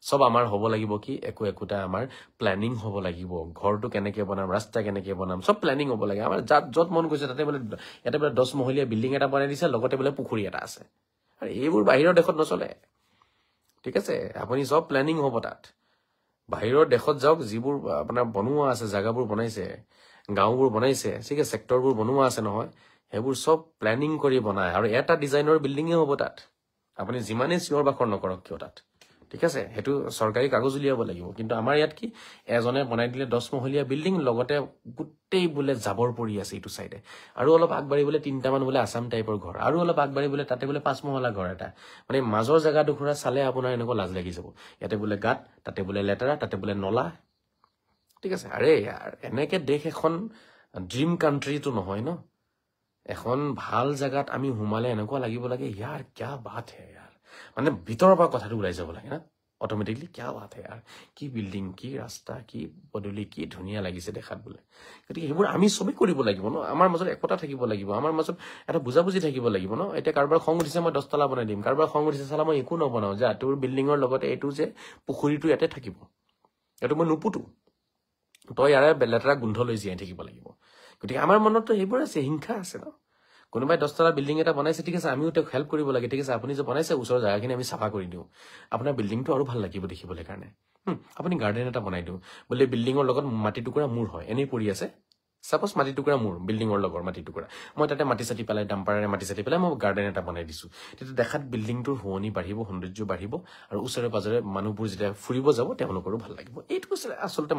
সব আমাৰ হ'ব লাগিব কি একোটা আমাৰ প্ল্যানিং হ'ব লাগিব ঘৰটো কেনেকে বনাম ৰাস্তা কেনেকে বনাম সব প্ল্যানিং হ'ব লাগে আমাৰ যত মন গৈছে তাতে বোলে এটা বোলে 10 মহলীয়া বিল্ডিং এটা বনাই দিছে লগতে বোলে পুখুৰী এটা আছে আৰু এইবোৰ বাহিৰৰ দেশত নচলে ঠিক আছে আপুনি সব প্ল্যানিং হ'ব তাত বাহিৰৰ দেশত যাওক যিবোৰ আপোনাৰ বনোৱা আছে জাগাবোৰ বনাইছে গাঁওবোৰ বনাইছে ঠিক আছে সেক্টৰবোৰ বনোৱা আছে নহয় সেইবোৰ সব প্ল্যানিং কৰি বনায় আৰু এটা ডিজাইনৰ বিল্ডিঙে হ'ব তাত আপুনি যিমানে চিঞৰ বাখৰ নকৰক কিয় তাত ঠিক আছে হেতু সৰকাৰি কাগজ উলিয়াব লাগিব কিন্তু আমাৰ ইয়াত কি এজনে বনাই দিলে 10 মহলীয়া বিল্ডিং লগতে গুটেই বুলে জাবৰ পৰি আছে ইটো সাইডে আৰু অলপ আগবাঢ়ি বুলে তিনটা মান বুলে আসাম টাইপৰ ঘৰ আৰু অলপ আগবাঢ়ি বুলে তাতে বুলে 5 মহলা ঘৰ এটা মানে মাজৰ জায়গা দুখৰা চালে আপোনাৰ এনেকো লাজ লাগি যাব ইয়াতে বুলে গাত তাতে বুলে লেতেৰা তাতে বুলে নলা ঠিক আছে আৰে यार এনেকে দেশ এখন ড্ৰিম কান্ট্ৰি তো নহয় ন এখন ভাল জায়গাত আমি হুমালে এনেকো লাগিব লাগে यार क्या बात है यार মানে ভিতৰৰ পৰা কথাটো ওলাই যাব লাগে না অটোমেটিকলি क्या बात है यार কি বিল্ডিং কি ৰাস্তা কি পদুলি কি ধুনিয়া লাগিছে দেখাত বলে গতিকে হেবোৰ আমি সবে কৰিব লাগিব ন আমাৰ মাজত একতা থাকিব লাগিব আমাৰ মাজত এটা বুজাবুজি থাকিব লাগিব ন এটা কাৰবাৰ খং উঠিছে মই 10 তলা বনাই দিম কাৰবাৰ খং উঠিছে সালা মই একো নবনাও যা তোৰ বিল্ডিংৰ লগতে এটো যে পুখুৰীটো ইয়াতে থাকিব এটো মই নুপুটো তই ইয়াৰে লেতেৰা গোন্ধ লৈ জিয়াই থাকিব লাগিব গতিকে আমাৰ মনত হেবোৰ আছে হিংসা আছে ন কোনোবাই 10 তলা বিল্ডিং এটা বনাইছে ঠিক আছে আমিও তেওঁক হেল্প কৰিব লাগে ঠিক আছে আপুনি যে বনাইছে ওচৰৰ জায়গাখিনি আমি সাফা কৰি দিও আপোনাৰ বিল্ডিংটো আৰু ভাল লাগিব দেখিবলৈ কাৰণে আপুনি গাৰ্ডেন এটা বনাই দিও বলে বিল্ডিংৰ লগত মাটি টুকুৰা মুৰ হয় এনে পৰি আছে সাপোজ মাটি টুকুৰা মুৰ বিল্ডিংৰ লগৰ মাটি টুকুৰা মই তাতে মাটি চাটি পেলাই ডাম্পাৰেৰে মাটি চাটি পেলাই মই গাৰ্ডেন এটা বনাই দিছো তেতে দেখাত বিল্ডিংটোৰ হোৱনি বাঢ়িব সৌন্দৰ্য বাঢ়িব আৰু ওচৰে পাজৰে মানুহবোৰ যেতিয়া ফুৰিব যাব তেওঁলোকৰো ভাল লাগিব এইটো আসলতে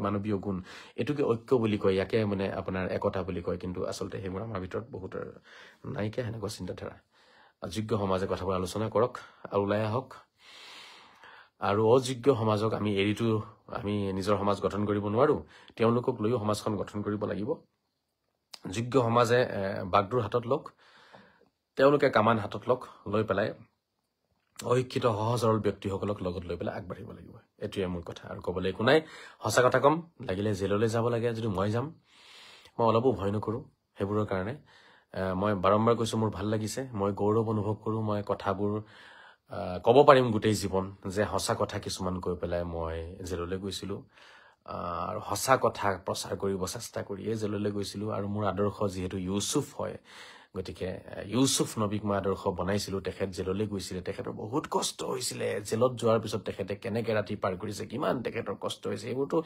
মানৱীয় গুণ এটুকে ঐক্য বুলি কয় ইয়াকে মানে আপোনাৰ একতা বুলি কয় কিন্তু আসলতে হেবোৰ আমাৰ ভিতৰত বহুত নাইকে হেনেকুৱা চিন্তাধাৰা অযোগ্য সমাজে কথাবোৰ আলোচনা কৰক আৰু ওলাই আহক আৰু অযোগ্য সমাজক আমি এৰিটো আমি নিজৰ সমাজ গঠন কৰিব নোৱাৰো তেওঁলোকক লৈ সমাজখন গঠন কৰিব লাগিব যোগ্য সমাজে বাগদুৰ হাতত লওক তেওঁলোকে কামান হাতত লওক লৈ পেলাই অশিক্ষিত সহজ সৰল ব্যক্তিসকলক লগত লৈ পেলাই আগবাঢ়িব লাগিব এটোৱে মোৰ কথা আৰু ক'বলৈ একো নাই হসা কথা কম লাগিলে জেললৈ যাব লাগে যদি মই যাম মই অলপো ভয় নকৰো হেবোৰৰ কাৰণে মই বাৰম্বাৰ কৈছো মোৰ ভাল লাগিছে মই গৌৰৱ অনুভৱ কৰো মই কথাবোৰ ক'ব পাৰিম গোটেই জীৱন যে হসা কথা কিছুমান কৈ পেলাই মই জেললৈ গৈছিলো আৰু হসা কথা প্ৰচাৰ কৰিব চেষ্টা কৰিয়ে জেললৈ গৈছিলো আৰু মোৰ আদৰ্শ যেহেতু ইউসুফ হয় গতিকে ইউসুফ নবীক মই আদৰ্শ বনাইছিলো তেখেত জেললৈ গৈছিলে তেখেতৰ বহুত কষ্ট হৈছিলে জেলত যোৱাৰ পিছত তেখেতে কেনেকে ৰাতি পাৰ কৰিছে কিমান তেখেতৰ কষ্ট হৈছে এইবোৰতো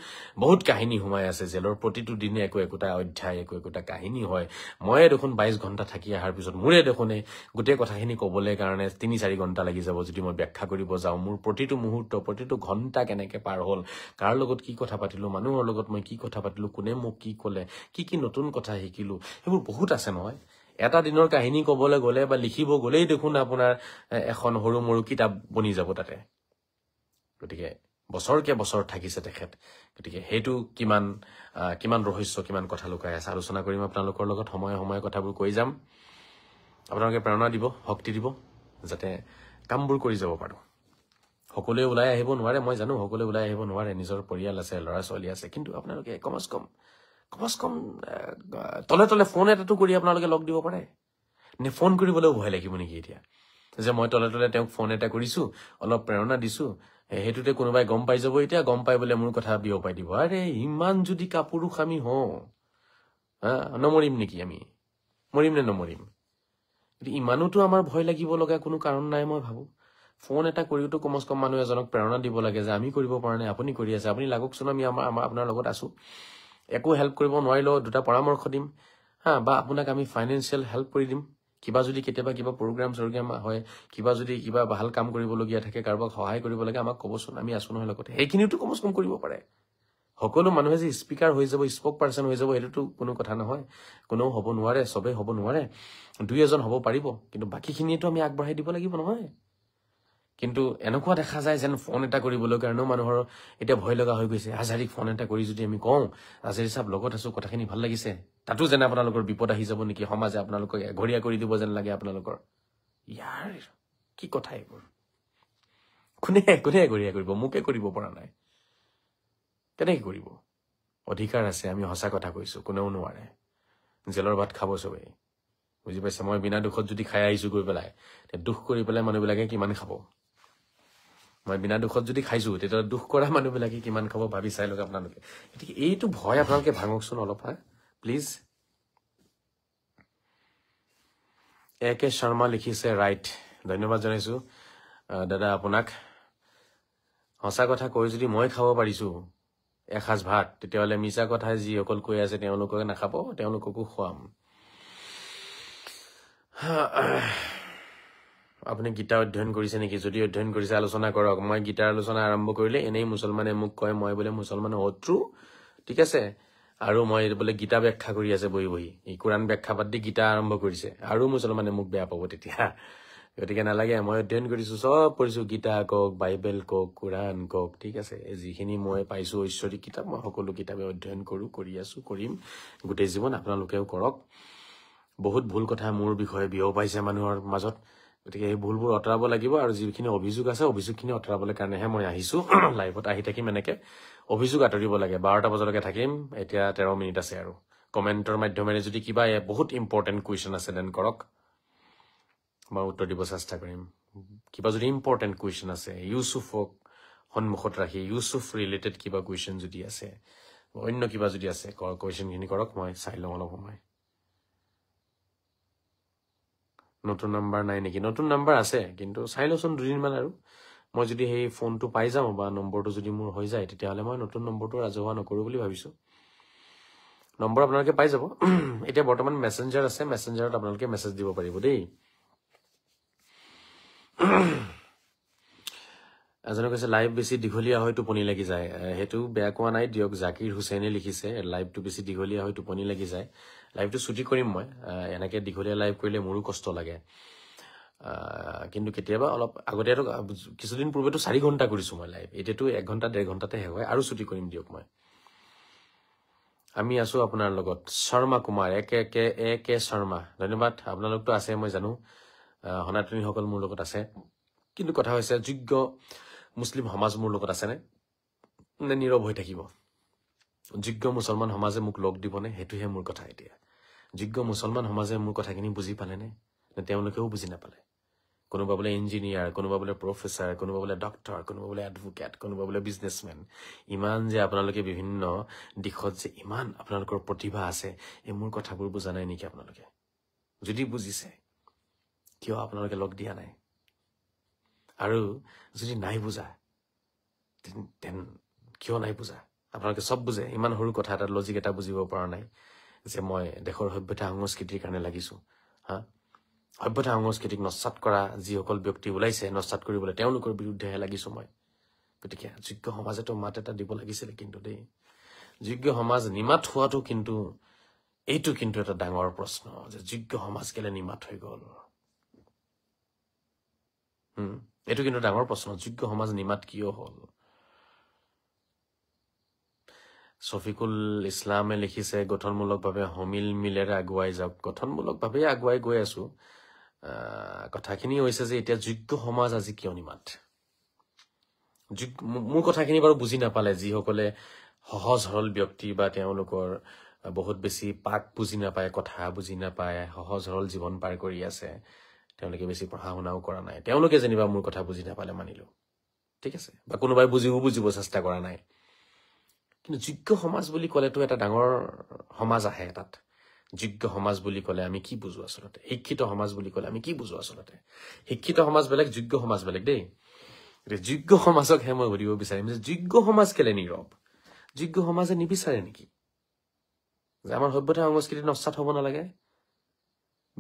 বহুত কাহিনী হুমাই আছে জেলৰ প্ৰতিটো দিনে একোটা অধ্যায় একোটা কাহিনী হয় মই দেখোন 22 ঘণ্টা থাকি আহাৰ পিছত মোৰে দেখোনে গোটেই কথাখিনি ক'বলৈ কাৰণে 3-4 ঘণ্টা লাগি যাব যদি মই ব্যাখ্যা কৰিব যাওঁ মোৰ প্ৰতিটো মুহূৰ্ত প্ৰতিটো ঘণ্টা কেনেকে পাৰ হ'ল কাৰ লগত কি কথা পাতিলো মানুহৰ লগত মই কি কথা পাতিলো কোনে মোক কি ক'লে কি নতুন কথা শিকিলো হেবোৰ বহুত আছে নহয় এটা দিনৰ কাহিনী ক'বলৈ গলে বা লিখিব গলেই দেখোন আপোনাৰ এখন হৰু মৰু কিতাপ বনি যাব তাতে গতিকে বছৰকে বছৰ থাকিছে তেখেত গতিকে হেতু কিমান ৰহস্য কিমান কথা লুকাই আছে আলোচনা কৰিম আপোনালোকৰ লগত সময়ে কথাবোৰ কৈ যাম আপোনালোকে প্ৰেৰণা দিব শক্তি দিব যাতে কামবোৰ কৰি যাব পাৰো সকলোৱে ওলাই আহিব নোৱাৰে মই জানো সকলোৱে ওলাই আহিব নোৱাৰে নিজৰ পৰিয়াল আছে ল'ৰা ছোৱালী আছে কিন্তু আপোনালোকে কমস কম তলে তলে ফোন এটাটো কৰি আপোনালোকে লগ দিব পাৰে নে ফোন কৰিবলৈও ভয় লাগিব নেকি এতিয়া যে মই তলে তলে তেওঁক ফোন এটা কৰিছো অলপ প্ৰেৰণা দিছো হেতুতে কোনোবাই গম পাই যাব এতিয়া গম পাই বলে মোৰ কথা বিয়পাই দিব আৰে ইমান যদি কাপুৰুষ আমি হওঁ নমৰিম নেকি আমি মৰিম নে নমৰিম ইমানোতো আমাৰ ভয় লাগিব লগা কোনো কাৰণ নাই মই ভাবো ফোন এটা কৰিওতো কমস কম মানুহ এজনক প্ৰেৰণা দিব লাগে যে আমি কৰিব পৰা নাই আপুনি কৰি আছে আপুনি লাগকচোন আমি আপোনাৰ লগত আছো একো হেল্প কৰিব নোৱাৰিলেও দুটা পৰামৰ্শ দিম বা আপোনাক আমি ফাইনান্সিয়েল হেল্প কৰি দিম কিবা যদি কেতিয়াবা কিবা প্ৰগ্ৰাম হয়, কিবা যদি কিবা ভাল কাম কৰিবলগীয়া থাকে, কাৰোবাক সহায় কৰিব লাগে, আমাক ক'বচোন, আমি আছো নহয় লগতে। সেইখিনিতো কমচ কম কৰিব পাৰে। সকলো মানুহে যে স্পীকাৰ হৈ যাব, স্পক পাৰ্চন হৈ যাব, সেইটোতো কোনো কথা নহয়। কোনেও হ'ব নোৱাৰে, চবেই হ'ব নোৱাৰে, 2-এজন হ'ব পাৰিব, কিন্তু বাকীখিনিয়েতো আমি আগবঢ়াই দিব লাগিব নহয়। কিন্তু এনেকুৱা দেখা যায় যেন ফোন এটা কৰিবলৈ কাৰণেও মানুহৰ এতিয়া ভয় লগা হৈ গৈছে। হাজাৰীক ফোন এটা কৰি যদি আমি কওঁ, হাজাৰী চাপ লগত আছো, কথাখিনি ভাল লাগিছে, তাতো যেন আপোনালোকৰ বিপদ আহি যাব নেকি, সমাজে আপোনালোকক এঘৰীয়া কৰি দিব যেন লাগে আপোনালোকৰ। ইয়াৰ কি কথা এইবোৰ? কোনে এঘৰীয়া কৰিব? মোকে কৰিব পৰা নাই, কেনেকে কৰিব? অধিকাৰ আছে, আমি সঁচা কথা কৈছো, কোনেও নোৱাৰে। জেলৰ ভাত খাব চবেই, বুজি পাইছে? মই বিনা দুখত যদি খাই আহিছো গৈ পেলাই, দুখ কৰি পেলাই মানুহবিলাকে কিমান খাব? মই বিনা দুখত যদি খাইছো, তেতিয়া দুখ কৰা মানুহবিলাকে কিমান খাব ভাবি চাই লওক আপোনালোকে। গতিকে এইটো ভয় আপোনালোকে ভাঙকচোন অলপ, হা প্লিজ। একে শৰ্মা লিখিছে, ৰাইট, ধন্যবাদ জনাইছো দাদা আপোনাক। সঁচা কথা কৈ যদি মই খাব পাৰিছো এসাঁজ ভাত, তেতিয়াহ'লে মিছা কথাই যিসকল কৈ আছে তেওঁলোকে নাখাব, তেওঁলোককো খুৱাম। আপুনি গীতা অধ্যয়ন কৰিছে নেকি? যদি অধ্যয়ন কৰিছে আলোচনা কৰক। মই গীতাৰ আলোচনা আৰম্ভ কৰিলে এনেই মুছলমানে মোক কয় মই বোলে মুছলমানৰ শত্ৰু, ঠিক আছে? আৰু মই বোলে গীতা ব্যাখ্যা কৰি আছে বহি বহি, এই কোৰাণ ব্যাখ্যা বাদ দি গীতা আৰম্ভ কৰিছে, আৰু মুছলমানে মোক বেয়া পাব তেতিয়া। গতিকে নালাগে, মই অধ্যয়ন কৰিছো, চব পঢ়িছো, গীতা কওক, বাইবেল কওক, কোৰাণ কওক, ঠিক আছে? যিখিনি মই পাইছো ঐশ্বৰিক কিতাপ, মই সকলো কিতাপে অধ্যয়ন কৰি আছো, কৰিম গোটেই জীৱন। আপোনালোকেও কৰক। বহুত ভুল কথা মোৰ বিষয়ে বিয়প পাইছে মানুহৰ মাজত, গতিকে এই ভুলবোৰ আঁতৰাব লাগিব। আৰু যিখিনি অভিযোগ আছে, অভিযোগখিনি আঁতৰাবলৈ কাৰণেহে মই আহিছো। লাইভত আহি থাকিম এনেকে, অভিযোগ আঁতৰিব লাগে। 12টা বজালৈকে থাকিম, এতিয়া 13 মিনিট আছে। আৰু কমেণ্টৰ মাধ্যমেৰে যদি কিবা বহুত ইম্পৰ্টেণ্ট কুৱেশ্যন আছে দেন কৰক, মই উত্তৰ দিব চেষ্টা কৰিম। কিবা যদি ইম্পৰ্টেণ্ট কুৱেশ্যন আছে, ইউচুফক সন্মুখত ৰাখি ইউচুফ ৰিলেটেড কিবা কুৱেশ্যন যদি আছে, অন্য কিবা যদি আছে, কুৱেশ্যনখিনি কৰক, মই চাই লওঁ অলপ সময়। নতুন নাম্বাৰ নাই নেকি? নতুন নাম্বাৰ আছে, কিন্তু চাই লওঁচোন দুদিনমান। আৰু মই যদি সেই ফোনটো পাই যাওঁ বা নম্বৰটো যদি মোৰ হৈ যায়, তেতিয়াহ'লে মই নতুন নম্বৰটো ৰাজহুৱা নকৰোঁ বুলি ভাবিছোঁ। নম্বৰ আপোনালোকে পাই যাব। এতিয়া বৰ্তমান মেছেঞ্জাৰ আছে, মেছেঞ্জাৰত আপোনালোকে মেছেজ দিব পাৰিব দেই। এজনে কৈছে লাইভ বেছি দীঘলীয়া হয় টোপনি লাগি যায়। সেইটো বেয়া কোৱা নাই দিয়ক। জাকিৰ হুছেইনে লিখিছে লাইভটো বেছি দীঘলীয়া হয় টোপনি লাগি যায়। লাইভটো ছুটি কৰিম মই। এনেকে দীঘলীয়া লাইভ কৰিলে মোৰো কষ্ট লাগে। কিন্তু কেতিয়াবা অলপ আগতীয়াটো কিছুদিন পূৰ্বেতো 4 ঘণ্টা কৰিছো মই লাইভ, এতিয়াতো 1 ঘণ্টা 1.5 ঘণ্টাতে শেষ হয়। আৰু ছুটি কৰিম দিয়ক মই। আমি আছো আপোনাৰ লগত। শৰ্মা কুমাৰ, একে শৰ্মা, ধন্যবাদ। আপোনালোকতো আছে মই জানো, সনাতনীসকল মোৰ লগত আছে। কিন্তু কথা হৈছে যোগ্য মুছলিম সমাজ মোৰ লগত আছেনে নে নীৰৱ হৈ থাকিব? যোগ্য মুছলমান সমাজে মোক লগ দিবনে? সেইটোহে মোৰ কথা এতিয়া। যোগ্য মুছলমান সমাজে মোৰ কথাখিনি বুজি পালেনে নে তেওঁলোকেও বুজি নাপালে? কোনোবা বোলে ইঞ্জিনিয়াৰ, কোনোবা বোলে প্ৰফেচাৰ, কোনোবা বোলে ডক্টৰ, কোনোবা বোলে এডভোকেট, কোনোবা বোলে বিজনেছমেন। ইমান যে আপোনালোকে বিভিন্ন দিশত যে ইমান আপোনালোকৰ প্ৰতিভা আছে, এই মোৰ কথাবোৰ বুজা নাই নেকি আপোনালোকে? যদি বুজিছে, কিয় আপোনালোকে লগ দিয়া নাই? আৰু যদি নাই বুজা, তেন কিয় নাই বুজা? আপোনালোকে চব বুজে, ইমান সৰু কথা এটা লজিক এটা বুজিব পৰা নাই যে মই দেশৰ সভ্যতা সংস্কৃতিৰ কাৰণে লাগিছো। হা, সভ্যতা সংস্কৃতিক নস্বাত কৰা যিসকল ব্যক্তি ওলাইছে নস্বাত কৰিবলৈ, তেওঁলোকৰ বিৰুদ্ধেহে লাগিছো মই। গতিকে যোগ্য সমাজেতো মাত এটা দিব লাগিছিলে। কিন্তু দেই, যোগ্য সমাজ নিমাত হোৱাটো কিন্তু এইটো কিন্তু এটা ডাঙৰ প্ৰশ্ন, যে যোগ্য সমাজ কেলে নিমাত হৈ গ'ল। এইটো কিন্তু ডাঙৰ প্ৰশ্ন, যোগ্য সমাজ নিমাত কিয় হ'ল? শফিকুল ইছলামে লিখিছে গঠনমূলকভাৱে সমিল মিলেৰে আগুৱাই যাওক। গঠনমূলকভাৱে আগুৱাই গৈ আছো। কথাখিনি হৈছে যে এতিয়া যোগ্য সমাজ আজি কিয় নিমাত? মোৰ কথাখিনি বাৰু বুজি নাপালে যিসকলে সহজ সৰল ব্যক্তি বা তেওঁলোকৰ বহুত বেছি পাক বুজি নাপায়, কথা বুজি নাপায়, সহজ সৰল জীৱন পাৰ কৰি আছে, তেওঁলোকে বেছি পঢ়া শুনাও কৰা নাই, তেওঁলোকে যেনিবা মোৰ কথা বুজি নাপালে মানিলো, ঠিক আছে? বা কোনোবাই বুজিব চেষ্টা কৰা নাই। কিন্তু যোগ্য সমাজ বুলি ক'লেতো এটা ডাঙৰ সমাজ আহে তাত। যোগ্য সমাজ বুলি ক'লে আমি কি বুজো আচলতে? শিক্ষিত সমাজ বুলি ক'লে আমি কি বুজো আচলতে? শিক্ষিত সমাজ বেলেগ, যোগ্য সমাজ বেলেগ দেই। যোগ্য সমাজকহে মই সুধিব বিচাৰিম যে যোগ্য সমাজ কেলে নীৰৱ? যোগ্য সমাজে নিবিচাৰে নেকি যে আমাৰ সভ্যতা সংস্কৃতি নস্বাত হ'ব নালাগে?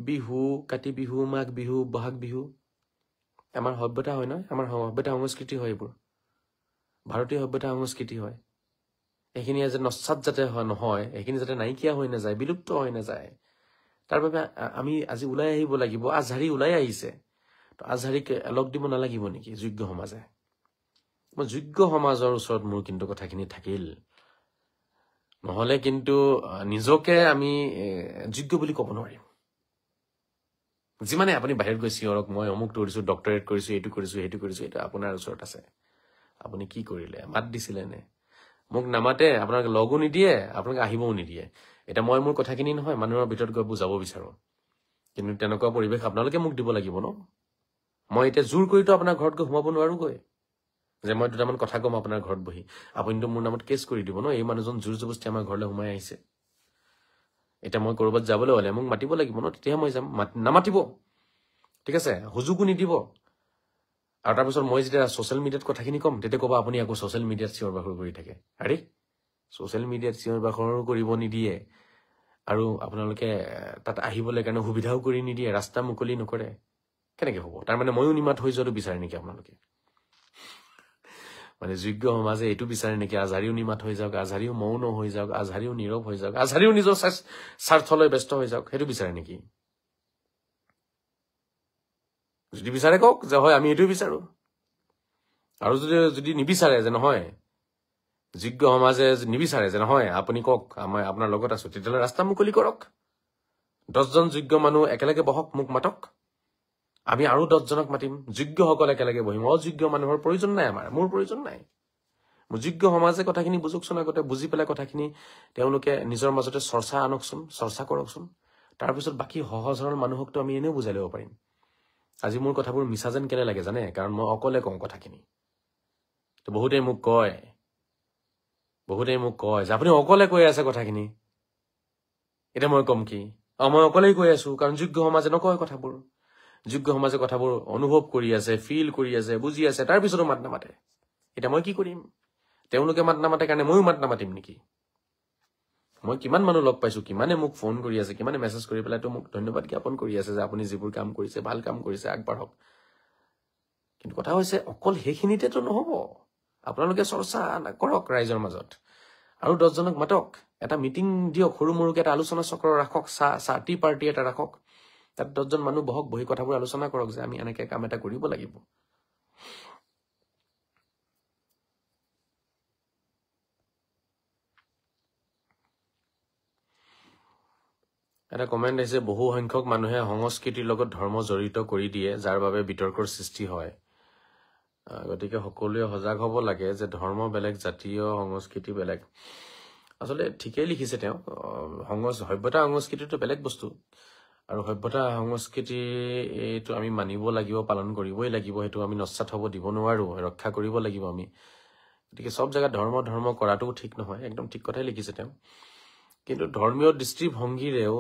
বিহু কাতি বিহু মাঘ বিহু বহাগ বিহু আমাৰ সভ্যতা হয় নহয় আমাৰ সভ্যতা সংস্কৃতি হয় এইবোৰ ভাৰতীয় সভ্যতা সংস্কৃতি হয় এইখিনি যে নস্বাত যাতে নহয় এইখিনি যাতে নাইকিয়া হৈ নাযায় বিলুপ্ত হৈ নাযায় তাৰ বাবে আমি আজি ওলাই আহিব লাগিব আজহাৰি ওলাই আহিছে তো আজহাৰিক লগ দিব নালাগিব নেকি যোগ্য সমাজে মই যোগ্য সমাজৰ ওচৰত মোৰ কিন্তু কথাখিনি থাকিল নহলে কিন্তু নিজকে আমি যোগ্য বুলি ক'ব নোৱাৰিম যিমানে আপুনি বাহিৰত গৈ চিঞৰক মই অমুক কৰিছো ডক্টৰেট কৰিছো এইটো কৰিছো সেইটো কৰিছো এটা আপোনাৰ ওচৰত আছে আপুনি কি কৰিলে মাত দিছিলে নে মোক নামাতে আপোনাক লগো নিদিয়ে আপোনাক আহিবও নিদিয়ে এটা মই মোৰ কথাখিনি নহয় মানুহৰ ভিতৰত গৈ বুজাব বিচাৰো কিন্তু তেনেকুৱা পৰিৱেশ আপোনালোকে মোক দিব লাগিব ন মই এতিয়া জোৰ কৰিতো আপোনাৰ ঘৰত গৈ সোমাব নোৱাৰোগৈ যে মই দুটামান কথা কম আপোনাৰ ঘৰত বহি আপুনিতো মোৰ নামত কেছ কৰি দিব ন এই মানুহজন জোৰ জবস্তি আমাৰ ঘৰলৈ সোমাই আহিছে এটা মই কৰবাত যাবলৈ হলে মোক মাতিব লাগিব ন তেতিয়া মই যাম নামাতিব ঠিক আছে হুজুকো নিদিব আৰু তাৰপিছত মই যেতিয়া সোশ্যাল মিডিয়াত কথাখিনি কম তেতিয়া ক'ব আপুনি আকৌ সোশ্যাল মিডিয়াত চিঞৰ বাখৰ কৰি থাকে আৰে সোশ্যাল মিডিয়াত চিঞৰ বাখৰ কৰিব নিদিয়ে আৰু আপোনালোকে তাত আহিবলৈ কাৰণে সুবিধাও কৰি নিদিয়ে ৰাস্তা মুকলি নকৰে কেনেকৈ হ'ব তাৰমানে ময়ো নিমাত হৈ যোৱাটো বিচাৰে নেকি আপোনালোকে মানে যোগ্য সমাজে এইটো বিচাৰে নেকি আজহাৰিও নিমাত হৈ যাওক আজহাৰিও মৌন হৈ যাওক আজহাৰিও নীৰৱ হৈ যাওক আজহাৰিও নিজৰ স্বাৰ্থলৈ ব্যস্ত হৈ যাওক সেইটো বিচাৰে নেকি যদি বিচাৰে কওক যে হয় আমি এইটোৱে বিচাৰো আৰু যদি নিবিচাৰে যে নহয় যোগ্য সমাজে নিবিচাৰে যে নহয় আপুনি কওক মই আপোনাৰ লগত আছো তেতিয়াহ'লে ৰাস্তা মুকলি কৰক 10জন যোগ্য মানুহ একেলগে বহক মোক মাতক আমি আৰু 10জনক মাতিম যোগ্যসকল একেলগে বহিম অযোগ্য মানুহৰ প্ৰয়োজন নাই মোৰ প্ৰয়োজন নাই মোৰ যোগ্য সমাজে কথাখিনি বুজকচোন আগতে বুজি পেলাই কথাখিনি তেওঁলোকে নিজৰ মাজতে চৰ্চা আনকচোন চৰ্চা কৰকচোন তাৰপিছত বাকী সহজ সৰল মানুহকতো আমি এনেও বুজাই ল'ব পাৰিম আজি মোৰ কথাবোৰ মিছা যেন কেনে লাগে জানে কাৰণ মই অকলে কওঁ কথাখিনি তো বহুতেই মোক কয় যে আপুনি অকলে কৈ আছে কথাখিনি এতিয়া মই কম কি মই অকলেই কৈ আছো কাৰণ যোগ্য সমাজে নকয় কথাবোৰ যোগ্য সমাজে কথাবোৰ অনুভৱ কৰি আছে ফিল কৰি আছে বুজি আছে তাৰপিছতো মাত নামাতে এতিয়া মই কি কৰিম তেওঁলোকে মাত নামাতে কাৰণে ময়ো মাত নামাতিম নেকি মই কিমান মানুহ লগ পাইছো কিমানে মোক ফোন কৰি আছে কিমানে মেছেজ কৰি পেলাই তো মোক ধন্যবাদ জ্ঞাপন কৰি আছে যে আপুনি যিবোৰ কাম কৰিছে ভাল কাম কৰিছে আগবাঢ়ক কিন্তু কথা হৈছে অকল সেইখিনিতেতো নহব আপোনালোকে চৰ্চা কৰক ৰাইজৰ মাজত আৰু 10জনক মাতক এটা মিটিং দিয়ক সৰু মৰুকে এটা আলোচনা চক্ৰ ৰাখক টি পাৰ্টি এটা ৰাখক তাত 10জন মানুহ বহক বহি কথাবোৰ আলোচনা কৰক যে আমি এনেকে কাম এটা কৰিব লাগিব এটা কমেণ্ট আহিছে বহু সংখ্যক মানুহে সংস্কৃতিৰ লগত ধৰ্ম জড়িত কৰি দিয়ে যাৰ বাবে বিতৰ্কৰ সৃষ্টি হয় গতিকে সকলোৱে সজাগ হ'ব লাগে যে ধৰ্ম বেলেগ জাতীয় সংস্কৃতি বেলেগ আসলে ঠিকই লিখিছে তেওঁ সভ্যতা সংস্কৃতিটো বেলেগ বস্তু আৰু সভ্যতা সংস্কৃতি এইটো আমি মানিব লাগিব পালন কৰিবই লাগিব সেইটো আমি নস্বাত হ'ব দিব নোৱাৰো ৰক্ষা কৰিব লাগিব আমি গতিকে সব জায়গা ধৰ্ম কৰাটো ঠিক নহয় একদম ঠিক কথাই লিখিছে তেওঁ কিন্তু ধৰ্মীয় দৃষ্টিভংগীৰেও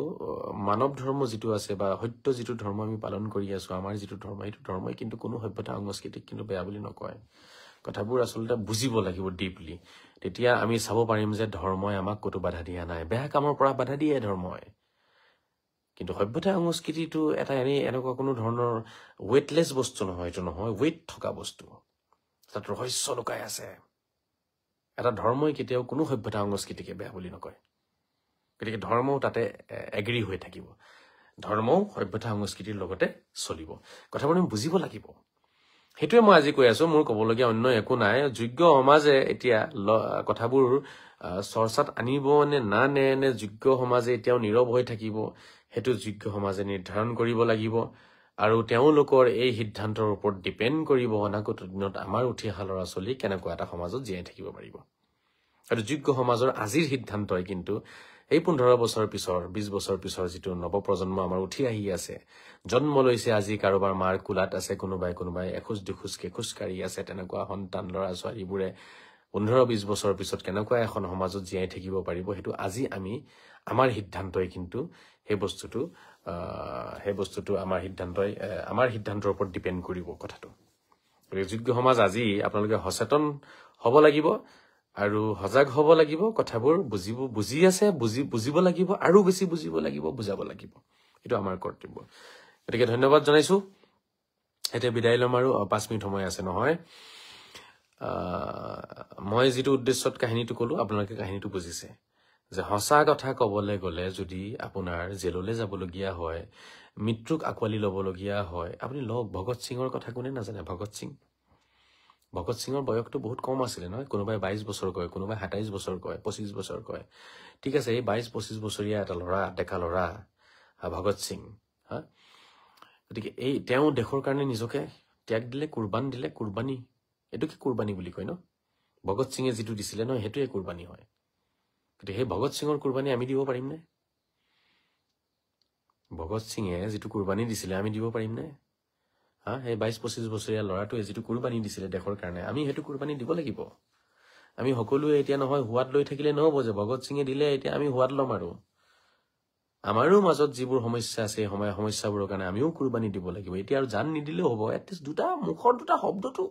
মানৱ ধৰ্ম যিটো আছে বা সত্য যিটো ধৰ্ম আমি পালন কৰি আছো আমাৰ যিটো ধৰ্ম সেইটো ধৰ্মই কিন্তু কোনো সভ্যতা সংস্কৃতিক কিন্তু বেয়া বুলি নকয় কথাবোৰ আচলতে বুজিব লাগিব ডিপলি তেতিয়া আমি চাব পাৰিম যে ধৰ্মই আমাক কতো বাধা দিয়া নাই বেয়া কামৰ পৰা বাধা দিয়ে ধৰ্মই কিন্তু সভ্যতা সংস্কৃতিটো এটা এনেকুৱা কোনো ধৰণৰ ৱেটলেছ বস্তু নহয় এইটো নহয় ৱেট থকা বস্তু তাত ৰহস্য লুকাই আছে এটা ধৰ্মই কেতিয়াও কোনো সভ্যতা সংস্কৃতিকে বেয়া বুলি নকয় গতিকে ধৰ্মও তাতে এগ্ৰী হৈ থাকিব ধৰ্মও সভ্যতা সংস্কৃতিৰ লগতে চলিব কথাবোৰ আমি বুজিব লাগিব সেইটোৱে মই আজি কৈ আছো মোৰ ক'বলগীয়া অন্য একো নাই যোগ্য সমাজে এতিয়া কথাবোৰ চৰ্চাত আনিব নে যোগ্য সমাজে এতিয়াও নীৰৱ হৈ থাকিব সেইটো যোগ্য সমাজে নিৰ্ধাৰণ কৰিব লাগিব আৰু তেওঁলোকৰ এই সিদ্ধান্তৰ ওপৰত ডিপেণ্ড কৰিব অনাগত দিনত আমাৰ উঠি অহা ল'ৰা ছোৱালী কেনেকুৱা এটা সমাজত জীয়াই থাকিব পাৰিব আৰু যোগ্য সমাজৰ আজিৰ সিদ্ধান্তই কিন্তু এই 15 বছৰ পিছৰ 20 বছৰ পিছৰ যিটো নৱপ্ৰজন্ম আমাৰ উঠি আহি আছে জন্ম লৈছে আজি কাৰোবাৰ মাৰ কুলাত আছে কোনোবাই এখোজ দুখোজকে খোজকাঢ়ি আছে তেনেকুৱা সন্তান ল'ৰা ছোৱালীবোৰে 15-20 বছৰ পিছত কেনেকুৱা এখন সমাজত জীয়াই থাকিব পাৰিব সেইটো আজি আমি আমাৰ সিদ্ধান্তই কিন্তু সেই বস্তুটো আমাৰ সিদ্ধান্তৰ ওপৰত ডিপেণ্ড কৰিব কথাটো যোগ্য সমাজ আজি আপোনালোকে সচেতন হ'ব লাগিব আৰু সজাগ হ'ব লাগিব কথাবোৰ বুজিব লাগিব আৰু বেছি বুজিব লাগিব বুজাব লাগিব এইটো আমাৰ কৰ্তব্য গতিকে ধন্যবাদ জনাইছো এতিয়া বিদায় লম আৰু 5 মিনিট সময় আছে নহয় মই যেটো উদ্দেশ্যত কাহিনীটো কলো আপোনালোকে কাহিনীটো বুজিছে যে হসা কথা কবলে গলে যদি আপোনাৰ জেললৈ যাবলগীয়া হয় মৃত্যুক আকোৱালি লবলগীয়া হয় আপুনি লগ ভগত সিংৰ কথা কোনে নাজানে ভগত সিংৰ বয়সটো বহুত কম আছিল নহয় কোনোবাই 22 বছৰ কয় কোনোবাই 27 বছৰ কয় 25 বছৰ কয় ঠিক আছে এই 22-25 বছৰীয়া এটা লৰা ডেকা লৰা ভগত সিং হা গতিকে এই তেওঁ দেশৰ কাৰণে নিজকে ত্যাগ দিলে কুৰবানী এটো কি কুৰবানী বুলি কয় ন ভগত সিংয়ে যেটো দিছিলে ন হেতুৱে কুৰবানী হয় গতিকে সেই ভগত সিংৰ কুৰবানী আমি দিব পাৰিম নে ভগত সিংয়ে যেটো কুৰবানী দিছিলে আমি দিব পাৰিম নে হা এই 22-25 বছৰীয়া লৰাটোৱে যেটো কুৰবানী দিছিলে দেশৰ কাৰণে আমি হেতু কুৰবানী দিব লাগিব আমি সকলোৱে এতিয়া নহয় হুৱাত লৈ থাকিলে নহব যে ভগত সিংয়ে দিলে এতিয়া আমি হুৱাত লম আৰু আমাৰো মাজত যিবোৰ সমস্যা আছে সমস্যাবোৰৰ কাৰণে আমিও কুৰবানী দিব লাগিব এতিয়া আৰু জান নিদিলেও হ'ব এটলিষ্ট দুটা মুখৰ দুটা শব্দটো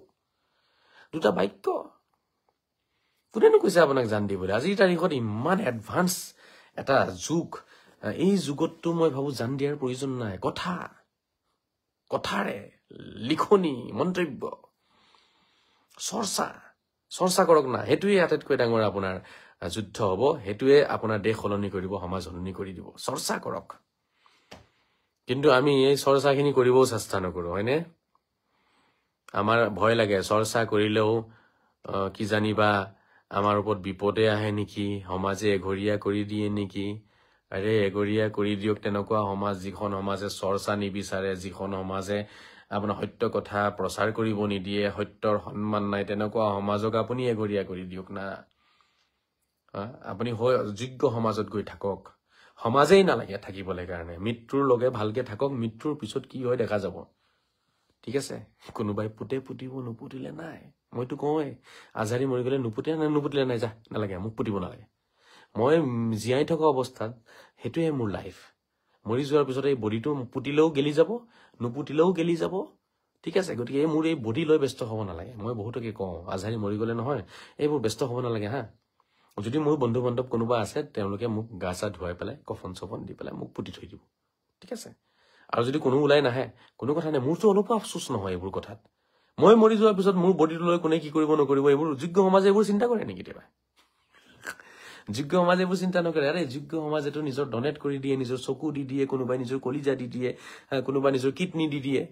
দুটা বাক্য কোনেনো কৈছে আপোনাক জান দিবলৈ আজিৰ তাৰিখত ইমান এডভান্স এটা যুগ এই যুগতটো মই ভাবো জান দিয়াৰ প্ৰয়োজন নাই কথাৰে লিখনি মন্তব্য চৰ্চা কৰক না হেতুৱে আটাইতকৈ ডাঙৰ আপোনাৰ যুদ্ধ হ'ব হেতুৱে আপোনাৰ দেশ সলনি কৰিব সমাজ সলনি কৰি দিব চৰ্চা কৰক কিন্তু আমি এই চৰ্চাখিনি কৰিবও চেষ্টা নকৰো হয়নে আমাৰ ভয় লাগে চৰ্চা কৰিলেও কি জানিবা আমাৰ ওপৰত বিপদে আহে নেকি সমাজে এঘৰীয়া কৰি দিয়ে নেকি আৰে এঘৰীয়া কৰি দিয়ক তেনেকুৱা সমাজ যিখন সমাজে চৰ্চা নিবিচাৰে যিখন সমাজে আপোনাৰ সত্য কথা প্ৰচাৰ কৰিব নিদিয়ে সত্যৰ সন্মান নাই তেনেকুৱা সমাজক আপুনি এঘৰীয়া কৰি দিয়ক না আপুনি যোগ্য সমাজত গৈ থাকক সমাজেই নালাগে থাকিবলৈ কাৰণে মৃত্যুৰ লগে ভালকে থাকক মৃত্যুৰ পিছত কি হয় দেখা যাব ঠিক আছে কোনোবাই পুতিব নুপুতিলে নাই মইতো কওঁৱে আজাৰি মৰি গলে নুপুতিলে নাই যা নালাগে মোক পুতিব নালাগে মই জীয়াই থকা অৱস্থাত হেতুৱে মোৰ লাইফ মৰি যোৱাৰ পিছত এই বডিটো পুতিলেও গেলি যাব নুপুতিলেও গেলি যাব ঠিক আছে গতিকে মোৰ এই বডি লৈ ব্যস্ত হ'ব নালাগে মই বহুতকে কওঁ আজাৰি মৰি গলে নহয় এইবোৰ ব্যস্ত হ'ব নালাগে হা যদি মোৰ বন্ধু বান্ধৱ কোনোবা আছে তেওঁলোকে মোক গা চা ধুৱাই পেলাই কফন চফন দি পেলাই মোক পুতি থৈ দিব ঠিক আছে আৰু যদি কোনো ওলাই নাহে কোনো কথা নাই মোৰতো অলপ আফসোস নহয় এইবোৰ কথাত মই মৰি যোৱাৰ পিছত মোৰ বডিটো লৈ কোনে কি কৰিব নকৰিব এইবোৰ যোগ্য সমাজে এইবোৰ চিন্তা কৰে নেকি কেতিয়াবা যোগ্য সমাজে এইবোৰ চিন্তা নকৰে আৰে যোগ্য সমাজেতো নিজৰ ডনেট কৰি দিয়ে নিজৰ চকু দি দিয়ে কোনোবাই নিজৰ কলিজা দি দিয়ে কোনোবাই নিজৰ কিডনি দি দিয়ে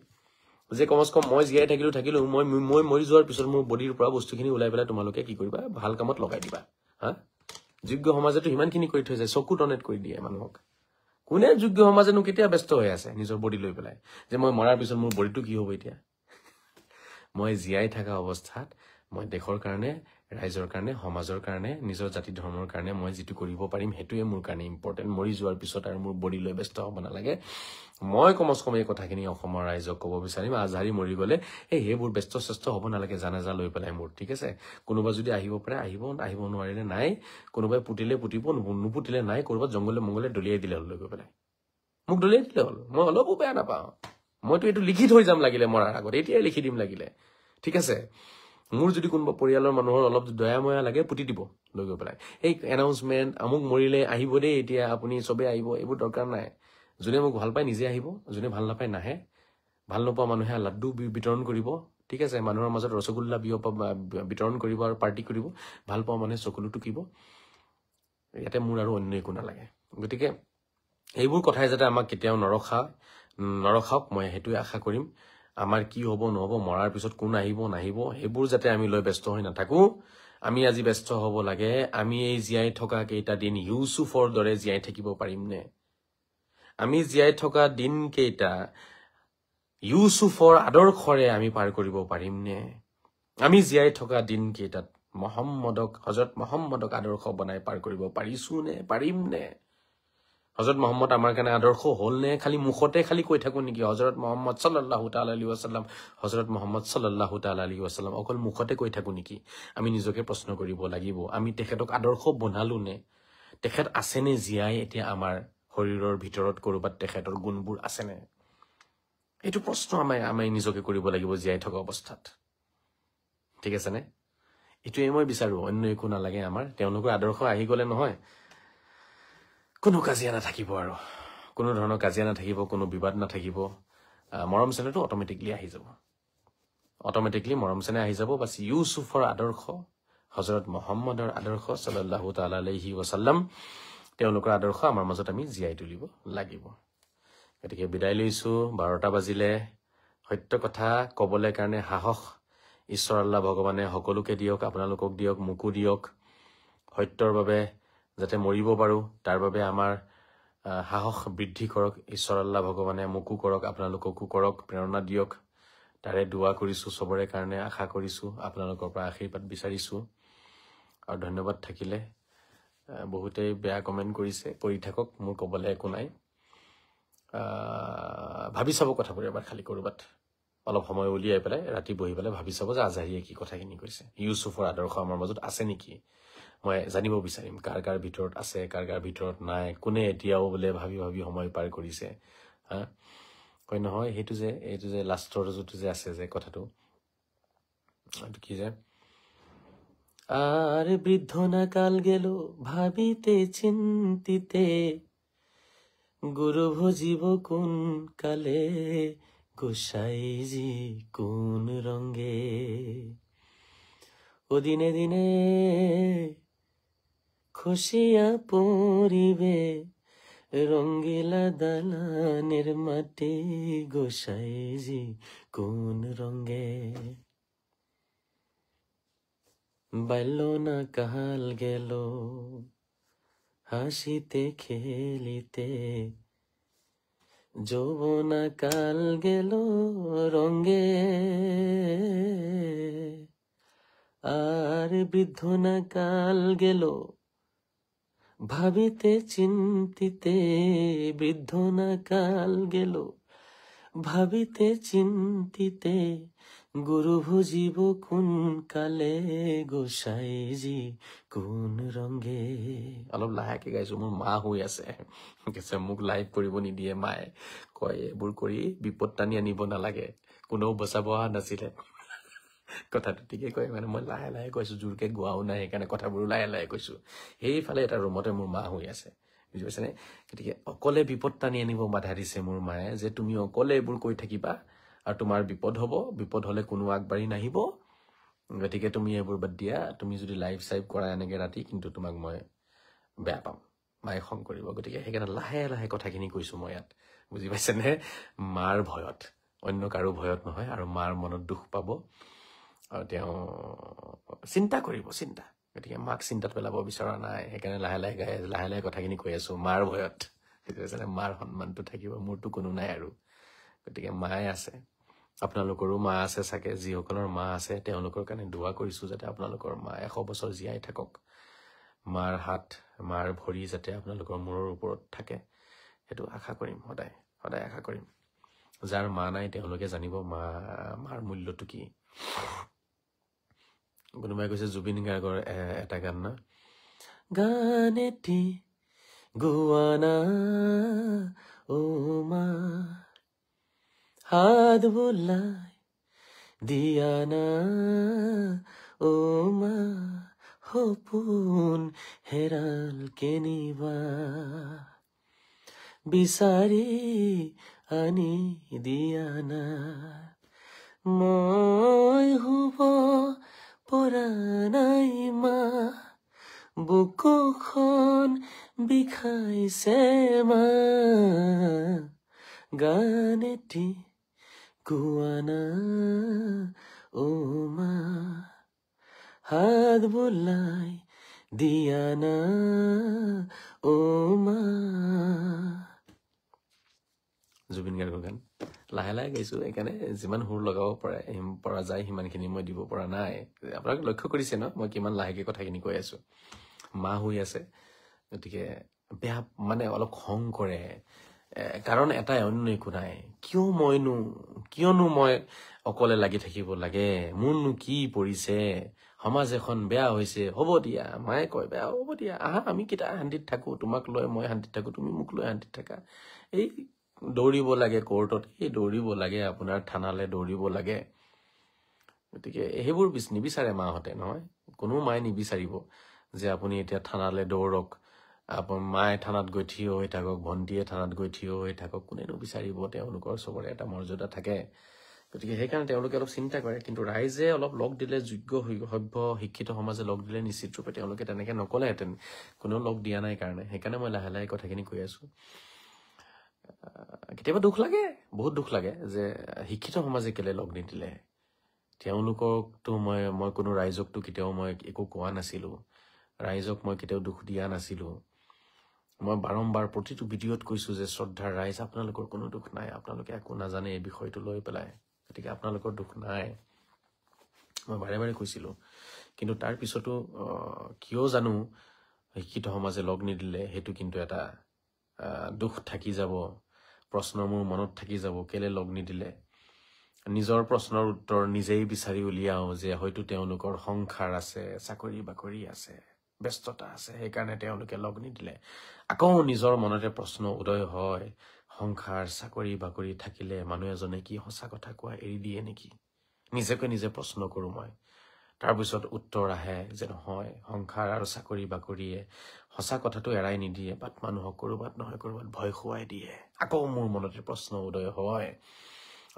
যে কমস কম মই জীয়াই থাকিলো মই মৰি যোৱাৰ পিছত মোৰ বডিৰ পৰা বস্তুখিনি ওলাই পেলাই তোমালোকে কি কৰিবা ভাল কামত লগাই দিবা হা যোগ্য সমাজেতো ইমানখিনি কৰি থৈ যায় চকু ডনেট কৰি দিয়ে মানুহক কোনে যোগ্য সমাজেনো কেতিয়া ব্যস্ত হৈ আছে নিজৰ বডি লৈ পেলাই যে মই মৰাৰ পিছত মোৰ বডিটো কি হ'ব এতিয়া মই জীয়াই থকা অৱস্থাত মই দেশৰ কাৰণে ৰাইজৰ কাৰণে সমাজৰ কাৰণে নিজৰ জাতি ধৰ্মৰ কাৰণে মই যেটো কৰিব পাৰিম হেতুৱে মোৰ কাৰণে ইম্পৰ্টেন্ট মৰি যোৱাৰ পিছত আৰু মোৰ বডি লৈ ব্যস্ত হ'ব নালাগে মই কমস কম এই কথাখিনি অসমৰ ৰাইজক ক'ব বিচাৰিম আজাৰি মৰি গলে এই হেবোৰ ব্যস্ত হ'ব নালাগে জানাজা লৈ পেলাই মোৰ ঠিক আছে কোনোবা যদি আহিব পাৰে আহিব নোৱাৰিলে নাই কোনোবাই পুতিলে পুতিব নুপুতিলে নাই কৰবাত জংগলে মংগলে দলিয়াই দিলে লৈ গৈ পেলাই মোক দলিয়াই দিলে হ'ল মই অলপো বেয়া নাপাওঁ মইতো এইটো লিখি থৈ যাম লাগিলে মৰাৰ আগত এতিয়াই লিখি দিম লাগিলে ঠিক আছে মোৰ যদি কোনোবা পৰিয়ালৰ মানুহৰ অলপ দয়াময়া লাগে পুতি দিব লৈ গৈ পেলাই এই এনাউন্সমেন্ট আমুক মৰিলে আহিব দেই এতিয়া আপুনি সবে আহিব এইবোৰ দৰকাৰ নাই যোনে মোক ভাল পায় নিজে আহিব যোনে ভাল নাপায় নাহে ভাল নোপোৱা মানুহে লাড্ডু বিতৰণ কৰিব ঠিক আছে মানুহৰ মাজত ৰসগোল্লা বিতৰণ কৰিব আৰু পাৰ্টি কৰিব ভাল পোৱা মানুহে চকুলো টুকিব ইয়াতে মোৰ আৰু অন্য একো নালাগে গতিকে এইবোৰ কথাই যাতে আমাক কেতিয়াও নৰখাওক মই হেতুৱে আশা কৰিম আমাৰ কি হ'ব নহব মৰাৰ পিছত কোন আহিব নাহিব হেবোৰ যাতে আমি লৈ ব্যস্ত হৈ নাথাকো আমি আজি ব্যস্ত হ'ব লাগে আমি এই জীয়াই থকা কেইটা দিন ইউসুফৰ দৰে জীয়াই থাকিব পাৰিম নে আমি জীয়াই থকা দিন কেইটা ইউসুফৰ আদৰ্শৰে আমি পাৰ কৰিব পাৰিম নে আমি জীয়াই থকা দিন কেইটাত হযৰত মুহাম্মদক আদৰ্শ বনাই পাৰ কৰিব পাৰিম নে হযৰত মুহাম্মদ আমাৰ কাৰণে আদৰ্শ হ'ল নে খালি মুখতে খালি কৈ থাকো নেকি হযৰত মুহাম্মদ সাল্লাল্লাহু তাআলা আলাইহি ওয়াসাল্লাম হযৰত মুহাম্মদ সাল্লাল্লাহু তাআলা আলাইহি ওয়াসাল্লাম অকল মুখতে কৈ থাকো নেকি আমি নিজকে প্ৰশ্ন কৰিব লাগিব আমি তেখেতক আদৰ্শ বনালো নে তেখেত আছে নে জীয়াই এতিয়া আমাৰ শৰীৰৰ ভিতৰত কৰবাত তেখেতৰ গুণবোৰ আছে নে এইটো প্ৰশ্ন আমি নিজকে কৰিব লাগিব জীয়াই থকা অৱস্থাত ঠিক আছে নে এটোৱে মই বিচাৰো অন্য একো নালাগে আমাৰ তেওঁলোকৰ আদৰ্শ আহি গলে নহয় কোনো কাজিয়া নাথাকিব আৰু কোনো ধৰণৰ কাজিয়া নাথাকিব, কোনো বিবাদ নাথাকিব, মৰম চেনেহটো অট'মেটিকলি আহি যাব। অট'মেটিকলি মৰম চেনেহ আহি যাব। বাছ ইউছুফৰ আদৰ্শ, হজৰত মহম্মদৰ আদৰ্শ সাল্লাল্লাহু তাআলা আলাইহি ওয়াসাল্লাম, তেওঁলোকৰ আদৰ্শ আমাৰ মাজত আমি জীয়াই তুলিব লাগিব। গতিকে বিদায় লৈছো। 12টা বাজিলে। সত্য কথা ক'বলৈ কাৰণে সাহস ঈশ্বৰ আল্লাহ ভগৱানে সকলোকে দিয়ক, আপোনালোকক দিয়ক, মোকো দিয়ক। সত্যৰ বাবে যাতে মৰিব পাৰোঁ, তাৰ বাবে আমাৰ সাহস বৃদ্ধি কৰক ঈশ্বৰ আল্লাহ ভগৱানে, মোকো কৰক, আপোনালোককো কৰক, প্ৰেৰণা দিয়ক। তাৰে দোৱা কৰিছোঁ চবৰে কাৰণে, আশা কৰিছোঁ, আপোনালোকৰ পৰা আশীৰ্বাদ বিচাৰিছোঁ। আৰু ধন্যবাদ থাকিলে। বহুতেই বেয়া কমেণ্ট কৰিছে, কৰি থাকক, মোৰ ক'বলৈ একো নাই। ভাবি চাব কথাবোৰ এবাৰ খালি ক'ৰবাত অলপ সময় উলিয়াই পেলাই ৰাতি বহি পেলাই ভাবি চাব যে আজহাৰীয়ে কি কথাখিনি কৈছে। ইউছুফৰ আদৰ্শ আমাৰ মাজত আছে নেকি? মই জানিব বিচাৰিম কাৰ কাৰ ভিতৰত আছে, কাৰ কাৰ ভিতৰত নাই, কোনে এতিয়াও বোলে ভাবি ভাবি সময় পাৰ কৰিছে। হা, কয় নহয় এইটো যে লাষ্টৰ যোনটো যে আছে যে কথাটো, এইটো কি যে, আর বৃদ্ধ না কাল গেল ভাবিতে চিন্তিতে, গুরু ভজিব কোন কালে, গোসাইজি কোন রঙ্গে। ও দিনে দিনে খুশিয়া পরিবে, রঙ্গিলা দালানের মাটি, গোসাইজি কোন রঙ্গে। বাল্য না কাল গেল হাসিতে খেলিতে, যৌবনা কাল গেল রঙ্গে। আর বৃদ্ধ না কাল গেল ভাবিতে চিন্তিতে, বৃদ্ধ না কাল গেল ভাবিতে চিন্তিতে, গুরু ভজিব কোন কালে, গোসাইজি কোন ৰংগে। অলপ লাহেকে গাইছো, মোৰ মা হৈ আছে, মোক লাইভ কৰিব নিদিয়ে মায়ে, কয় এইবোৰ কৰি বিপদ টানি আনিব নালাগে, কোনেও বচাব অহা নাছিলে। কথাটো ঠিকে কয়, মানে মই লাহে লাহে কৈছো, জোৰকে গোৱাও নাই, সেইকাৰণে কথাবোৰো লাহে লাহে কৈছো। সেইফালে এটা ৰুমতে মোৰ মা হৈ আছে, বুজি পাইছেনে? গতিকে অকলে বিপদ টানি আনিব বাধা দিছে মোৰ মায়ে, যে তুমি অকলে এইবোৰ কৈ থাকিবা আৰু তোমাৰ বিপদ হ'ব, বিপদ হলে কোনো আগবাঢ়ি নাহিব, গতিকে তুমি এইবোৰ বাদ দিয়া, তুমি যদি লাইভ চাইভ কৰা এনেকে ৰাতি, কিন্তু তোমাক মই বেয়া পাম, মায়ে খং কৰিব। গতিকে সেইকাৰণে লাহে লাহে কথাখিনি কৈছো মই ইয়াত, বুজি পাইছেনে? মাৰ ভয়ত, অন্য কাৰো ভয়ত নহয়, আৰু মাৰ মনত দুখ পাব আৰু তেওঁ চিন্তা কৰিব, চিন্তা। গতিকে মাক চিন্তাত পেলাব বিচৰা নাই, সেইকাৰণে লাহে লাহে কথাখিনি কৈ আছো, মাৰ ভয়ত। বুজি পাইছেনে? মাৰ সন্মানটো থাকিব, মোৰতো কোনো নাই আৰু। গতিকে মায়ে আছে, আপোনালোকৰো মা আছে চাগে, যিসকলৰ মা আছে তেওঁলোকৰ কাৰণে দোৱা কৰিছো, যাতে আপোনালোকৰ মা 100 বছৰ জীয়াই থাকক। মাৰ হাত, মাৰ ভৰি যাতে আপোনালোকৰ মূৰৰ ওপৰত থাকে, সেইটো আশা কৰিম, সদায় সদায় আশা কৰিম। যাৰ মা নাই তেওঁলোকে জানিব মাৰ মূল্যটো কি। কোনোবাই কৈছে জুবিন গাৰ্গৰ এটা গান না, গান এটি গোৱানা ও মা, হাত বোলাই দিয়ানা ও মা, সপোন হেৰাল কেনিবা, বিচাৰি আনি দিয়ানা। মই শুব পৰা নাই মা, বুকুখন বিষাইছে মা, গান এটি গোৱানা ও মা, হাত বোলাই দিয়ানা ও মা। জুবিন গাৰ্গৰ গান লাহে লাহে গাইছো, সেইকাৰণে যিমান সুৰ লগাব পৰা যায় সিমানখিনি মই দিব পৰা নাই। আপোনালোকে লক্ষ্য কৰিছে ন মই কিমান লাহেকে কথাখিনি কৈ আছো। মা হৈ আছে, গতিকে বেয়া মানে অলপ খং কৰে, কাৰণ এটাই, অন্য একো নাই। কিয়নো মই অকলে লাগি থাকিব লাগে, মোৰনো কি পৰিছে, সমাজ এখন বেয়া হৈছে, হ'ব দিয়া। মায়ে কয় বেয়া হ'ব দিয়া, আহা আমি কেইটা শান্তিত থাকো, তোমাক লৈ মই শান্তিত থাকো, তুমি মোক লৈ শান্তিত থাকা। এই দৌৰিব লাগে কোৰ্টত, এই দৌৰিব লাগে আপোনাৰ থানালৈ দৌৰিব লাগে। গতিকে সেইবোৰ নিবিচাৰে মাহঁতে, নহয় কোনো মায়ে নিবিচাৰিব যে আপুনি এতিয়া থানালৈ দৌৰক, মায়ে থানাত গৈ থিয় হৈ থাকক, ভণ্টিয়ে থানাত গৈ থিয় হৈ থাকক, কোনেনো বিচাৰিব? তেওঁলোকৰ চবৰে এটা মৰ্যাদা থাকে। গতিকে সেইকাৰণে তেওঁলোকে অলপ চিন্তা কৰে। কিন্তু ৰাইজে অলপ লগ দিলে, যোগ্য সভ্য শিক্ষিত সমাজে লগ দিলে নিশ্চিত ৰূপে তেওঁলোকে তেনেকে নকলেহেঁতেন। কোনেও লগ দিয়া নাই কাৰণে। সেইকাৰণে মই লাহে লাহে কথাখিনি কৈ আছো। কেতিয়াবা দুখ লাগে, বহুত দুখ লাগে যে শিক্ষিত সমাজে কেলে লগ নিদিলে। তেওঁলোককতো মই কোনো ৰাইজকতো কেতিয়াও মই একো কোৱা নাছিলো। ৰাইজক মই কেতিয়াও দুখ দিয়া নাছিলো। মই বাৰম্বাৰ প্ৰতিটো ভিডিঅ'ত কৈছো যে শ্ৰদ্ধাৰ ৰাইজ, আপোনালোকৰ কোনো দুখ নাই। আপোনালোকে একো নাজানে এই বিষয়টো লৈ পেলাই। গতিকে আপোনালোকৰ দুখ নাই, মই বাৰে বাৰে কৈছিলো। কিন্তু তাৰ পিছতো কিয় জানো শিক্ষিত সমাজে লগ নিদিলে, সেইটো কিন্তু এটা দুখ থাকি যাব। প্ৰশ্ন মোৰ মনত থাকি যাব, কেলে লগ নিদিলে। নিজৰ প্ৰশ্নৰ উত্তৰ নিজেই বিচাৰি উলিয়াও যে হয়তো তেওঁলোকৰ সংসাৰ আছে, চাকৰি বাকৰি আছে, ব্যস্ততা আছে, সেইকাৰণে তেওঁলোকে লগ নিদিলে। আকৌ নিজৰ মনতে প্ৰশ্ন উদয় হয়, সংসাৰ চাকৰি বাকৰি থাকিলে মানুহ এজনে কি সঁচা কথা কোৱা এৰি দিয়ে নেকি? নিজকে নিজে প্ৰশ্ন কৰো মই। তাৰপিছত উত্তৰ আহে যে নহয়, সংসাৰ আৰু চাকৰি বাকৰিয়ে সঁচা কথাটো এৰাই নিদিয়ে, বাট মানুহক কৰবাত নহয় কৰবাত ভয় খুৱাই দিয়ে। আকৌ মোৰ মনতে প্ৰশ্ন উদয় হয়,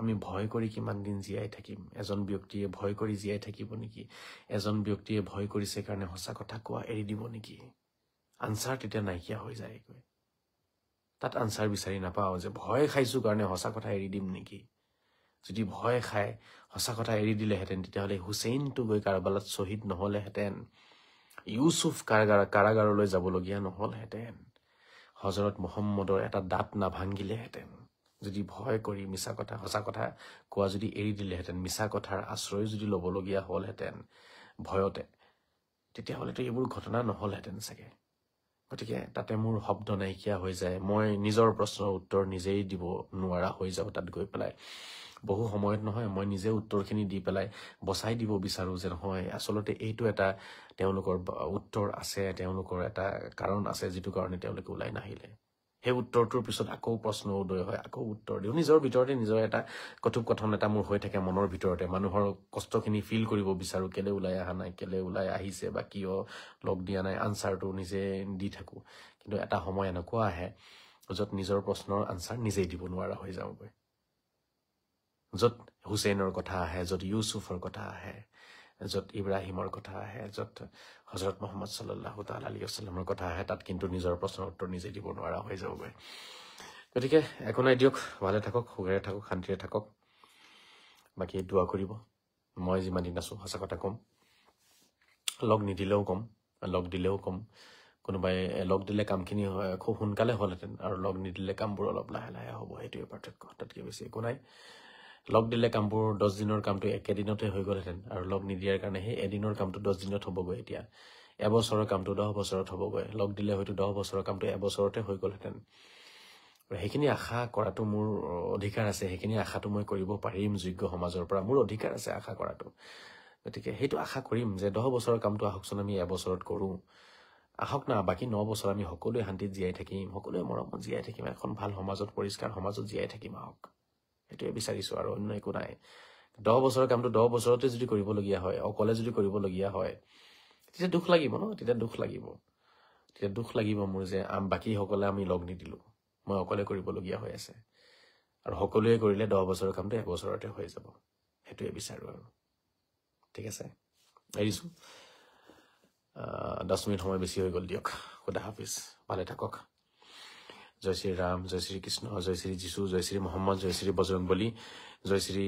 আমি ভয় কৰি কিমান দিন জীয়াই থাকিম? এজন ব্যক্তিয়ে ভয় কৰি জীয়াই থাকিব নেকি? এজন ব্যক্তিয়ে ভয় কৰিছে কাৰণে সঁচা কথা কোৱা এৰি দিব নেকি? আনচাৰ তেতিয়া নাইকিয়া হৈ যায়গৈ। তাত আনচাৰ বিচাৰি নাপাওঁ যে ভয় খাইছো কাৰণে সঁচা কথা এৰি দিম নেকি? যদি ভয় খাই সঁচা কথা এৰি দিলেহেঁতেন, তেতিয়াহ'লে হুছেইনটো গৈ কাৰবালাত শ্বহীদ নহলেহেঁতেন, ইউচুফ কাৰাগাৰলৈ যাবলগীয়া নহলহেঁতেন, হজৰত মুহাম্মদৰ এটা দাঁত নাভাঙিলেহেঁতেন। যদি ভয় কৰি মিছা কথা সঁচা কথা কোৱা যদি এৰি দিলেহেঁতেন, মিছা কথাৰ আশ্ৰয় যদি ল'বলগীয়া হলহেঁতেন ভয়তে, তেতিয়াহ'লেতো এইবোৰ ঘটনা নহলহেঁতেন চাগে। গতিকে তাতে মোৰ শব্দ নাইকিয়া হৈ যায়। মই নিজৰ প্ৰশ্নৰ উত্তৰ নিজেই দিব নোৱাৰা হৈ যাওঁ তাত গৈ পেলাই। বহু সময়ত নহয়, মই নিজে উত্তৰখিনি দি পেলাই বচাই দিব বিচাৰো যে নহয়, আচলতে এইটো এটা তেওঁলোকৰ উত্তৰ আছে, তেওঁলোকৰ এটা কাৰণ আছে, যিটো কাৰণে তেওঁলোকে ওলাই নাহিলে। সেই উত্তৰটোৰ পিছত আকৌ প্ৰশ্ন উদয় হয়, আকৌ উত্তৰ দিওঁ। নিজৰ ভিতৰতে নিজৰ এটা কথোপকথন এটা মোৰ হৈ থাকে মনৰ ভিতৰতে। মানুহৰ কষ্টখিনি ফিল কৰিব বিচাৰো, কেলে ওলাই অহা নাই, কেলে ওলাই আহিছে, বা কিয় লগ দিয়া নাই, আনচাৰটো নিজে দি থাকো। কিন্তু এটা সময় এনেকুৱা আহে য'ত নিজৰ প্ৰশ্নৰ আনচাৰ নিজেই দিব নোৱাৰা হৈ যাওঁগৈ। য'ত হুছেইনৰ কথা আহে, য'ত ইউচুফৰ কথা আহে, য'ত ইব্ৰাহিমৰ কথা আহে, য'ত হজৰত মুহাম্মদ সাল্লাল্লাহু তাআলা আলাইহি ওয়াসাল্লামৰ কথা আহে, তাত কিন্তু নিজৰ প্ৰশ্নৰ উত্তৰ নিজে দিব নোৱাৰা হৈ যাবগৈ। গতিকে একো নাই দিয়ক, ভালে থাকক, সুখেৰে থাকক, শান্তিৰে থাকক। বাকী দোৱা কৰিব। মই যিমান দিন আছো সঁচা কথা ক'ম, লগ নিদিলেও ক'ম, লগ দিলেও ক'ম। কোনোবাই লগ দিলে কামখিনি খুব সোনকালে হ'লহেঁতেন, আৰু লগ নিদিলে কামবোৰ অলপ লাহে লাহে হ'ব। সেইটোৱে পাৰ্থক্য, তাতকৈ বেছি একো নাই। লগ দিলে কামবোৰ 10 দিনৰ কামটো একেদিনতে হৈ গ'লহেঁতেন, আৰু লগ নিদিয়াৰ কাৰণে সেই এদিনৰ কামটো 10 দিনত হ'বগৈ। এতিয়া এবছৰৰ কামটো 10 বছৰত হ'বগৈ। লগ দিলে হয়তো 10 বছৰৰ কামটো এবছৰতে হৈ গ'লহেঁতেন। সেইখিনি আশা কৰাটো মোৰ অধিকাৰ আছে, সেইখিনি আশাটো মই কৰিব পাৰিম যোগ্য সমাজৰ পৰা, মোৰ অধিকাৰ আছে আশা কৰাটো। গতিকে সেইটো আশা কৰিম যে 10 বছৰৰ কামটো আহকচোন আমি এবছৰত কৰোঁ। আহক না, বাকী 9 বছৰ আমি সকলোৱে শান্তিত জীয়াই থাকিম, সকলোৱে মৰমত জীয়াই থাকিম, এখন ভাল সমাজত, পৰিষ্কাৰ সমাজত জীয়াই থাকিম। আহক, সেইটোৱে বিচাৰিছো, আৰু অন্য একো নাই। 10 বছৰৰ কামটো 10 বছৰতে যদি কৰিবলগীয়া হয়, অকলে যদি কৰিবলগীয়া হয়, তেতিয়া দুখ লাগিব ন? তেতিয়া দুখ লাগিব মোৰ যে বাকীসকলে আমি লগ নিদিলো, মই অকলে কৰিবলগীয়া হৈ আছে। আৰু সকলোৱে কৰিলে 10 বছৰৰ কামটো এবছৰতে হৈ যাব, সেইটোৱে বিচাৰো। আৰু ঠিক আছে, এৰিছো। 10 মিনিট সময় বেছি হৈ গ'ল দিয়ক। খুদা হাফিজ, ভালে থাকক। জয় শ্ৰী ৰাম, জয় শ্ৰী কৃষ্ণ, জয় শ্ৰী যীশু, জয় শ্ৰী মহম্মদ, জয় শ্ৰী বজৰংবলী, জয় শ্ৰী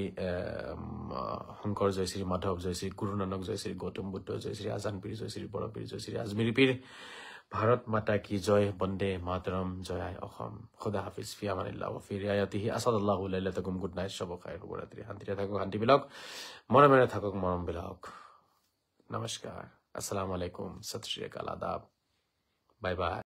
শংকৰ, জয় শ্ৰী মাধৱ, জয় শ্ৰী গুৰু নানক, জয় শ্ৰী গৌতম বুদ্ধ, জয় শ্ৰী আজান পীৰ, জয় শ্ৰী বৰপীৰ, জয় শ্ৰী আজমিৰী পীৰ। ভাৰত মাতা কি জয়, বন্দে মাতৰম, জয় আই অসম। খুদা হাফিজ, ফি আমানিল্লাহ व ফি ৰিয়ায়াতিহি, আসাদাল্লাহু লাইলাতাকুম, গুড নাইট, শুভ খাইৰ, শুভৰাত্ৰি। শান্তিৰে থাকক, শান্তি বিলাকক, মৰমেৰে থাকক, মৰম বিলাকক। নমস্কাৰ, আসসালামু আলাইকুম, সত শ্ৰী আকাল, আদাব, বাই বাই।